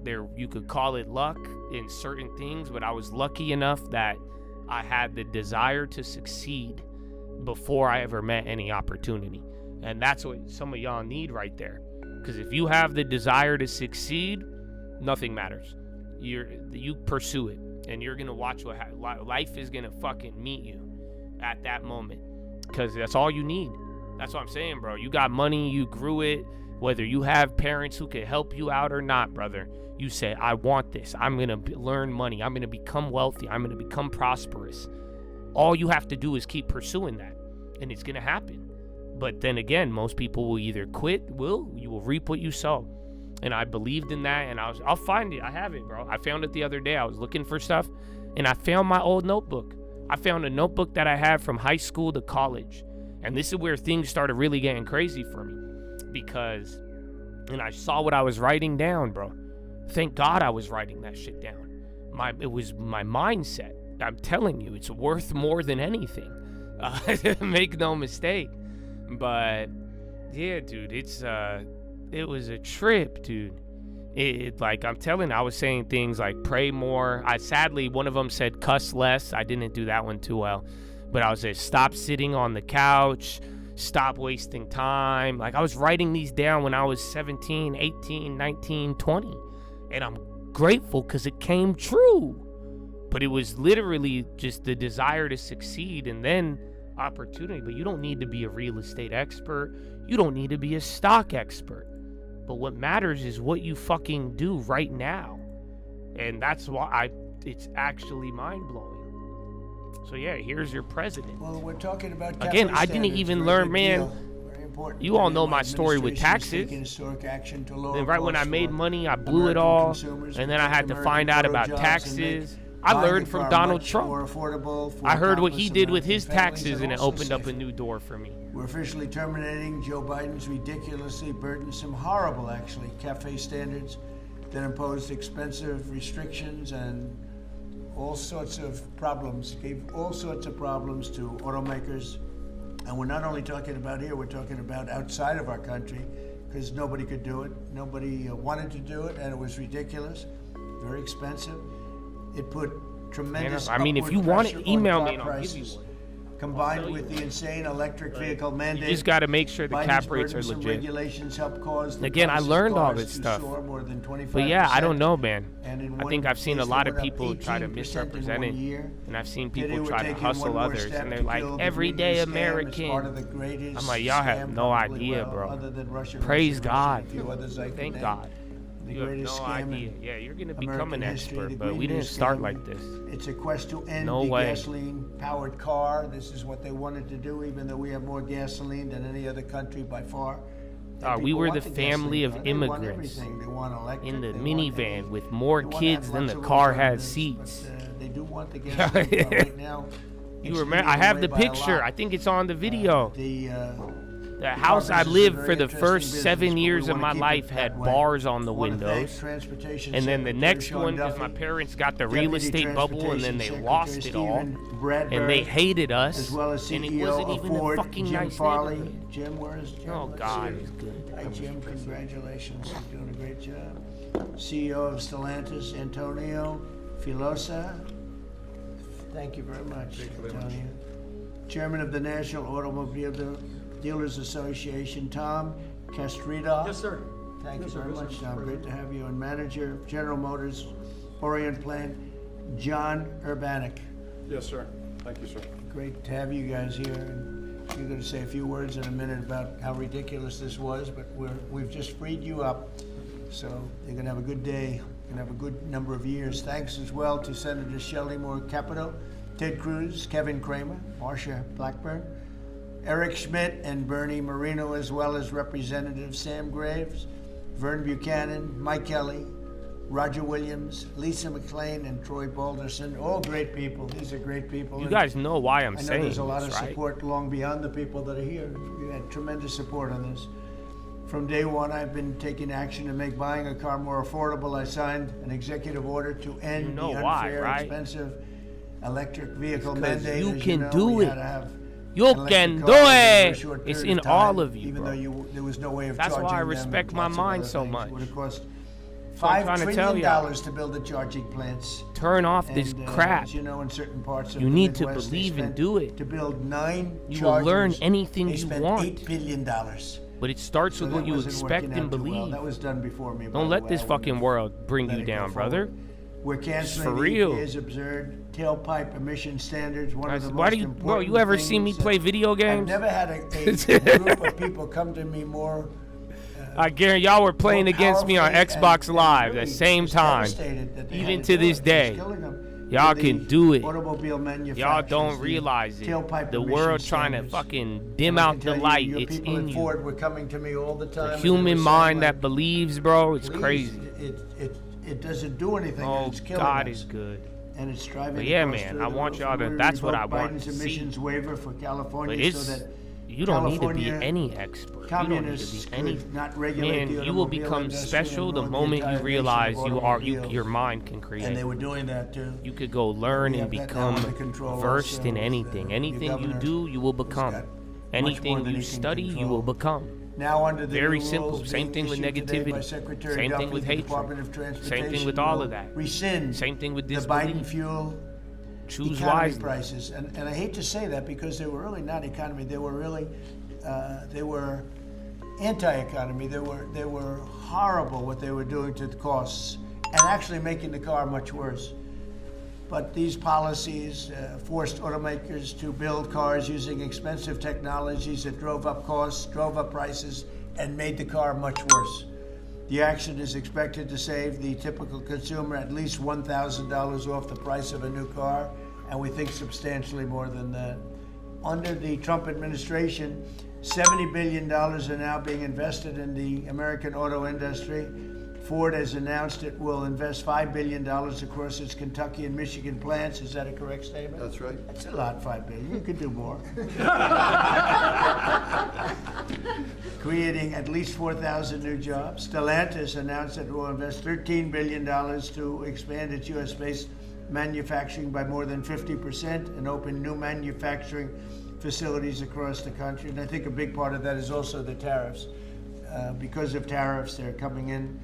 you could call it luck in certain things, but I was lucky enough that I had the desire to succeed before I ever met any opportunity. And that's what some of y'all need right there. Because if you have the desire to succeed, nothing matters. You pursue it, and you're gonna watch what life is gonna fucking meet you at that moment, because that's all you need. That's what I'm saying, bro. You got money, you grew it. Whether you have parents who can help you out or not, brother, you say, I want this. I'm gonna learn money. I'm gonna become wealthy. I'm gonna become prosperous. All you have to do is keep pursuing that, and it's gonna happen. But then again, most people will either quit. You will reap what you sow. And I believed in that, and I'll find it. I have it, bro. I found it the other day. I was looking for stuff, and I found my old notebook. I found a notebook that I had from high school to college. And this is where things started really getting crazy for me, and I saw what I was writing down, bro. Thank God I was writing that shit down. It was my mindset. I'm telling you, it's worth more than anything. Make no mistake. But yeah, dude, it was a trip, dude. Like I'm telling, I was saying things like pray more. Sadly, one of them said cuss less. I didn't do that one too well. But I was saying stop sitting on the couch, stop wasting time. Like I was writing these down when I was 17, 18, 19, 20. And I'm grateful because it came true. But it was literally just the desire to succeed and then opportunity. But you don't need to be a real estate expert. You don't need to be a stock expert. But what matters is what you fucking do right now. And that's why it's actually mind-blowing. So yeah, here's your president. Well, we're talking about again, I didn't even learn, man. You all know my story with taxes. Then right when I made money, I blew it all. And then I had to find out about taxes. I learned from Donald Trump. I heard what he did with his taxes, and it opened up a new door for me. We're officially terminating Joe Biden's ridiculously burdensome, horrible, actually, CAFE standards that imposed expensive restrictions and all sorts of problems, gave all sorts of problems to automakers. And we're not only talking about here, we're talking about outside of our country, because nobody could do it. Nobody wanted to do it, and it was ridiculous, very expensive. It put tremendous if you want it, email me and I'll give you one. Combined with the insane electric vehicle mandate, you just got to make sure the cap rates are legit. Regulations help cause again, I learned all this stuff. But yeah, I don't know, man. I think I've seen a lot of people try to misrepresent it. And I've seen people try to hustle others. And they're like, everyday American. I'm like, y'all have no idea, bro. Praise God. Thank God. You have no idea. Yeah, you're going to become an expert, but we didn't start like this. It's a quest to end the gasoline-powered car. This is what they wanted to do, even though we have more gasoline than any other country by far. We were the family of immigrants in the minivan with more kids than the car had seats. They do want the gasoline right now. You remember? I have the picture. I think it's on the video. The house I lived for the first 7 years of my life had bars on the windows. And then the next one, because my parents got the real estate bubble and then they lost it all. And they hated us. And it wasn't even a fucking nice neighborhood. Jim, where is Jim? Oh, God, he's good. Hi, Jim. Congratulations. You're doing a great job. CEO of Stellantis, Antonio Filosa. Thank you very much, Antonio. Chairman of the National Automobile Dealers Association, Tom Castrida. Yes, sir. Thank you very much, Tom. Great to have you. And manager of General Motors Orient Plant, John Urbanek. Yes, sir. Thank you, sir. Great to have you guys here. And you're going to say a few words in a minute about how ridiculous this was, but we've just freed you up. So you're going to have a good day. You're going to have a good number of years. Thanks as well to Senator Shelley Moore Capito, Ted Cruz, Kevin Kramer, Marsha Blackburn, Eric Schmidt, and Bernie Marino, as well as Representative Sam Graves, Vern Buchanan, Mike Kelly, Roger Williams, Lisa McClain, and Troy Balderson. All great people. These are great people. You guys know why I'm saying this, I know there's a lot of right? support long beyond the people that are here. We had tremendous support on this. From day one, I've been taking action to make buying a car more affordable. I signed an executive order to end the unfair, expensive electric vehicle mandate. You As can know, do we it. had to have You can do it. It's in all of you, even bro. though there was no way of That's charging why I them respect and my lots of mind other so things. much. It would have cost I'm $5 trying to tell trillion y'all. to build the charging plants. Turn off this And, crap. As you know, in certain parts of You the need to Midwest, they believe and spent do it. To build 9 You will chargers, learn anything they you spent want. $8 billion. But it starts So with that what you wasn't expect working and out too well. believe. That was done before me. by Don't the let way. this I fucking wouldn't world bring let you it go down, forward. brother. We're canceling For real. EPA's absurd tailpipe emission standards. One of the Why most do you, important bro? You ever see me things play video I've games? never had a group of people come to me more. I guarantee y'all were playing against me on Xbox Live at the really same just time. devastated that they Even had to do this it. day. It's killing them. Y'all The can do it. Automobile Y'all manufacturers, don't the realize it. tailpipe The emission world trying to standards. fucking dim And I out can the tell you, light. your It's people in at you. Ford were coming to me all the time. The and they were human saying, mind like, that believes, bro, it's please, crazy. It doesn't do anything. Oh, and it's killing God us. is good. And it's driving. But yeah, the cost man, through I the want roof. y'all to. We That's what I revoked want Biden's to see. emissions waiver for California, But it's so that you don't need to be California any expert. You don't need to communists be any. could not regulate the Man, you will automobile become industry special and the ruin moment entire you nation realize of your automobiles. mind can create. And they were doing that too. You could go learn We and have that now become under control versed also in with, anything. your Anything you governor do, you will who's become. got much more Anything than you he can study, you control. will become. Now under the Very new simple. rules Same being thing with issued today by negativity. Secretary Same thing Duffy, with the hatred. Department of Same Transportation thing with all will of that. Rescind Same thing with the disbelief. Biden fuel Choose economy wisely. prices. And I hate to say that because they were really not economy. They were really they were anti-economy. They were horrible what they were doing to the costs and actually making the car much worse. But these policies forced automakers to build cars using expensive technologies that drove up costs, drove up prices, and made the car much worse. The action is expected to save the typical consumer at least $1,000 off the price of a new car, and we think substantially more than that. Under the Trump administration, $70 billion are now being invested in the American auto industry. Ford has announced it will invest $5 billion across its Kentucky and Michigan plants. Is that a correct statement? That's right. That's a lot, $5 billion. You could do more. Creating at least 4,000 new jobs. Stellantis announced it will invest $13 billion to expand its U.S.-based manufacturing by more than 50% and open new manufacturing facilities across the country. And I think a big part of that is also the tariffs. Because of tariffs, they're coming in.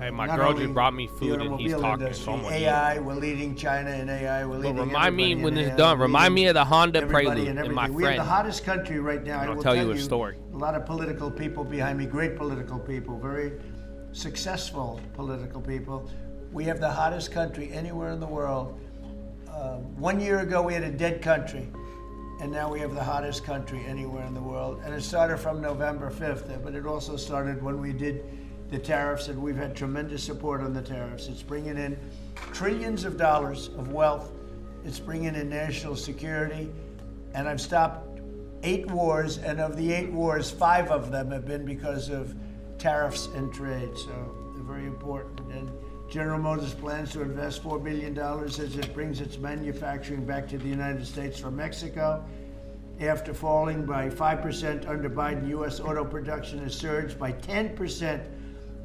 Hey, my not girl only just brought me the food and he's automobile talking, industry, so I'm gonna eat. AI, we're leading China in AI. We're leading remind me everybody when in it's AI. done. We're Remind me leading of the Honda everybody Prelude and and my everything. We have the friend. hottest country right now. I I'll will tell you a story. A lot of political people behind me, great political people, very successful political people. We have the hottest country anywhere in the world. 1 year ago, we had a dead country, and now we have the hottest country anywhere in the world. And it started from November 5th, but it also started when we did the tariffs, and we've had tremendous support on the tariffs. It's bringing in trillions of dollars of wealth. It's bringing in national security. And I've stopped 8 wars, and of the 8 wars, 5 of them have been because of tariffs and trade. So they're very important. And General Motors plans to invest $4 billion as it brings its manufacturing back to the United States from Mexico. After falling by 5% under Biden, U.S. auto production has surged by 10%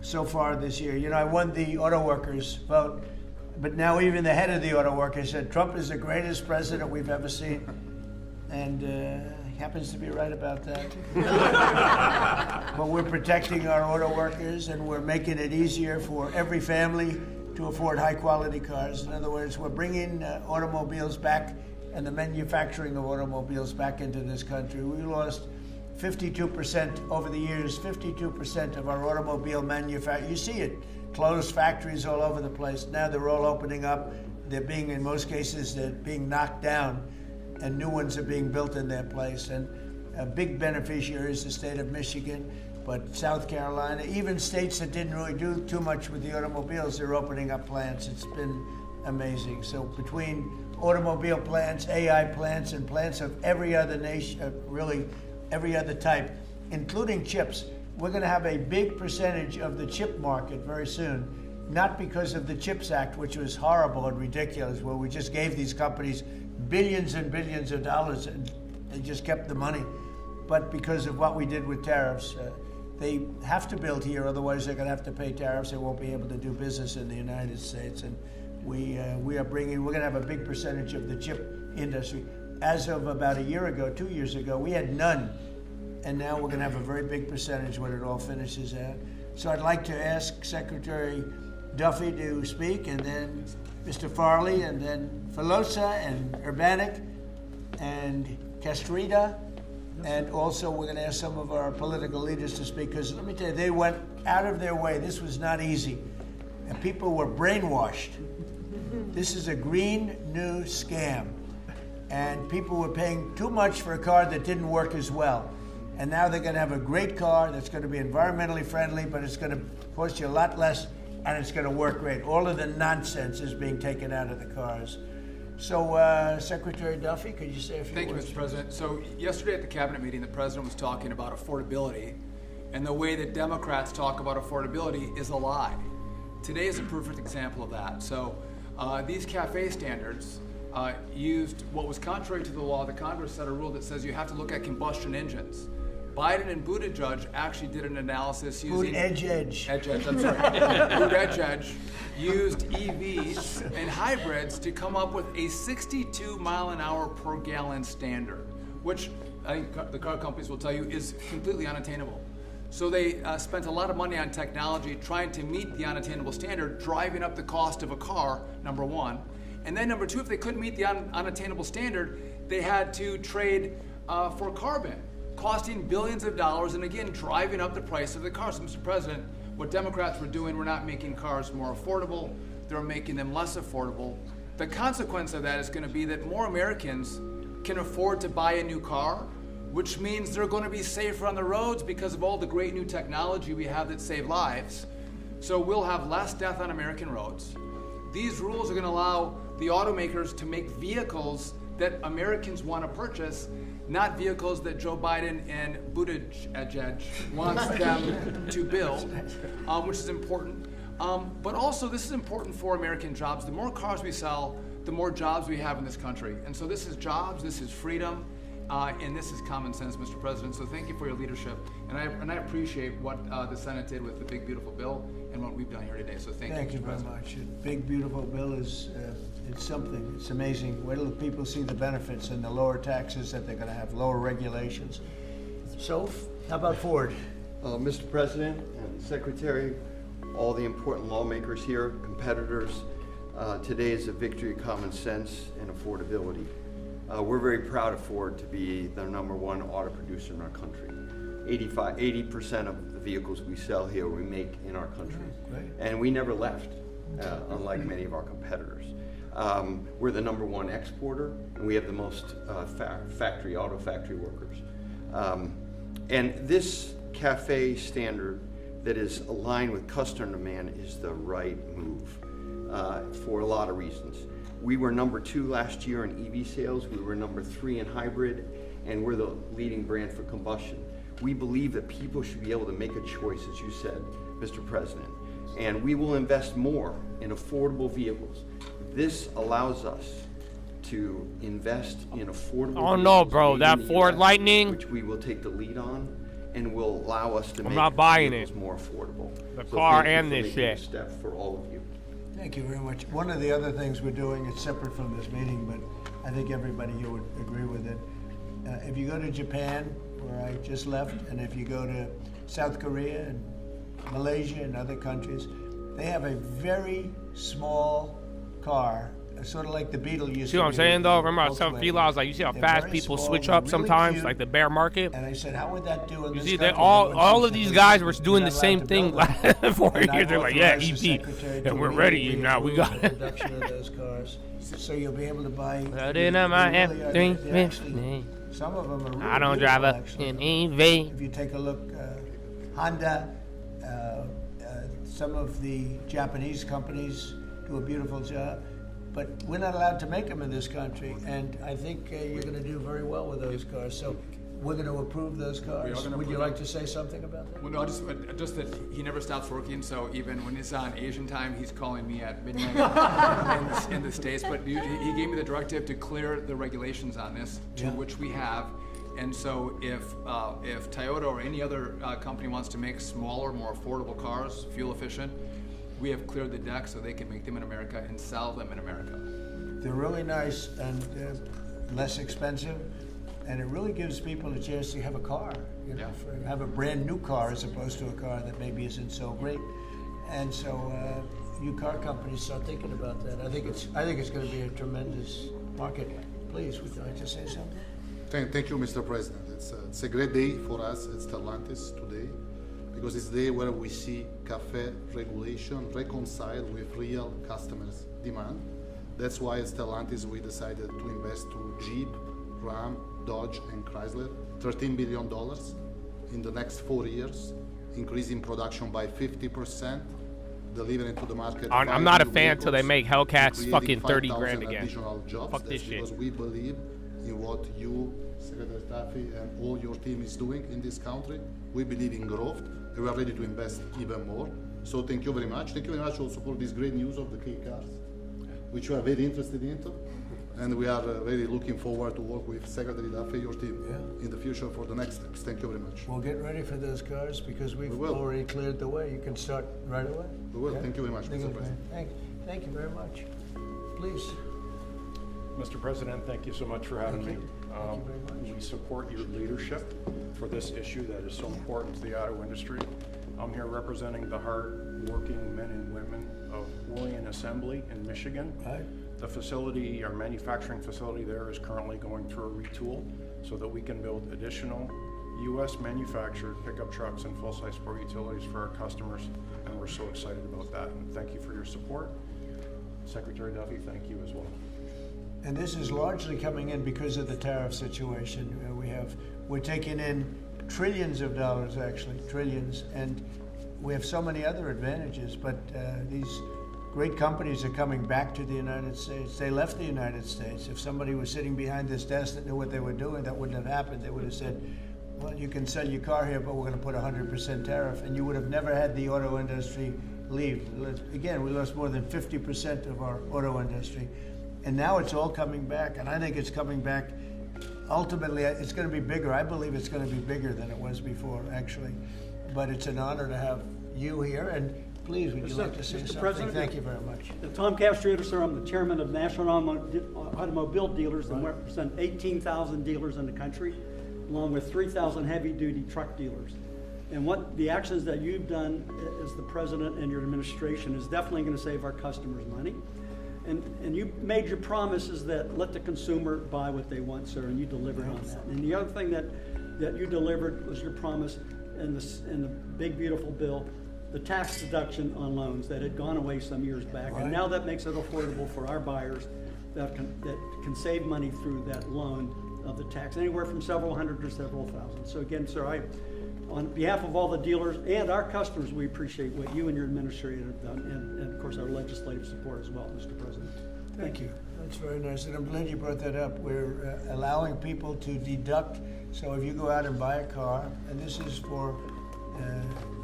so far this year. You know, I won the auto workers vote, but now even the head of the auto workers said Trump is the greatest president we've ever seen. And happens to be right about that. But we're protecting our auto workers, and we're making it easier for every family to afford high-quality cars. In other words, we're bringing automobiles back and the manufacturing of automobiles back into this country. We lost 52% over the years, 52% of our automobile manufacturing. You see it, closed factories all over the place. Now they're all opening up. They're being, in most cases, they're being knocked down, and new ones are being built in their place. And a big beneficiary is the state of Michigan, but South Carolina, even states that didn't really do too much with the automobiles, they're opening up plants. It's been amazing. So between automobile plants, AI plants, and plants of every other nation, really every other type, including chips, we're going to have a big percentage of the chip market very soon. Not because of the CHIPS Act, which was horrible and ridiculous, where we just gave these companies billions and billions of dollars and they just kept the money, but because of what we did with tariffs. They have to build here, otherwise they're going to have to pay tariffs. They won't be able to do business in the United States. And we're going to have a big percentage of the chip industry. As of about a year ago, 2 years ago, we had none. And now we're going to have a very big percentage when it all finishes out. So I'd like to ask Secretary Duffy to speak, and then Mr. Farley, and then Filosa, and Urbanik, and Castrita. And also we're going to ask some of our political leaders to speak, because let me tell you, they went out of their way. This was not easy. And people were brainwashed. This is a green new scam. And people were paying too much for a car that didn't work as well. And now they're going to have a great car that's going to be environmentally friendly, but it's going to cost you a lot less, and it's going to work great. All of the nonsense is being taken out of the cars. So, Secretary Duffy, could you say a few words? Thank you, Mr. President. So yesterday at the cabinet meeting, the president was talking about affordability, and the way that Democrats talk about affordability is a lie. Today is a perfect example of that. So these CAFE standards used what was contrary to the law. The Congress set a rule that says you have to look at combustion engines. Biden and Buttigieg actually did an analysis using... Buttigieg, I'm sorry. Buttigieg used EVs and hybrids to come up with a 62 mile an hour per gallon standard, which I think the car companies will tell you is completely unattainable. So they spent a lot of money on technology trying to meet the unattainable standard, driving up the cost of a car, number one. And then number two, if they couldn't meet the unattainable standard, they had to trade for carbon, costing billions of dollars, and again, driving up the price of the cars. So, Mr. President, what Democrats were doing, we're not making cars more affordable, they're making them less affordable. The consequence of that is going to be that more Americans can afford to buy a new car, which means they're going to be safer on the roads because of all the great new technology we have that save lives. So we'll have less death on American roads. These rules are going to allow the automakers to make vehicles that Americans want to purchase, not vehicles that Joe Biden and Buttigieg wants them to build, which is important. But also, this is important for American jobs. The more cars we sell, the more jobs we have in this country. And so this is jobs, this is freedom, and this is common sense, Mr. President. So thank you for your leadership. And I appreciate what the Senate did with the big, beautiful bill and what we've done here today. So thank you, Mr. President. Thank you very much. Big, beautiful bill is it's something. It's amazing. Wait till people see the benefits and the lower taxes that they're going to have, lower regulations. So, how about Ford? Mr. President and Secretary, all the important lawmakers here, competitors, today is a victory of common sense and affordability. We're very proud of Ford to be the #1 auto producer in our country. 80% of the vehicles we sell here we make in our country. And we never left, unlike many of our competitors. We're the #1 exporter, and we have the most auto factory workers. And this CAFE standard that is aligned with customer demand is the right move for a lot of reasons. We were #2 last year in EV sales, we were #3 in hybrid, and we're the leading brand for combustion. We believe that people should be able to make a choice, as you said, Mr. President, and we will invest more in affordable vehicles. This allows us to invest in affordable vehicles. Oh no, bro, that Ford Lightning, which we will take the lead on, and will allow us to make vehicles more affordable. The car and this shit. Step for all of you. Thank you very much. One of the other things we're doing, it's separate from this meeting, but I think everybody here would agree with it. If you go to Japan, where I just left, and if you go to South Korea and Malaysia and other countries, they have a very small car, sort of like the Beetle used to be. See what I'm saying, though? Remember I was telling Philo, I was like, you see how fast people switch up sometimes, like the bear market? And I said, how would that do in You this see, country? all of these guys were doing the same thing 4 years. They're like, yeah, EP, and we're ready now. We got it. Production of those cars, so you'll be able to buy. Some of them are really I don't drive an EV. If you take a look, Honda, some of the Japanese companies do a beautiful job, but we're not allowed to make them in this country, and I think you're going to do very well with those cars. So we're going to approve those cars. Would you like to say something about that? Well, no, just that he never stops working, so even when it's on Asian time, he's calling me at midnight in the States. But he gave me the directive to clear the regulations on this, which we have. And so if Toyota or any other company wants to make smaller, more affordable cars, fuel efficient, we have cleared the deck so they can make them in America and sell them in America. They're really nice and less expensive, and it really gives people a chance to have a car, have a brand new car as opposed to a car that maybe isn't so great. And so you car companies start thinking about that. I think it's going to be a tremendous market. Please, would you like to say something? Thank you, Mr. President. It's a great day for us at Stellantis today, because it's the day where we see CAFE regulation reconciled with real customers' demand. That's why at Stellantis we decided to invest to Jeep, Ram, Dodge, and Chrysler $13 billion in the next 4 years, increasing production by 50%, delivering to the market. I'm not a fan till they make Hellcats fucking 30 grand again. Additional jobs. Fuck this shit. Because we believe in what you, Secretary Taffy, and all your team is doing in this country. We believe in growth, and we are ready to invest even more. So thank you very much. Thank you very much also for this great news of the K cars, which we are very interested in. And we are really looking forward to work with Secretary Duffy, your team, in the future for the next steps. Thank you very much. We'll get ready for those cars because we've already cleared the way. You can start right away. We will. Thank you very much, Mr. President. Thank you very much. Please. Mr. President, thank you so much for having me. We support your leadership for this issue that is so important to the auto industry. I'm here representing the hard-working men and women of Orion Assembly in Michigan. The facility, our manufacturing facility there, is currently going through a retool so that we can build additional U.S. manufactured pickup trucks and full-size sport utilities for our customers, and we're so excited about that. And thank you for your support. Secretary Duffy, thank you as well. And this is largely coming in because of the tariff situation. We're taking in trillions of dollars, actually, trillions, and we have so many other advantages, but these great companies are coming back to the United States. They left the United States. If somebody was sitting behind this desk that knew what they were doing, that wouldn't have happened. They would have said, well, you can sell your car here, but we're going to put 100% tariff, and you would have never had the auto industry leave. Again, we lost more than 50% of our auto industry. And now it's all coming back, and I think it's coming back. Ultimately, it's going to be bigger. I believe it's going to be bigger than it was before, actually. But it's an honor to have you here, and please, would you like to say something? President, thank you very much. Tom Castrator, sir. I'm the chairman of National Automobile Dealers, and represent 18,000 dealers in the country, along with 3,000 heavy-duty truck dealers. And what the actions that you've done as the president and your administration is definitely going to save our customers money. And you made your promises that let the consumer buy what they want, sir, and you delivered on that. And the other thing that you delivered was your promise in the big, beautiful bill, the tax deduction on loans that had gone away some years back. And now that makes it affordable for our buyers that can save money through that loan of the tax, anywhere from several hundred to several thousand. So again, sir, on behalf of all the dealers and our customers, we appreciate what you and your administration have done, and of course our legislative support as well, Mr. President. Thank you. That's very nice, and I'm glad you brought that up. We're allowing people to deduct. So if you go out and buy a car, and this is for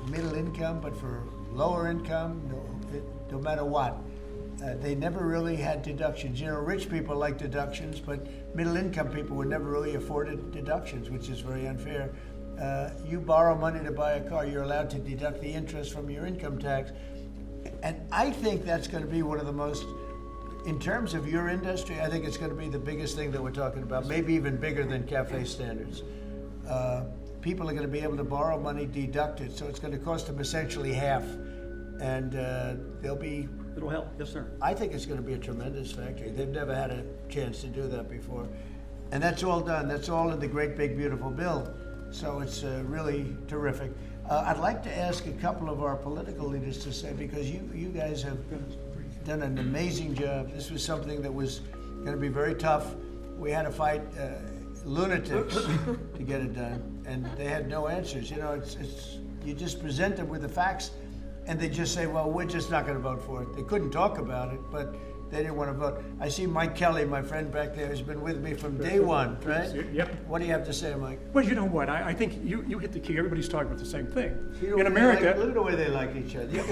middle income, but for lower income, no matter what, they never really had deductions. You know, rich people like deductions, but middle income people would never really afford deductions, which is very unfair. You borrow money to buy a car, you're allowed to deduct the interest from your income tax. And I think that's going to be one of the most in terms of your industry, I think it's going to be the biggest thing that we're talking about, maybe even bigger than cafe standards. People are going to be able to borrow money, deduct it, so it's going to cost them essentially half. And they'll be... It'll help, yes, sir. I think it's going to be a tremendous factory. They've never had a chance to do that before. And that's all done. That's all in the great, big, beautiful bill. So it's really terrific. I'd like to ask a couple of our political leaders to say, because you guys have done an amazing job. This was something that was going to be very tough. We had to fight lunatics to get it done, and they had no answers. You know, it's you just present them with the facts, and they just say, well, we're just not going to vote for it. They couldn't talk about it, but they didn't want to vote. I see Mike Kelly, my friend back there, has been with me from day one, right? Yep. What do you have to say, Mike? Well, you know what? I think you hit the key. Everybody's talking about the same thing. In America, look at the way they like each other. You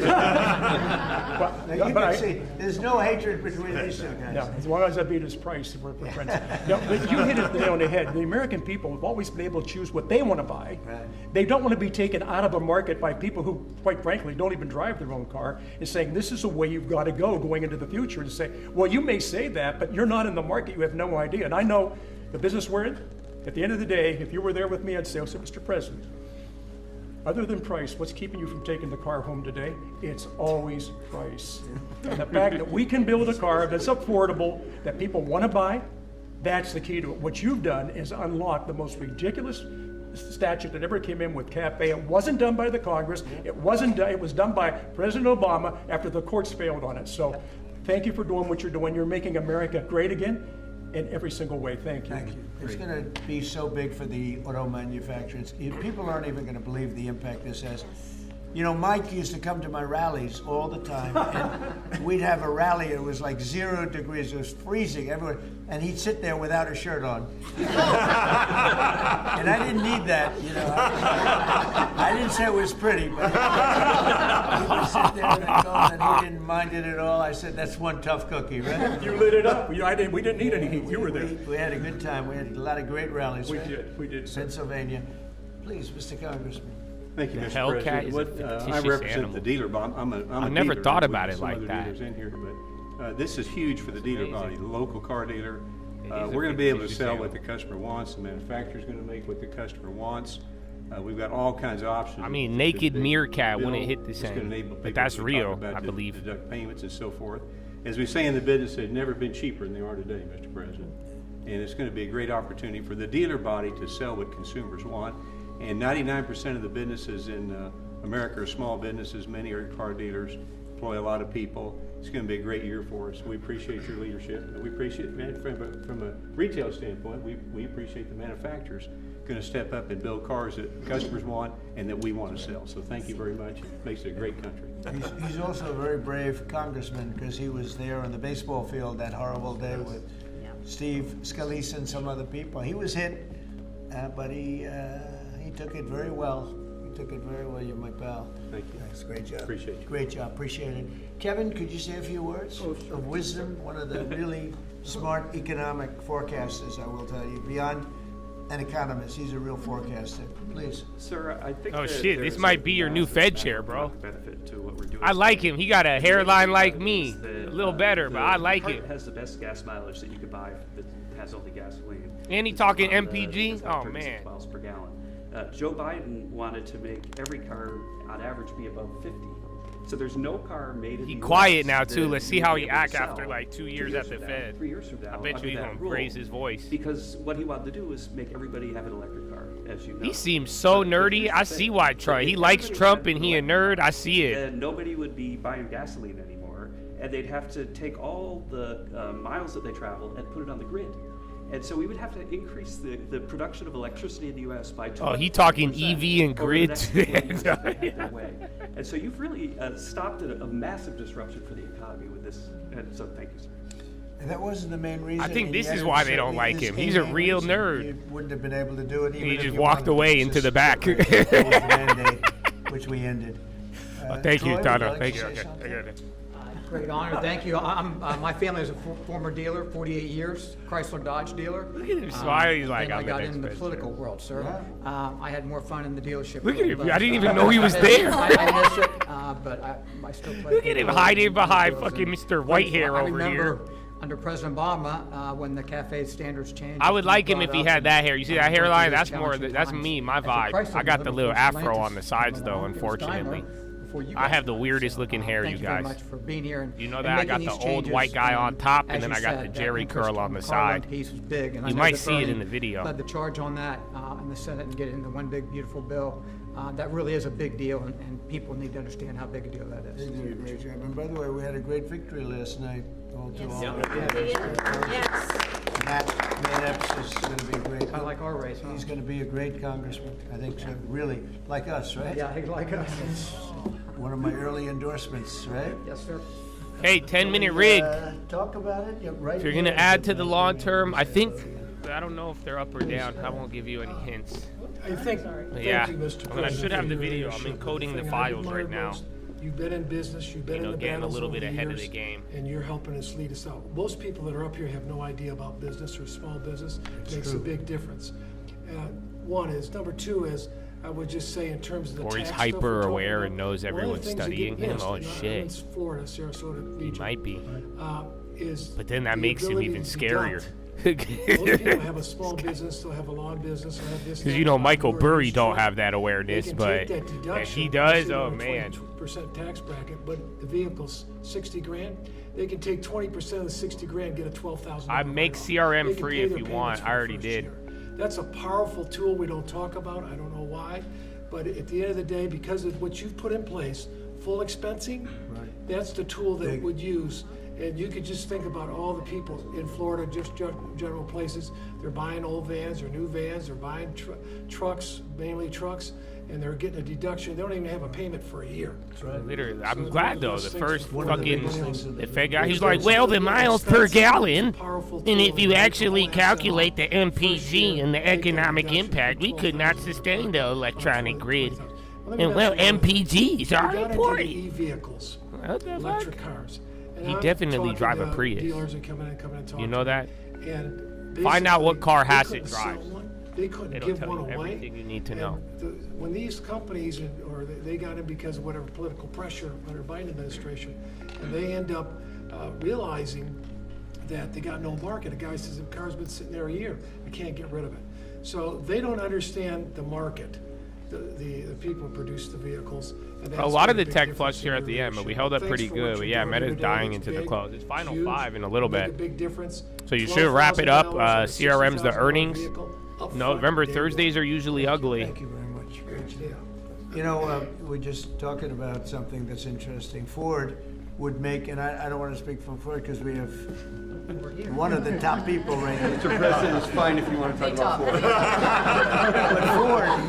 can see there's no hatred between these two guys. No, as long as I beat his price, we're friends. No, but you hit it nail on the head. The American people have always been able to choose what they want to buy. Right. They don't want to be taken out of a market by people who, quite frankly, don't even drive their own car, and saying this is the way you've got to go going into the future. To say, well, you may say that, but you're not in the market. You have no idea. And I know the business we're in. At the end of the day, if you were there with me, I'd say, Mr. President, other than price, what's keeping you from taking the car home today? It's always price. And the fact that we can build a car that's affordable, that people want to buy, that's the key to it. What you've done is unlock the most ridiculous statute that ever came in with CAFE. It wasn't done by the Congress. It was done by President Obama after the courts failed on it. So thank you for doing what you're doing. You're making America great again in every single way. Thank you. Thank you. It's going to be so big for the auto manufacturers. People aren't even going to believe the impact this has. You know, Mike used to come to my rallies all the time, and we'd have a rally. It was like 0 degrees. It was freezing everywhere, and he'd sit there without a shirt on. And I didn't need that, you know. I didn't say it was pretty, but he would sit there and go, and he didn't mind it at all. I said, "That's one tough cookie, right?" You lit it up. We didn't need any heat. You were there. We had a good time. We had a lot of great rallies. We right? did. Pennsylvania. Please, Mr. Congressman. Thank you, The Mr. Hellcat President. is a fictitious I represent animal. the dealer body. I'm I a never dealer thought with about it some like other that. dealers in here, but this is huge for the dealer amazing. body, the local car dealer. It is a We're going to be able to fictitious sell animal. what the customer wants. The manufacturer's going to make what the customer wants. We've got all kinds of options. I mean, naked meerkat when it hit the It's going to same. enable But people that's to talk real, about I believe. deduct payments and so forth. As we say in the business, they've never been cheaper than they are today, Mr. President. And it's going to be a great opportunity for the dealer body to sell what consumers want. And 99% of the businesses in America are small businesses. Many are car dealers, employ a lot of people. It's going to be a great year for us. We appreciate your leadership. We appreciate, from a retail standpoint, we appreciate the manufacturers going to step up and build cars that customers want and that we want to sell. So thank you very much. It makes it a great country. He's also a very brave congressman because he was there on the baseball field that horrible day with Steve Scalise and some other people. He was hit, but he took it very well. He took it very well. You're my pal. Thank you. Thanks. Great job. Appreciate you. Great job. Appreciate it. Kevin, could you say a few words of wisdom? One of the really smart economic forecasters, I will tell you, beyond an economist. He's a real forecaster. Please. Sir, I think Oh that shit, this there's might be your new Fed massive chair, bro. benefit to what we're doing. I like him. He got a hairline like me. A little better, but I like it. it. Has the best gas mileage that you could buy that has only gasoline. And he talking It's MPG? about Oh, 36 man. miles per gallon. Joe Biden wanted to make every car on average be above 50. So there's no car made in He the quiet US now too. that Let's see you'd how be he able to act sell after like 2 years 2 at the from now, Fed. 3 years from now. I bet under you he's that gonna rule. raise his voice. Because what he wanted to do is make everybody have an electric car, as you know. He seems so nerdy. I see why Troy. He likes Trump and he a nerd. I see it. And nobody would be buying gasoline anymore, and they'd have to take all the miles that they travel and put it on the grid. And so we would have to increase the production of electricity in the U.S. by 20%. Oh, he talking EV and over the grid. next 20 years to get their way. And so you've really stopped a massive disruption for the economy with this. And so thank you, sir. And that wasn't the main reason. I think and this yet is it why they certainly don't like is him. He's a main real reason. nerd. You wouldn't have been able to do it even He if just you walked wanted away to. into the It's back. just a mandate, which we ended. Thank you, Troy, Donna. would you like Thank to you. say Okay. something? I got it. Great honor, thank you. My family is a former dealer, 48 years, Chrysler Dodge dealer. Look at him smile. He's like, then I I'm got the in the next political world, sir. I had more fun in the dealership. Look at world, him. but, I didn't even know he was there. I miss it, but I still play. Look at him hiding behind fucking Mr. White Hair over here. under President Obama, when the CAFE standards changed. I would like him if he had that hair. You see that hairline? That's more. That's me, my vibe. I got the little afro on the sides, though. Unfortunately, I have the weirdest looking hair, you guys. Thank you very much for being here. And, you know that I got the old white guy on top, and then I got the Jerry curl on the side. Piece was big, and you might see it in the video. Led the charge on that in the Senate and get it into one big beautiful bill. That really is a big deal, and people need to understand how big a deal that is. They did a great job. And by the way, we had a great victory last night. Matt Epps is going to be great. Kind of like our race, huh? He's going to be a great congressman. I think so. Really, like us, right? Yeah, like us. One of my early endorsements, right? Yes, sir. Hey, 10-minute rig. Talk about it. Yeah, right. If you're going to add to the long term, I don't know if they're up or down. I won't give you any hints. I think. Yeah. Thank you, Mr. I mean, I should have the video. I'm leadership. encoding the thing I files admire right now. most, You've been in business, you've been in the getting a battles little over bit the ahead of years, the game. and you're helping us lead us out. Most people that are up here have no idea about business or small business. It makes a big difference. One is. Number two is, I would just say in terms of the Or he's tax hyper stuff we're aware talking and knows about, everyone's one of the things that studying get him. missed Oh, in shit. Ireland's Florida, Sarasota region, He might be. But then that makes him even scarier. Most people have a small business, they'll have a long business, they'll have this. Because you know Michael Burry don't have that awareness, but if he does, oh man. 20% tax bracket, but the vehicle's 60 grand. They can take 20% of the 60 grand, get a $12,000. I make CRM free if you want. I already did. That's a powerful tool we don't talk about. I don't know why, but at the end of the day, because of what you've put in place, full expensing, that's the tool that would use. And you could just think about all the people in Florida, just general places. They're buying old vans or new vans. They're buying trucks, mainly trucks, and they're getting a deduction. They don't even have a payment for a year. Literally, I'm glad though. The first fucking the Fed guy, he's like, well, the miles per gallon, and if you actually calculate the MPG and the economic impact, we could not sustain the electronic grid. And well, MPGs are important. E-vehicles, electric cars. He definitely drive a Prius. Dealers are coming in and talking. You know that? And find out what car has it drives. They couldn't It'll give tell one you away. everything you need to know. When these companies, or they got in because of whatever political pressure under Biden administration, and they end up realizing that they got no market. A guy says the car's been sitting there a year, I can't get rid of it. So they don't understand the market. The people who produce the vehicles. And A lot of the tech flushed here at the end, but we held up pretty good. But yeah, Meta's dying into the close. It's final 5 in a little bit. So you should wrap it up. CRM's the earnings. November Thursdays are usually ugly. Thank you very much. Great deal. You know, we're just talking about something that's interesting. Ford would make, and I don't want to speak for Ford because we have one of the top people right here. Mr. President, it's fine if you want to talk about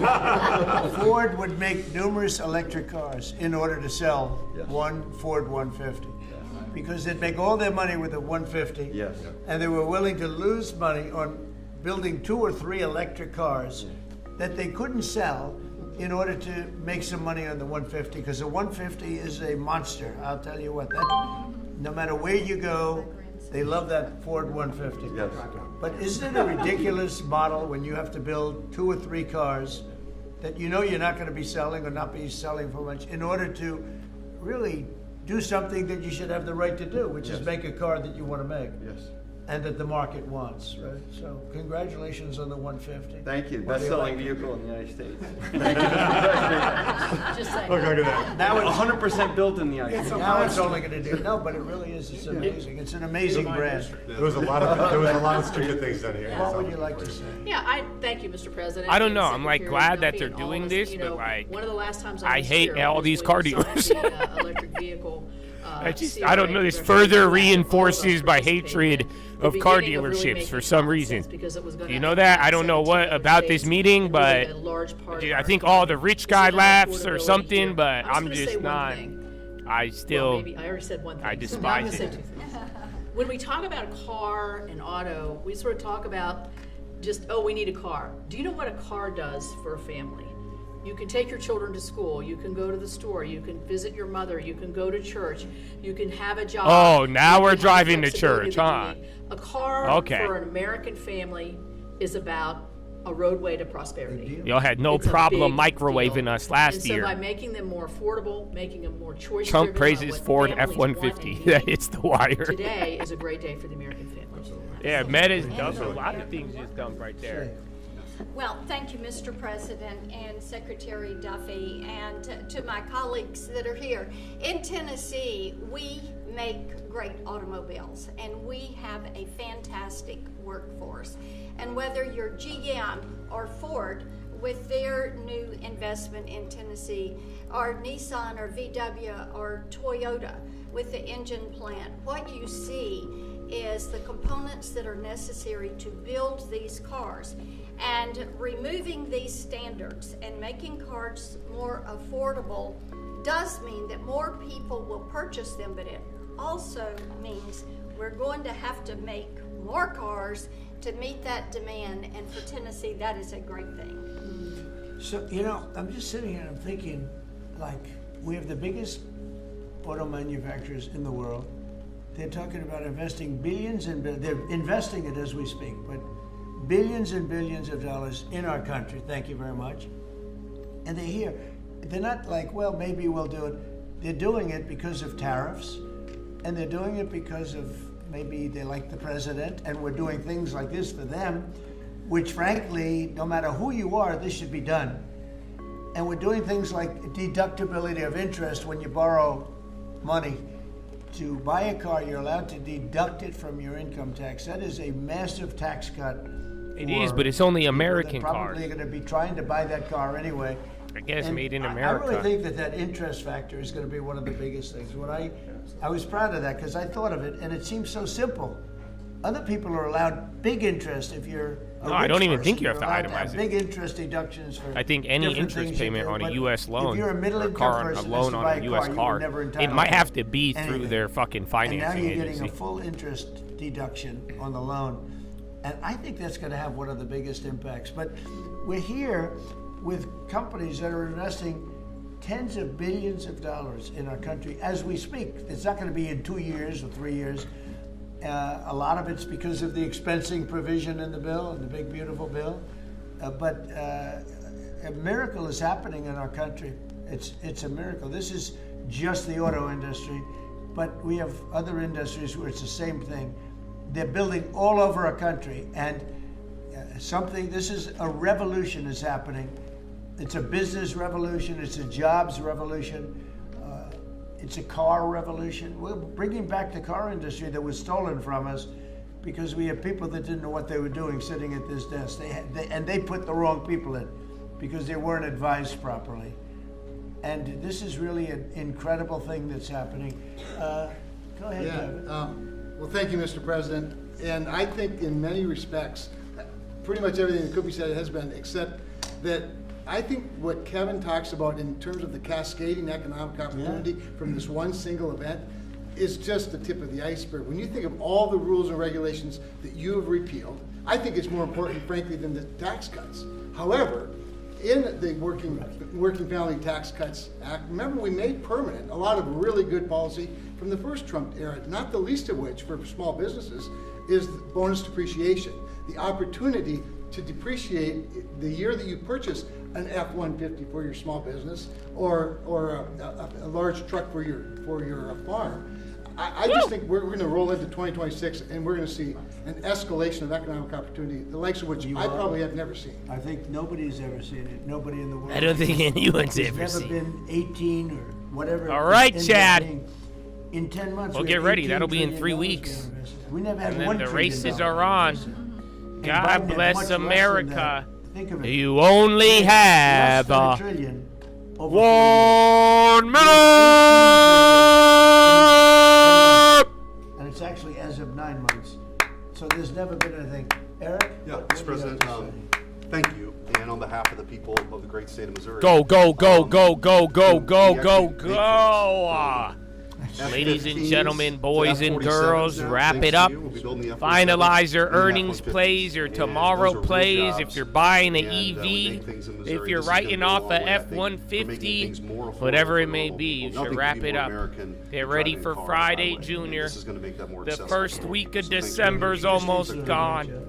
But Ford would make numerous electric cars in order to sell one Ford 150. Because they'd make all their money with a 150. Yes. And they were willing to lose money on building 2 or 3 electric cars that they couldn't sell in order to make some money on the 150. Because the 150 is a monster. I'll tell you what, no matter where you go, they love that Ford 150. Yes. But isn't it a ridiculous model when you have to build 2 or 3 cars that you know you're not going to be selling or not be selling for much in order to really do something that you should have the right to do, which is make a car that you want to make. Yes. And that the market wants, right? So congratulations on the 150. Thank you. What do Best-selling like? vehicle in the United States. Thank you, Mr. President. Just saying. Look at that. Now it's 100% built in the United States. Now it's only going to do. No, but it really is. It's amazing. It's an amazing brand. There was a lot of stupid things done here. What would you like to say? Yeah, thank you, Mr. President. I don't know. and I'm like Secretary glad that Duffy they're and all doing of us. this, You but know, like one of the last times I was hate here all was these when car we dealers. signed the, electric vehicle. I don't know. This further reinforces my hatred of car dealerships for some reason. You know that? I don't know what about this meeting, but I think all the rich guy laughs or something, but I'm just not. I still. I already said one thing. I despise it. When we talk about a car and auto, we sort of talk about just, oh, we need a car. Do you know what a car does for a family? You can take your children to school. You can go to the store. You can visit your mother. You can go to church. You can have a job. Oh, now we're driving to church, huh? A car for an American family is about a roadway to prosperity. Y'all had no It's a problem big microwaving deal. us last and so year. by making them more affordable, making them more choice Trump praises Ford F-150. That hits the wire. Today is a great day for the American family. Yeah, Meta's dump. A lot of things just dump right there. Well, thank you, Mr. President and Secretary Duffy, and to my colleagues that are here. In Tennessee, we make great automobiles, and we have a fantastic workforce. And whether you're GM or Ford, with their new investment in Tennessee, or Nissan or VW or Toyota with the engine plant, what you see is the components that are necessary to build these cars. And removing these standards and making cars more affordable does mean that more people will purchase them, but it also means we're going to have to make more cars to meet that demand, and for Tennessee, that is a great thing. So, you know, I'm just sitting here and I'm thinking, like, we have the biggest auto manufacturers in the world. They're talking about investing billions and they're investing it as we speak, but billions and billions of dollars in our country. Thank you very much. And they're here. They're not like, well, maybe we'll do it. They're doing it because of tariffs, and they're doing it because of maybe they like the president, and we're doing things like this for them, which frankly, no matter who you are, this should be done. And we're doing things like deductibility of interest when you borrow money. To buy a car, you're allowed to deduct it from your income tax. That is a massive tax cut. It is, but it's only American cars. Probably going to be trying to buy that car anyway. I guess And made in I America. really think that interest factor is going to be one of the biggest things. When I was proud of that because I thought of it, and it seems so simple. Other people are allowed big interest if you're a No, I don't rich even think person. you have to You're allowed itemize have it. Big interest deductions for I think any different interest things you payment do, on a but U.S. loan if you're a middle or income car, a person loan that's to on buy a U.S. you car, were never it entitled might have to be through anything. their fucking And financing now you're agency. getting a full interest deduction on the loan. And I think that's going to have one of the biggest impacts. But we're here with companies that are investing tens of billions of dollars in our country as we speak. It's not going to be in 2 years or 3 years. A lot of it's because of the expensing provision in the bill, in the big, beautiful bill. But a miracle is happening in our country. It's a miracle. This is just the auto industry, but we have other industries where it's the same thing. They're building all over our country, and this is a revolution is happening. It's a business revolution. It's a jobs revolution. It's a car revolution. We're bringing back the car industry that was stolen from us because we have people that didn't know what they were doing sitting at this desk. They put the wrong people in because they weren't advised properly. And this is really an incredible thing that's happening. Go ahead, Kevin. Well, thank you, Mr. President. And I think in many respects, pretty much everything that could be said has been, except that I think what Kevin talks about in terms of the cascading economic opportunity from this one single event is just the tip of the iceberg. When you think of all the rules and regulations that you have repealed, I think it's more important, frankly, than the tax cuts. However, in the Working Family Tax Cuts Act, remember we made permanent a lot of really good policy from the first Trump era, not the least of which for small businesses is bonus depreciation. The opportunity to depreciate the year that you purchase an F-150 for your small business or a large truck for your farm. I just think we're going to roll into 2026 and we're going to see an escalation of economic opportunity, the likes of which I probably have never seen. I think nobody's ever seen it. Nobody in the world. I don't think anyone's ever It's seen never been 18 or whatever. All right, it ended up Chad. being. In 10 months. Well, we get have ready. $18 That'll be in trillion 3 weeks. We never had And then $1 the trillion. races are on. And Biden God had bless much less than America. that. Think of it. You only have Less than $1 trillion. Over 1 minute. And it's actually as of 9 months. So there's never been anything. Eric? Yeah, what Mr. do you President, have to say? thank you. And on behalf of the people of the great state of Missouri. Go, go, go, go, go, go, go, we go, actually go. Ladies and gentlemen, boys and girls, wrap it up. Finalize your earnings plays, your tomorrow plays. If you're buying an EV, if you're writing off a F-150, whatever it may be, you should wrap it up. Get ready for Friday, Junior. The first week of December is almost gone.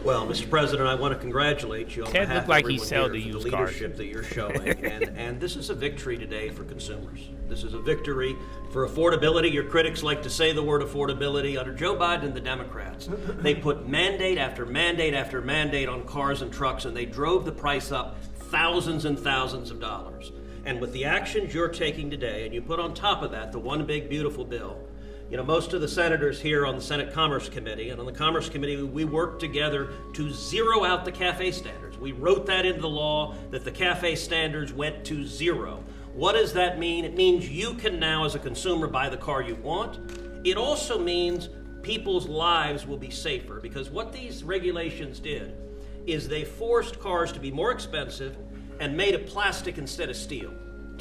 Well, Mr. President, I want to congratulate you on Ted behalf looked like of he everyone sold here the for used the cars. leadership that you're showing. and this is a victory today for consumers. This is a victory for affordability. Your critics like to say the word affordability. Under Joe Biden and the Democrats, they put mandate after mandate after mandate on cars and trucks, and they drove the price up thousands and thousands of dollars. And with the actions you're taking today, and you put on top of that the one big beautiful bill, you know, most of the senators here on the Senate Commerce Committee, and on the Commerce Committee, we worked together to zero out the CAFE standards. We wrote that into the law that the CAFE standards went to zero. What does that mean? It means you can now, as a consumer, buy the car you want. It also means people's lives will be safer, because what these regulations did is they forced cars to be more expensive and made of plastic instead of steel,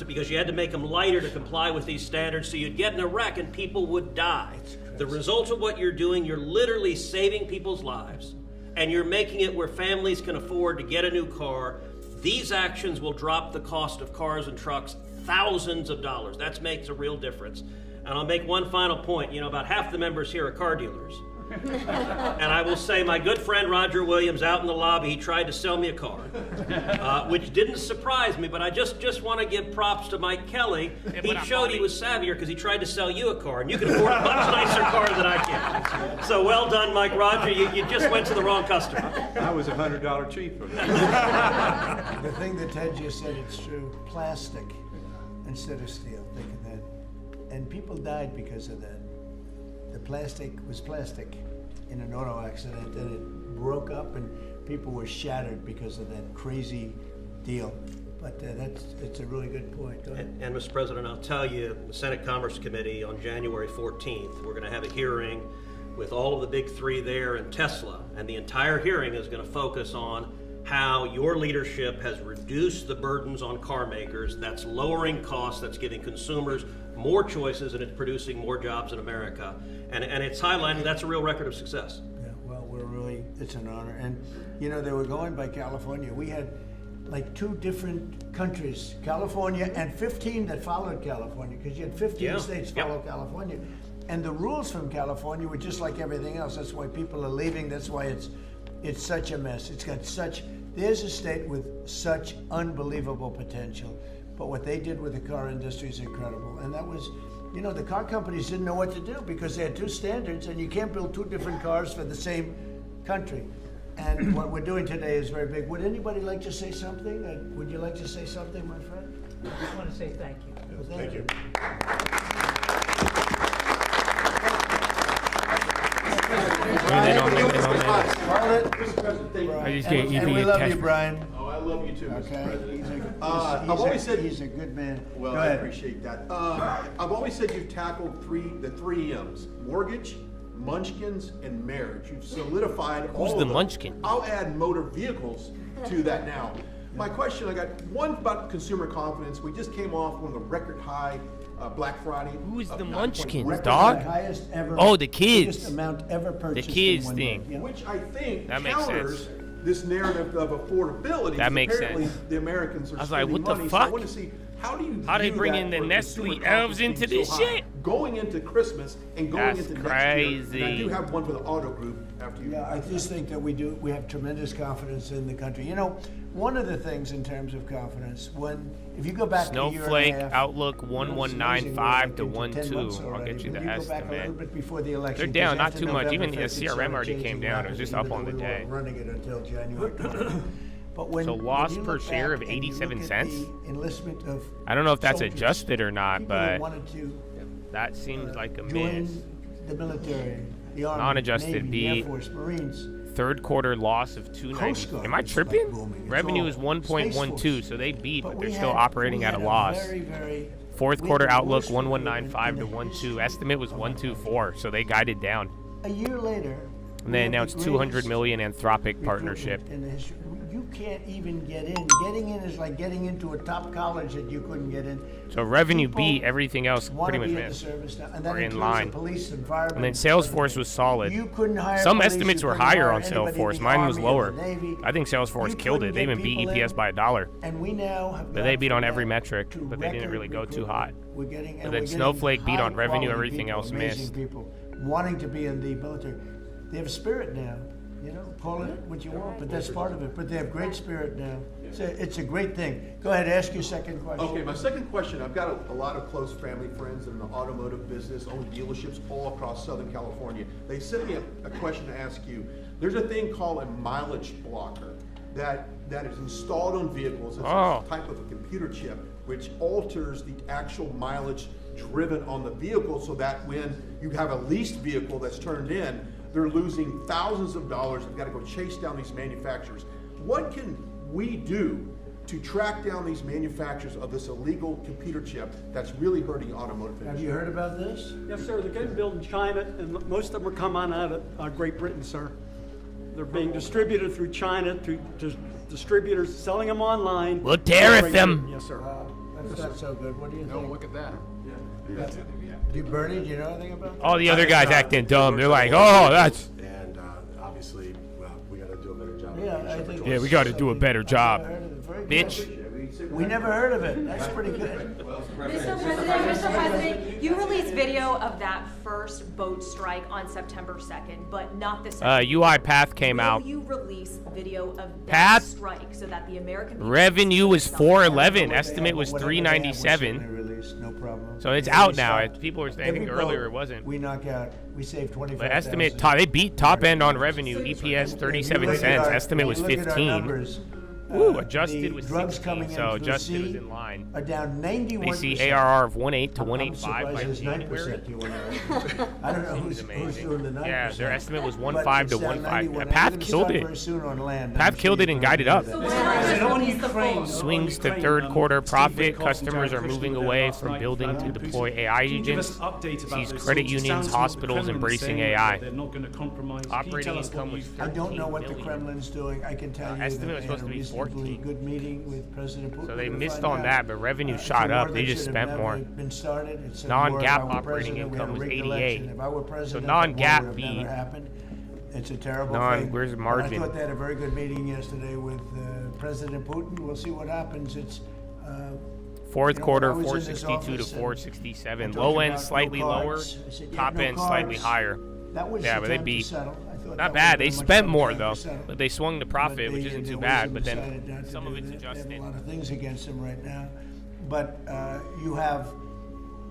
because you had to make them lighter to comply with these standards, so you'd get in a wreck and people would die. The result of what you're doing, you're literally saving people's lives, and you're making it where families can afford to get a new car. These actions will drop the cost of cars and trucks thousands of dollars. That makes a real difference. And I'll make one final point. You know, about half the members here are car dealers. And I will say my good friend Roger Williams out in the lobby, he tried to sell me a car, which didn't surprise me, but I just want to give props to Mike Kelly. He showed he was savvier because he tried to sell you a car, and you can afford a much nicer car than I can. So well done, Mike Roger. You just went to the wrong customer. I was $100 cheaper. The thing that Ted just said, it's true. Plastic instead of steel. Think of that. And people died because of that. The plastic was plastic in an auto accident, and it broke up, and people were shattered because of that crazy deal. But it's a really good point. Go ahead. And Mr. President, I'll tell you, the Senate Commerce Committee on January 14th, we're going to have a hearing with all of the big three there and Tesla, and the entire hearing is going to focus on how your leadership has reduced the burdens on car makers. That's lowering costs, that's giving consumers more choices, and it's producing more jobs in America. And it's highlighting that's a real record of success. Yeah, well, it's an honor. And, you know, they were going by California. We had like 2 different countries, California and 15 that followed California, because you had 15 states follow California. And the rules from California were just like everything else. That's why people are leaving. That's why it's such a mess. There's a state with such unbelievable potential. But what they did with the car industry is incredible. And that was, you know, the car companies didn't know what to do because they had 2 standards, and you can't build 2 different cars for the same country. And what we're doing today is very big. Would anybody like to say something? Would you like to say something, my friend? I just want to say thank you. Well, thank you. And we love you, Brian. Oh, I love you too, Mr. President. I've always said he's a good man. Well, Go I ahead. appreciate that. I've always said you've tackled the three M's: mortgage, munchkins, and marriage. You've solidified all Who's of the them. munchkin? I'll add motor vehicles to that now. My question, I got one about consumer confidence. We just came off one of the record high Black Friday. Who is the 9 munchkins, record dog? high. Highest ever. Oh, the kids. Biggest amount ever The purchased. kids in one thing. day. Yeah. Which I think That makes counters sense. this narrative of affordability. That makes apparently sense. The Americans are I was like, spending what the money, So I fuck? want to see how do you How they view bringing that the for Nestle consumer elves confidence into being this so high? shit? Going into Christmas and going That's into crazy. next year. And I do have one for the auto group after you. Yeah, I just think that we have tremendous confidence in the country. You know, one of the things in terms of confidence, if you go back a year Snowflake and a half, Outlook you know, it's amazing, 1195 to we're like into 10 months 12. I'll already. get you the When go back a little estimate. bit before the election, They're down, 'cause not after too much. November Even the 5th, it CRM started already came changing down. It was just rapidly, up on the even though we day. weren't running it until January 20th. But when So loss you per look share of back and you 87 look at cents? the enlistment of I don't know if that's soldiers, adjusted or not, people that but wanted to that seems like a join miss. the military, the Army, Non-adjusted Navy, B. the Air Force, Marines. Third quarter loss of Coast 290. Guard Am I is like tripping? booming. It's Revenue all is 1.12, Space so they beat, but they're we still had- operating we at a had loss. very Fourth we quarter had the outlook worst 1195 to recruitment in 12. Estimate was 124, so they guided down. A year later, And they announced 200 million Anthropic partnership. in the history. You can't even get in. Getting in is like getting into a top college that you couldn't get in. So revenue People beat, everything else want pretty to much be in the missed. service now, and that Or in includes line. the police, environment. And then Salesforce was solid. You couldn't hire Some police, estimates you were couldn't higher hire on anybody in Salesforce. the Mine was Army or lower. the Navy. I think Salesforce You killed it. couldn't They get even beat people in. EPS by $1. And we now have But they gone beat from on every that metric, to but they didn't record really go too recruitment. hot. We're getting, But and then we're getting Snowflake beat on revenue, high-quality everything people, else amazing missed. people wanting to be in the military. They have a spirit now. You know, call it what you want, but that's part of it. But they have great spirit now. It's a great thing. Go ahead, ask your second question. Okay, my second question, I've got a lot of close family friends in the automotive business, own dealerships all across Southern California. They sent me a question to ask you. There's a thing called a mileage blocker that is installed on vehicles. It's a type of a computer chip which alters the actual mileage driven on the vehicle so that when you have a leased vehicle that's turned in, they're losing thousands of dollars. They've got to go chase down these manufacturers. What can we do to track down these manufacturers of this illegal computer chip that's really hurting automotive industry? Have you heard about this? Yes, sir. They're getting built in China, and most of them are coming out of Great Britain, sir. They're being distributed through China to distributors selling them online. We'll tariff them. Yes, sir. That's not so good. What do you think? Look at that. Bernie, do you know anything about that? All the other guys acting dumb. They're like, oh, that's. And obviously, we got to do a better job. Yeah, I think. Yeah, we got to do a better job, bitch. We never heard of it. That's pretty good. Mr. President, you released video of that first boat strike on September 2nd, but not the second. UiPath came out. Will you release video of that Path strike so that the American people revenue was 411. Estimate was 397. No problem. So it's out now. People were saying earlier it wasn't. We knock out. We save 25. But estimate they beat top end on revenue. EPS 37 cents. Estimate was 15. Ooh, adjusted was 16, so adjusted was in line. Are down 91%. They see ARR of 1.8 to 1.85 by January. I don't know who's doing the 9%. Yeah, their estimate was 1.5 to 1.5. Path killed it. Path Path killed it and guided up. Swings to third quarter profit. Customers are moving away from building to deploy AI agents. Sees credit unions, hospitals embracing AI. Operating income was 13 I don't know what the million. Kremlin's doing. I can tell you Estimate was that supposed to be 14. good meeting with President Putin. So they missed on that, but revenue shot up. They just spent more. Non-GAAP operating income was 88. So non-GAAP beat. It's a terrible thing. Where's the But margin? I thought they had a very good meeting yesterday with President Putin. We'll see what happens. It's Fourth quarter, I was in this 462 to office and 467. I told Low you end about slightly no lower, cards. I said, yeah, top no end slightly cards. higher. That was Yeah, the but they time to beat. settle. I thought that Not would bad. have They been much spent better more time to though, settle. but they swung the profit, which isn't too bad. But then some of it's adjusted. They have a lot of things against them right now, but you have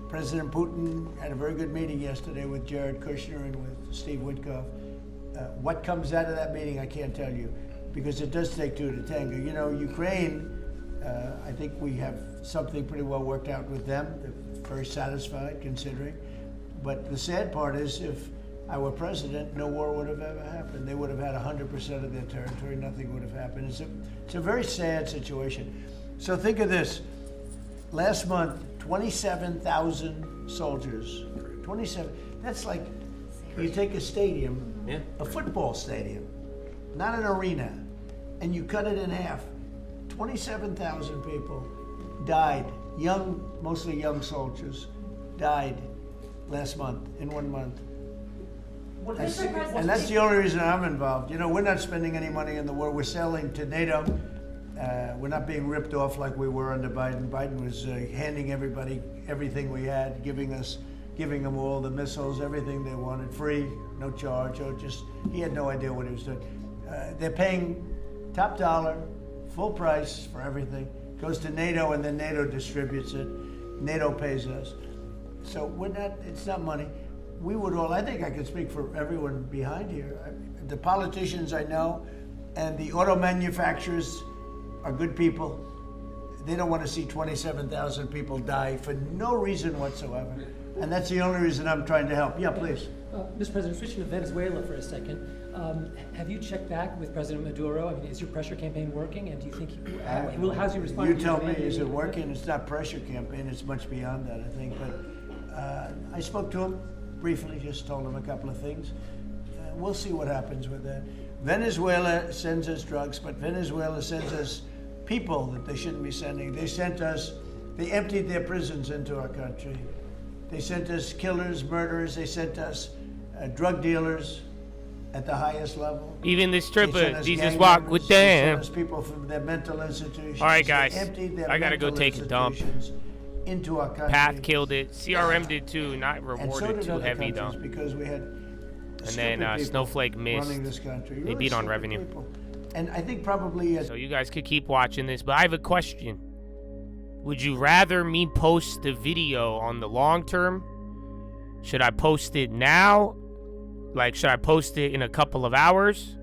President Putin had a very good meeting yesterday with Jared Kushner and with Steve Witkoff. What comes out of that meeting, I can't tell you, because it does take two to tango. You know, Ukraine. I think we have something pretty well worked out with them. They're very satisfied, considering. But the sad part is, if I were president, no war would have ever happened. They would have had 100% of their territory. Nothing would have happened. It's a very sad situation. So think of this. Last month, 27,000 soldiers. 27. That's like you take a stadium, a football stadium, not an arena, and you cut it in half. 27,000 people died, mostly young soldiers, died last month, in 1 month. And that's the only reason I'm involved. You know, we're not spending any money in the war. We're selling to NATO. We're not being ripped off like we were under Biden. Biden was handing everybody everything we had, giving them all the missiles, everything they wanted, free, no charge, or just, he had no idea what he was doing. They're paying top dollar, full price for everything. Goes to NATO, and then NATO distributes it. NATO pays us. So it's not money. We would all, I think I can speak for everyone behind here. The politicians I know and the auto manufacturers are good people. They don't want to see 27,000 people die for no reason whatsoever. And that's the only reason I'm trying to help. Yeah, please. Mr. President, switching to Venezuela for a second. Have you checked back with President Maduro? I mean, is your pressure campaign working? And do you think how's he responding? You tell me, is it working? It's not pressure campaign. It's much beyond that, I think. But I spoke to him briefly, just told him a couple of things. We'll see what happens with that. Venezuela sends us drugs, but Venezuela sends us people that they shouldn't be sending. They emptied their prisons into our country. They sent us killers, murderers. They sent us drug dealers at the highest level. Even the stripper, They Jesus gang walk members. with They them. sent us people from their mental institutions. All right, guys. They emptied their I gotta go mental take a dump. institutions into our country. Path killed it. CRM did too. Not And so rewarded did too other heavy though. countries, because we had And then Snowflake missed. running this country. They beat on revenue. People. And I think probably... So you guys could keep watching this, but I have a question. Would you rather me post the video on the long term? Should I post it now? Like, should I post it in a couple of hours?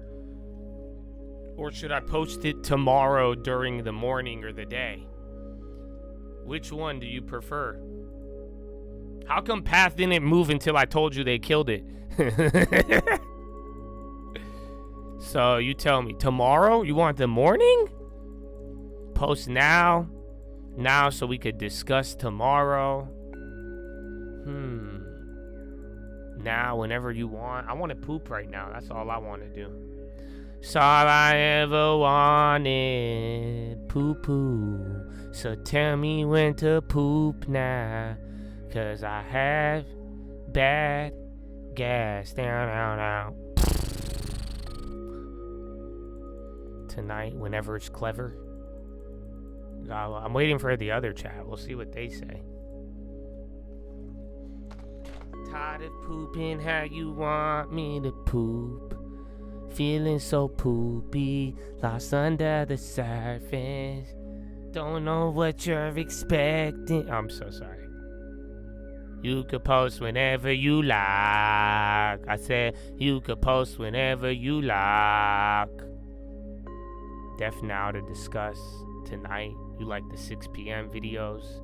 Or should I post it tomorrow during the morning or the day? Which one do you prefer? How come Path didn't move until I told you they killed it? So you tell me, tomorrow? You want the morning? Post now. Now so we could discuss tomorrow. Now, whenever you want. I want to poop right now. That's all I want to do. It's all I ever wanted. Poo-poo. So tell me when to poop now. 'Cause I have bad gas. Down. Tonight, whenever it's clever. I'm waiting for the other chat. We'll see what they say. Tired of pooping how you want me to poop. Feeling so poopy, lost under the surface. Don't know what you're expecting. I'm so sorry. You could post whenever you like. I said you could post whenever you like. Def now to discuss tonight. You like the 6 p.m. videos?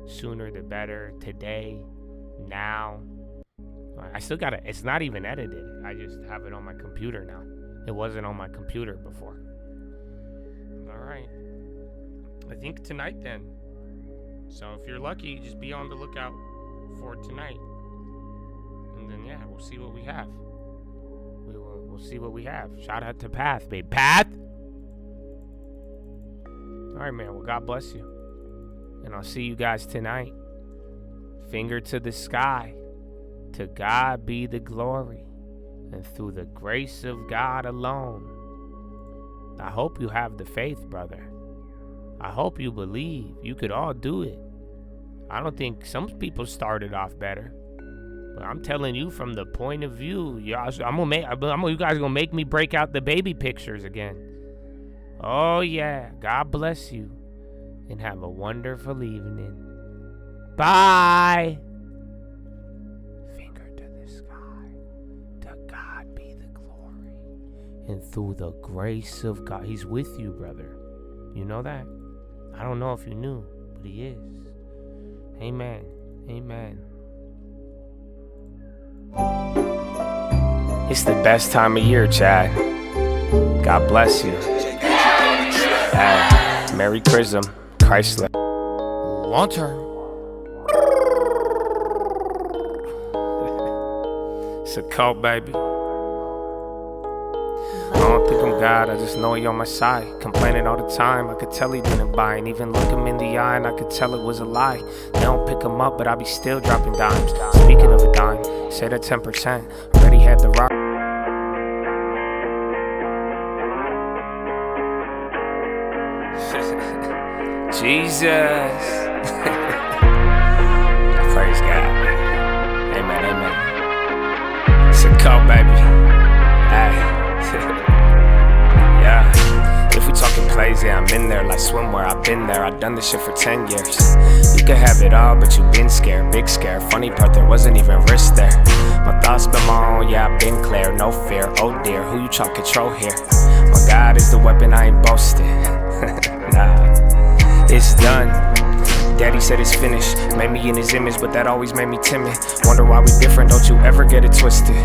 Sooner the better. Today. Now. I still got it. It's not even edited. I just have it on my computer now. It wasn't on my computer before. All right. I think tonight then. So if you're lucky, just be on the lookout for tonight. And then, yeah, we'll see what we have. We'll see what we have. Shout out to Path, babe. Path! All right, man. Well, God bless you. And I'll see you guys tonight. Finger to the sky. To God be the glory, and through the grace of God alone. I hope you have the faith, brother. I hope you believe you could all do it. I don't think some people started off better, but I'm telling you from the point of view, you guys gonna make me break out the baby pictures again. Oh yeah, God bless you, and have a wonderful evening. Bye. And through the grace of God, He's with you, brother. You know that? I don't know if you knew, but He is. Amen. Amen. It's the best time of year, Chad. God bless you. Merry Chrism, Chrysler. Long term. It's a cult, baby. I don't think I'm God, I just know He on my side. Complaining all the time, I could tell He didn't buy. And even look Him in the eye and I could tell it was a lie. They don't pick Him up, but I be still dropping dimes. Speaking of a dime, say that 10%. Already had the rock. Jesus. Praise God. Amen, amen. It's a cult, baby. Hey. Yeah, if we talking plays, yeah, I'm in there like swimwear. I've been there, I've done this shit for 10 years. You could have it all, but you been scared, big scare. Funny part, there wasn't even risk there. My thoughts been my own, yeah, I've been clear, no fear. Oh dear, who you trying to control here? My God is the weapon, I ain't boasting. Nah, it's done. Daddy said it's finished, made me in His image, but that always made me timid. Wonder why we different, don't you ever get it twisted.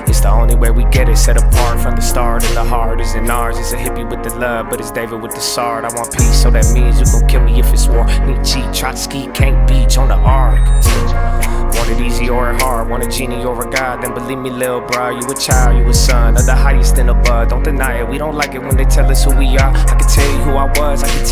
It's the only way we get it, set apart from the start. And the heart isn't ours, it's a hippie with the love, but it's David with the sword. I want peace, so that means you gon' kill me if it's war. Nietzsche, Trotsky, can't beach on the ark. Want it easy or hard, want a genie or a god, then believe me, lil' bro, you a child, you a son of the highest in the bud. Don't deny it, we don't like it when they tell us who we are. I can tell you who I was, I can tell